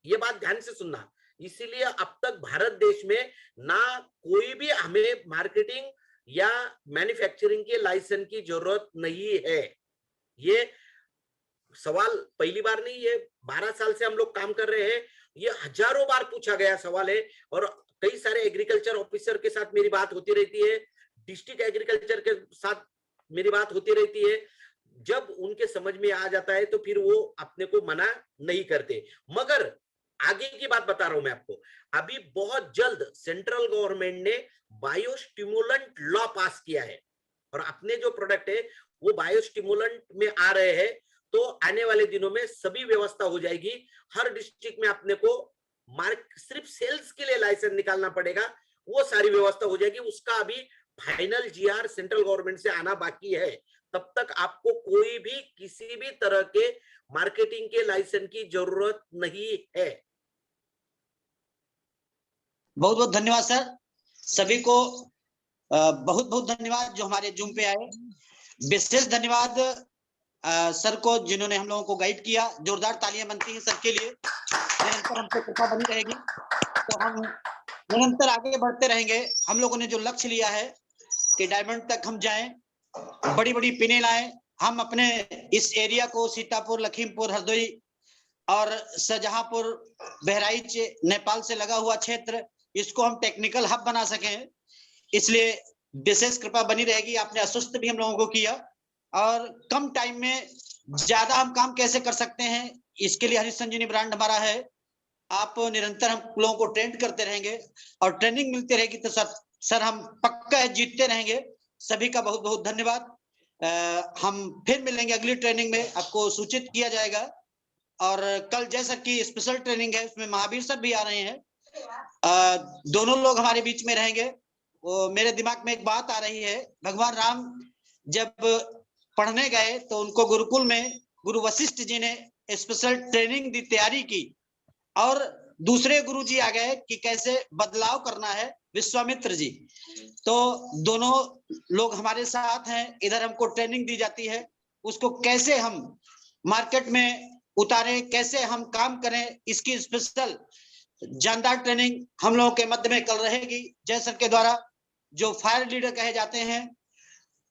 ये बात ध्यान से सुनना, इसीलिए अब तक भारत देश में ना कोई भी हमें मार्केटिंग या मैन्युफैक्चरिंग के लाइसेंस की जरूरत नहीं है। ये सवाल पहली बार नहीं है, 12 साल से हम लोग काम कर रहे हैं, ये हजारों बार पूछा गया सवाल है। और कई सारे एग्रीकल्चर ऑफिसर के साथ मेरी बात होती रहती है, डिस्ट्रिक्ट एग्रीकल्चर के साथ मेरी बात होती रहती है। जब उनके समझ में आ जाता है तो फिर वो अपने को मना नहीं करते। मगर आगे की बात बता रहा हूं मैं आपको, अभी बहुत जल्द सेंट्रल गवर्नमेंट ने बायोस्टिमुलेंट लॉ पास किया है और अपने जो प्रोडक्ट है वो बायोस्टिमुलेंट में आ रहे हैं। तो आने वाले दिनों में सभी व्यवस्था हो जाएगी। हर डिस्ट्रिक्ट में अपने को सिर्फ सेल्स के लिए लाइसेंस निकालना पड़ेगा, वो सारी व्यवस्था हो जाएगी। उसका अभी फाइनल जीआर सेंट्रल गवर्नमेंट से आना बाकी है। तब तक आपको कोई भी किसी भी तरह के मार्केटिंग के लाइसेंस की जरूरत नहीं है। बहुत बहुत धन्यवाद सर, सभी को बहुत बहुत धन्यवाद जो हमारे जूम पे आए। विशेष धन्यवाद सर को जिन्होंने हम लोगों को गाइड किया। जोरदार तालियां बनती हैं सर के लिए। निरंतर हमसे कृपा बनी रहेगी तो हम निरंतर आगे बढ़ते रहेंगे। हम लोगों ने जो लक्ष्य लिया है कि डायमंड तक हम जाएं, बड़ी बड़ी पिने लाएं, हम अपने इस एरिया को सीतापुर, लखीमपुर, हरदोई और शाहजहांपुर, बहराइच, नेपाल से लगा हुआ क्षेत्र, इसको हम टेक्निकल हब बना सकें, इसलिए विशेष कृपा बनी रहेगी। आपने आश्वस्त भी हम लोगों को किया और कम टाइम में ज्यादा हम काम कैसे कर सकते हैं, इसके लिए हरीश संजीवनी ब्रांड हमारा है। आप निरंतर हम लोगों को ट्रेंड करते रहेंगे और ट्रेनिंग मिलती रहेगी तो सर हम पक्का है जीतते रहेंगे। सभी का बहुत बहुत धन्यवाद। हम फिर मिलेंगे अगली ट्रेनिंग में, आपको सूचित किया जाएगा। और कल जैसा कि स्पेशल ट्रेनिंग है उसमें महावीर सर भी आ रहे हैं, दोनों लोग हमारे बीच में रहेंगे। वो मेरे दिमाग में एक बात आ रही है, भगवान राम जब पढ़ने गए तो उनको गुरुकुल में गुरु वशिष्ठ जी ने स्पेशल ट्रेनिंग दी, तैयारी की, और दूसरे गुरु जी आ गए कि कैसे बदलाव करना है, विश्वामित्र जी। तो दोनों लोग हमारे साथ हैं, इधर हमको ट्रेनिंग दी जाती है, उसको कैसे हम मार्केट में उतारें, कैसे हम काम करें, इसकी स्पेशल जानदार ट्रेनिंग हम लोगों के मध्य में कल रहेगी। जय सर के द्वारा जो फायर लीडर कहे जाते हैं,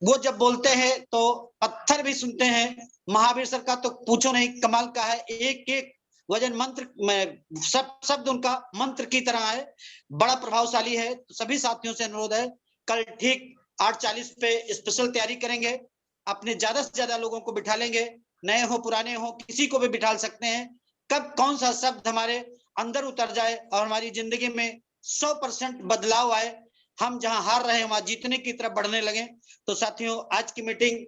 वो जब बोलते हैं तो पत्थर भी सुनते हैं। महावीर सर का तो पूछो नहीं, कमाल का है, एक एक वजन मंत्र में सब शब्द उनका मंत्र की तरह है, बड़ा प्रभावशाली है। तो सभी साथियों से अनुरोध है, कल ठीक 8:40 पे स्पेशल तैयारी करेंगे, अपने ज्यादा से ज्यादा लोगों को बिठा लेंगे, नए हो पुराने हो किसी को भी बिठा सकते हैं। कब कौन सा शब्द हमारे अंदर उतर जाए और हमारी जिंदगी में 100% बदलाव आए, हम जहां हार रहे हैं वहां जीतने की तरफ बढ़ने लगे। तो साथियों, आज की मीटिंग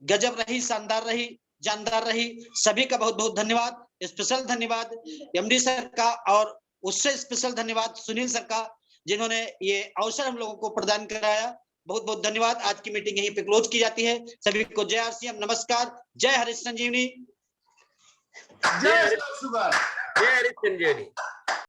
गजब रही, शानदार रही, जानदार रही। सभी का बहुत बहुत धन्यवाद। स्पेशल धन्यवाद एमडी सर का और उससे स्पेशल धन्यवाद सुनील सर का, जिन्होंने ये अवसर हम लोगों को प्रदान कराया। बहुत बहुत धन्यवाद। आज की मीटिंग यहीं पे क्लोज की जाती है। सभी को जय आरसीएम, नमस्कार, जय हरीश संजीवनी, जय सुबह, जय हरीश संजीवनी।